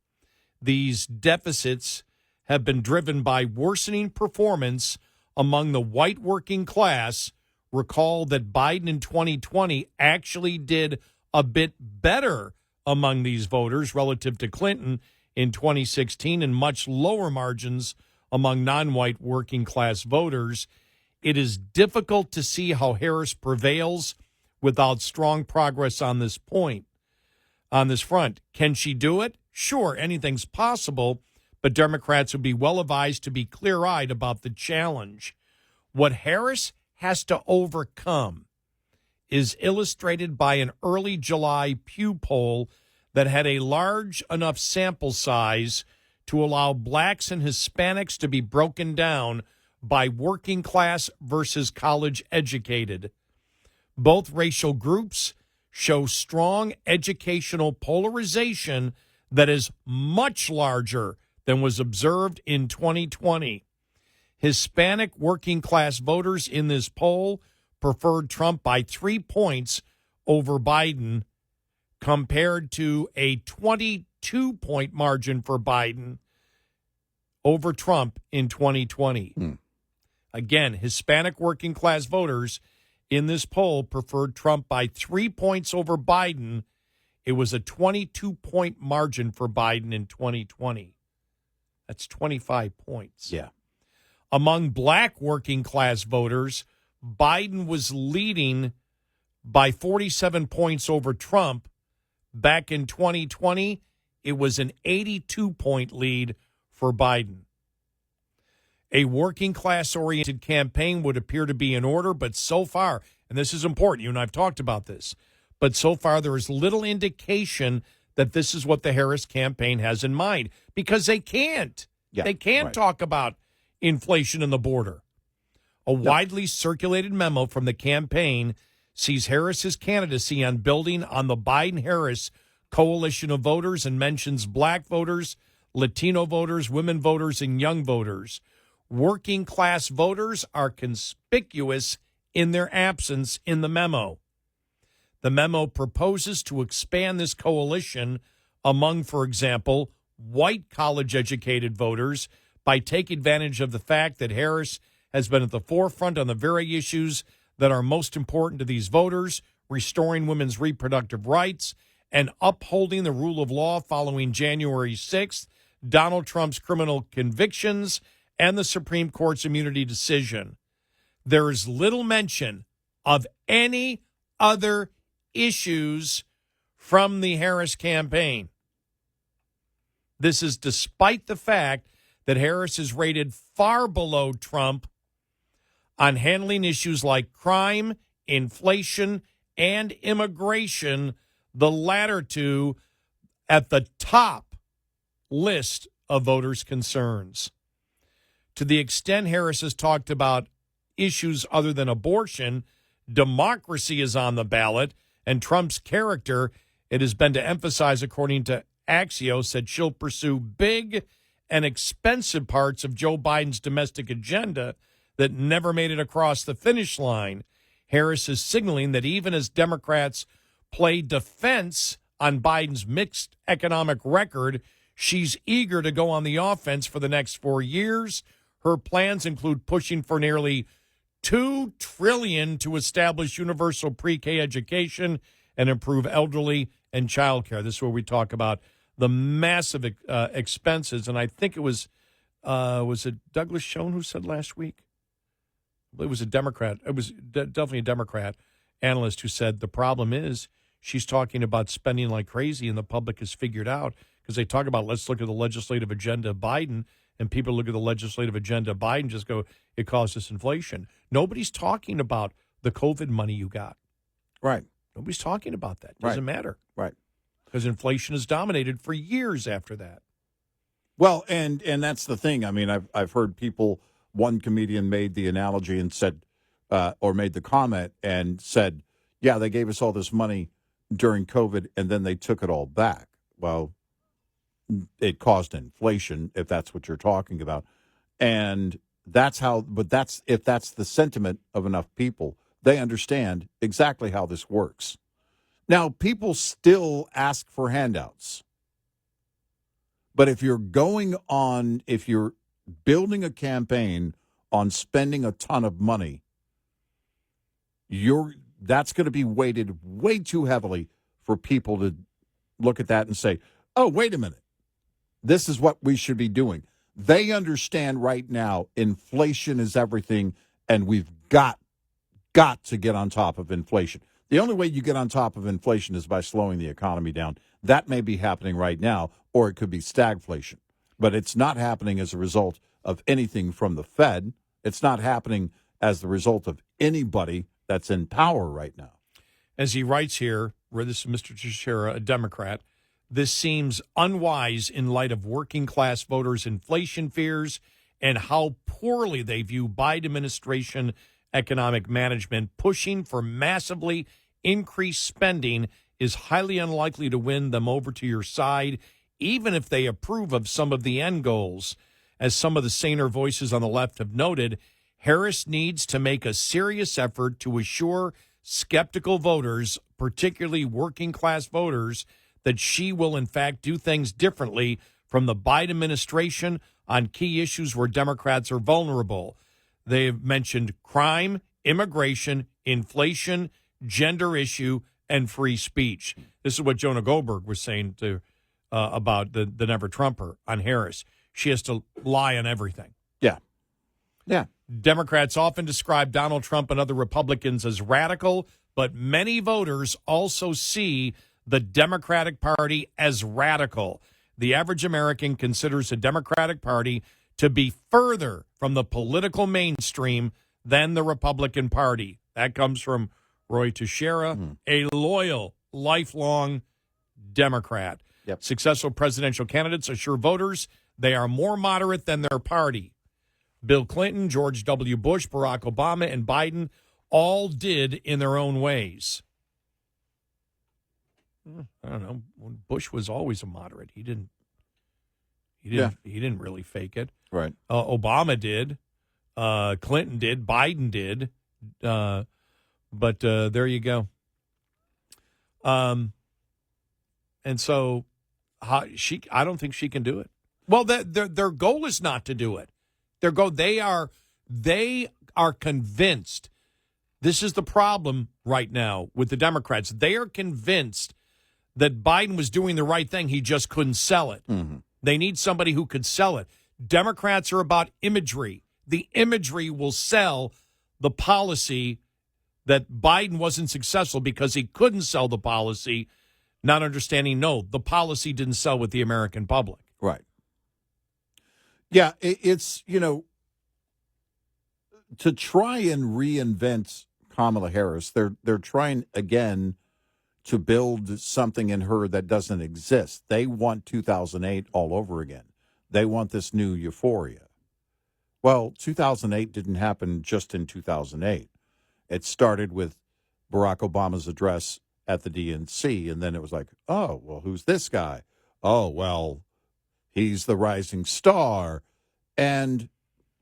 These deficits have been driven by worsening performance among the white working class. Recall that Biden in 2020 actually did a bit better among these voters relative to Clinton in 2016 and much lower margins among non-white working class voters. It is difficult to see how Harris prevails without strong progress on this point, on this front. Can she do it? Sure, anything's possible, but Democrats would be well advised to be clear-eyed about the challenge. What Harris has to overcome is illustrated by an early July Pew poll that had a large enough sample size to allow blacks and Hispanics to be broken down by working class versus college educated. Both racial groups show strong educational polarization that is much larger than was observed in 2020. Hispanic working class voters in this poll preferred Trump by 3 points over Biden, compared to a 22-point margin for Biden over Trump in 2020. Again, Hispanic working class voters in this poll preferred Trump by 3 points over Biden. It was a 22-point margin for Biden in 2020. That's 25 points. Yeah. Among black working class voters, Biden was leading by 47 points over Trump. Back in 2020, it was an 82-point lead for Biden. A working class-oriented campaign would appear to be in order, but so far, and this is important, you and I have talked about this, but so far there is little indication that this is what the Harris campaign has in mind, because they can't. Yeah, they can't talk about inflation and the border. A widely circulated memo from the campaign sees Harris's candidacy on building on the Biden-Harris coalition of voters and mentions black voters, Latino voters, women voters, and young voters. Working class voters are conspicuous in their absence in the memo. The memo proposes to expand this coalition among, for example, white college-educated voters by taking advantage of the fact that Harris has been at the forefront on the very issues that are most important to these voters, restoring women's reproductive rights and upholding the rule of law following January 6th, Donald Trump's criminal convictions, and the Supreme Court's immunity decision. There is little mention of any other issues from the Harris campaign. This is despite the fact that Harris is rated far below Trump on handling issues like crime, inflation, and immigration, the latter two at the top list of voters' concerns. To the extent Harris has talked about issues other than abortion, democracy is on the ballot, and Trump's character, it has been to emphasize, according to Axios, that she'll pursue big and expensive parts of Joe Biden's domestic agenda that never made it across the finish line. Harris is signaling that even as Democrats play defense on Biden's mixed economic record, she's eager to go on the offense for the next 4 years. Her plans include pushing for nearly $2 trillion to establish universal pre-K education and improve elderly and child care. This is where we talk about the massive expenses. And I think it was it Douglas Schoen who said last week? It was a Democrat. It was definitely a Democrat analyst who said the problem is she's talking about spending like crazy, and the public has figured out, because they talk about, let's look at the legislative agenda of Biden, and people look at the legislative agenda of Biden, just go, it causes inflation. Nobody's talking about the COVID money you got. Right. Nobody's talking about that. Doesn't matter. Right. Because inflation has dominated for years after that. Well, and that's the thing. I mean, I've heard people. One comedian made the analogy and said, or made the comment and said, "Yeah, they gave us all this money during COVID, and then they took it all back." Well, it caused inflation, if that's what you're talking about, and that's how. But if that's the sentiment of enough people, they understand exactly how this works. Now, people still ask for handouts. But if you're building a campaign on spending a ton of money, that's going to be weighted way too heavily for people to look at that and say, "Oh, wait a minute. This is what we should be doing." They understand right now inflation is everything, and we've got to get on top of inflation. The only way you get on top of inflation is by slowing the economy down. That may be happening right now, or it could be stagflation. But it's not happening as a result of anything from the Fed. It's not happening as the result of anybody that's in power right now. As he writes here, where this is Mr. Teixeira, a Democrat, this seems unwise in light of working-class voters' inflation fears and how poorly they view Biden administration economic management. Pushing for massively increased spending is highly unlikely to win them over to your side, even if they approve of some of the end goals. As some of the saner voices on the left have noted, Harris needs to make a serious effort to assure skeptical voters, particularly working-class voters, that she will, in fact, do things differently from the Biden administration on key issues where Democrats are vulnerable. They've mentioned crime, immigration, inflation, gender issue, and free speech. This is what Jonah Goldberg was saying about the Never Trumper on Harris. She has to lie on everything. Yeah. Yeah. Democrats often describe Donald Trump and other Republicans as radical, but many voters also see the Democratic Party as radical. The average American considers the Democratic Party to be further from the political mainstream than the Republican Party. That comes from Roy Teixeira, a loyal, lifelong Democrat. Yep. Successful presidential candidates assure voters they are more moderate than their party. Bill Clinton, George W. Bush, Barack Obama, and Biden all did in their own ways. I don't know. Bush was always a moderate. He didn't really fake it. Right. Obama did. Clinton did. Biden did. But there you go. And so I don't think she can do it. Well, their goal is not to do it. They are convinced. This is the problem right now with the Democrats. They are convinced that Biden was doing the right thing. He just couldn't sell it. Mm-hmm. They need somebody who could sell it. Democrats are about imagery. The imagery will sell the policy that Biden wasn't successful because he couldn't sell the policy, not understanding, no, the policy didn't sell with the American public. Right. Yeah, it's, to try and reinvent Kamala Harris, they're trying again to build something in her that doesn't exist. They want 2008 all over again. They want this new euphoria. Well, 2008 didn't happen just in 2008. It started with Barack Obama's address at the DNC, and then it was like, oh, well, who's this guy? Oh, well, he's the rising star, and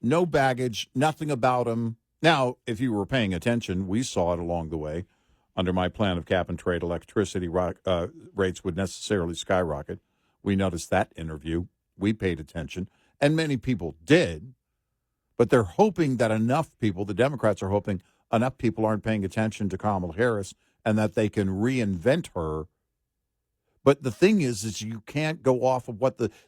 no baggage, nothing about him. Now, if you were paying attention, we saw it along the way. Under my plan of cap and trade, electricity rates would necessarily skyrocket. We noticed that interview. We paid attention, and many people did. But they're hoping that enough people, the Democrats are hoping enough people aren't paying attention to Kamala Harris and that they can reinvent her. But the thing is you can't go off of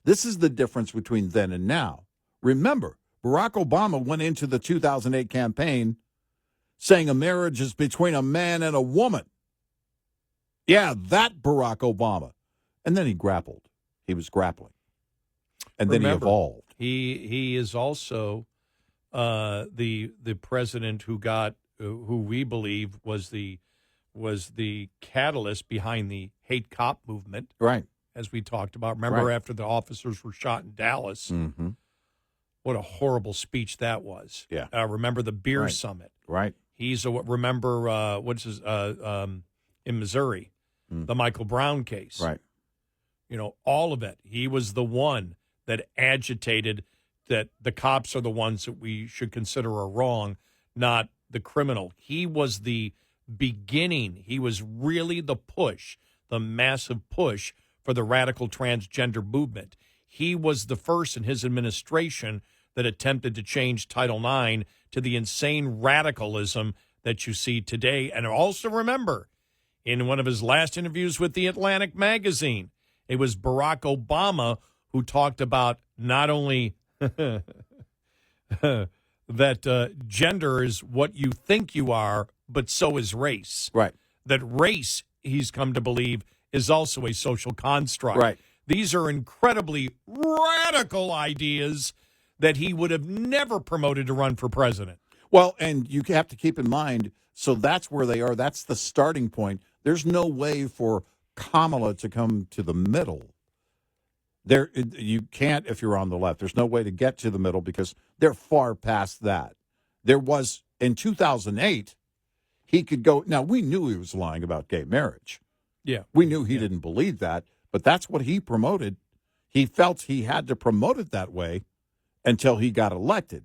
this is the difference between then and now. Remember, Barack Obama went into the 2008 campaign saying a marriage is between a man and a woman. Yeah, that Barack Obama. And then he grappled. He was grappling. And then he evolved. He is also the president who we believe was the was the catalyst behind the hate cop movement. Right. As we talked about. Remember after the officers were shot in Dallas? Mm-hmm. What a horrible speech that was. Yeah. Remember the beer summit. Right. Remember, what's his, in Missouri, the Michael Brown case. Right. You know, all of it. He was the one that agitated that the cops are the ones that we should consider are wrong, not the criminal. He was the beginning. He was really the push, the massive push for the radical transgender movement. He was the first in his administration that attempted to change Title IX to the insane radicalism that you see today. And also remember, in one of his last interviews with the Atlantic magazine, it was Barack Obama who talked about not only that gender is what you think you are, but so is race. Right. That race, he's come to believe, is also a social construct. Right. These are incredibly radical ideas that he would have never promoted to run for president. Well, and you have to keep in mind, so that's where they are. That's the starting point. There's no way for Kamala to come to the middle. There, you can't if you're on the left. There's no way to get to the middle because they're far past that. There was, in 2008, he could go. Now, we knew he was lying about gay marriage. Yeah. We knew he didn't believe that, but that's what he promoted. He felt he had to promote it that way until he got elected.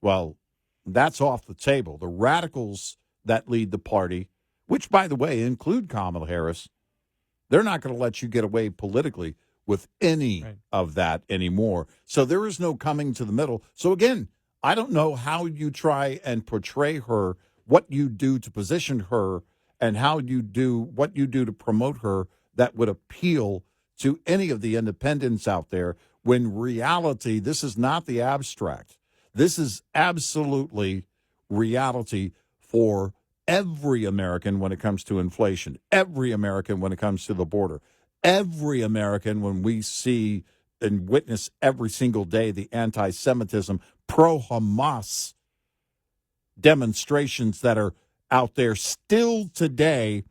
Well, that's off the table. The radicals that lead the party, which, by the way, include Kamala Harris, they're not going to let you get away politically with any of that anymore. So there is no coming to the middle. So, again, I don't know how you try and portray her, what you do to position her, and how you do what you do to promote her that would appeal to any of the independents out there, when reality, this is not the abstract. This is absolutely reality for every American when it comes to inflation, every American when it comes to the border, every American when we see and witness every single day the anti-Semitism, pro-Hamas demonstrations that are out there still today,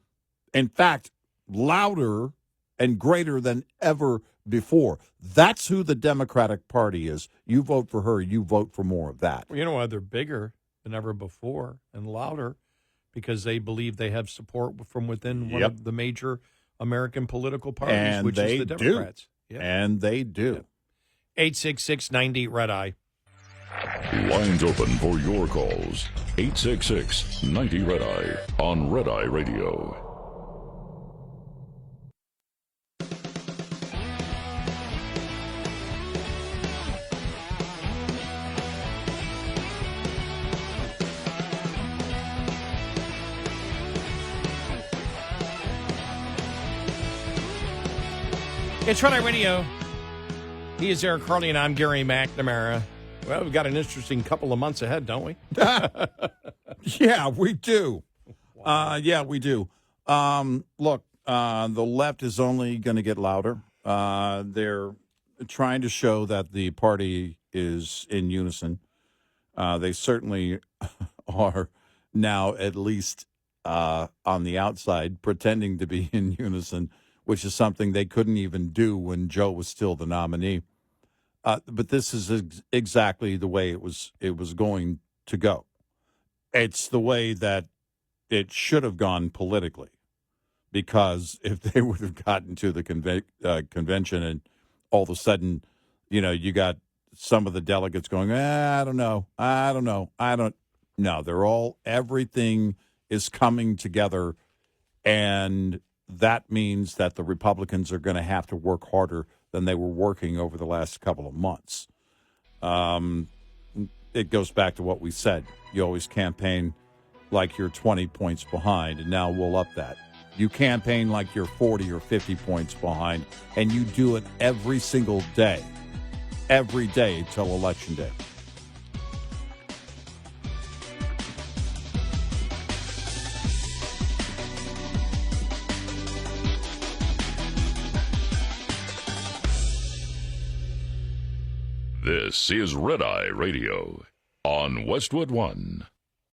in fact, louder and greater than ever before. That's who the Democratic Party is. You vote for her, you vote for more of that. Well, you know why they're bigger than ever before and louder? Because they believe they have support from within one of the major American political parties, and which is the Democrats. Do. And they do. 866-90-RED-I. Lines open for your calls. 866-90-RED-I on Red Eye Radio. It's Red Eye Radio. He is Eric Harley, and I'm Gary McNamara. Well, we've got an interesting couple of months ahead, don't we? Yeah, we do. Yeah, we do. Look, the left is only going to get louder. They're trying to show that the party is in unison. They certainly are now, at least on the outside, pretending to be in unison, which is something they couldn't even do when Joe was still the nominee. But this is exactly the way it was going to go. It's the way that it should have gone politically, because if they would have gotten to the convention and all of a sudden, you got some of the delegates going, I don't know. No, everything is coming together, and that means that the Republicans are going to have to work harder than they were working over the last couple of months. It goes back to what we said. You always campaign like you're 20 points behind, and now we'll up that. You campaign like you're 40 or 50 points behind, and you do it every single day, till Election Day. This is Red Eye Radio on Westwood One.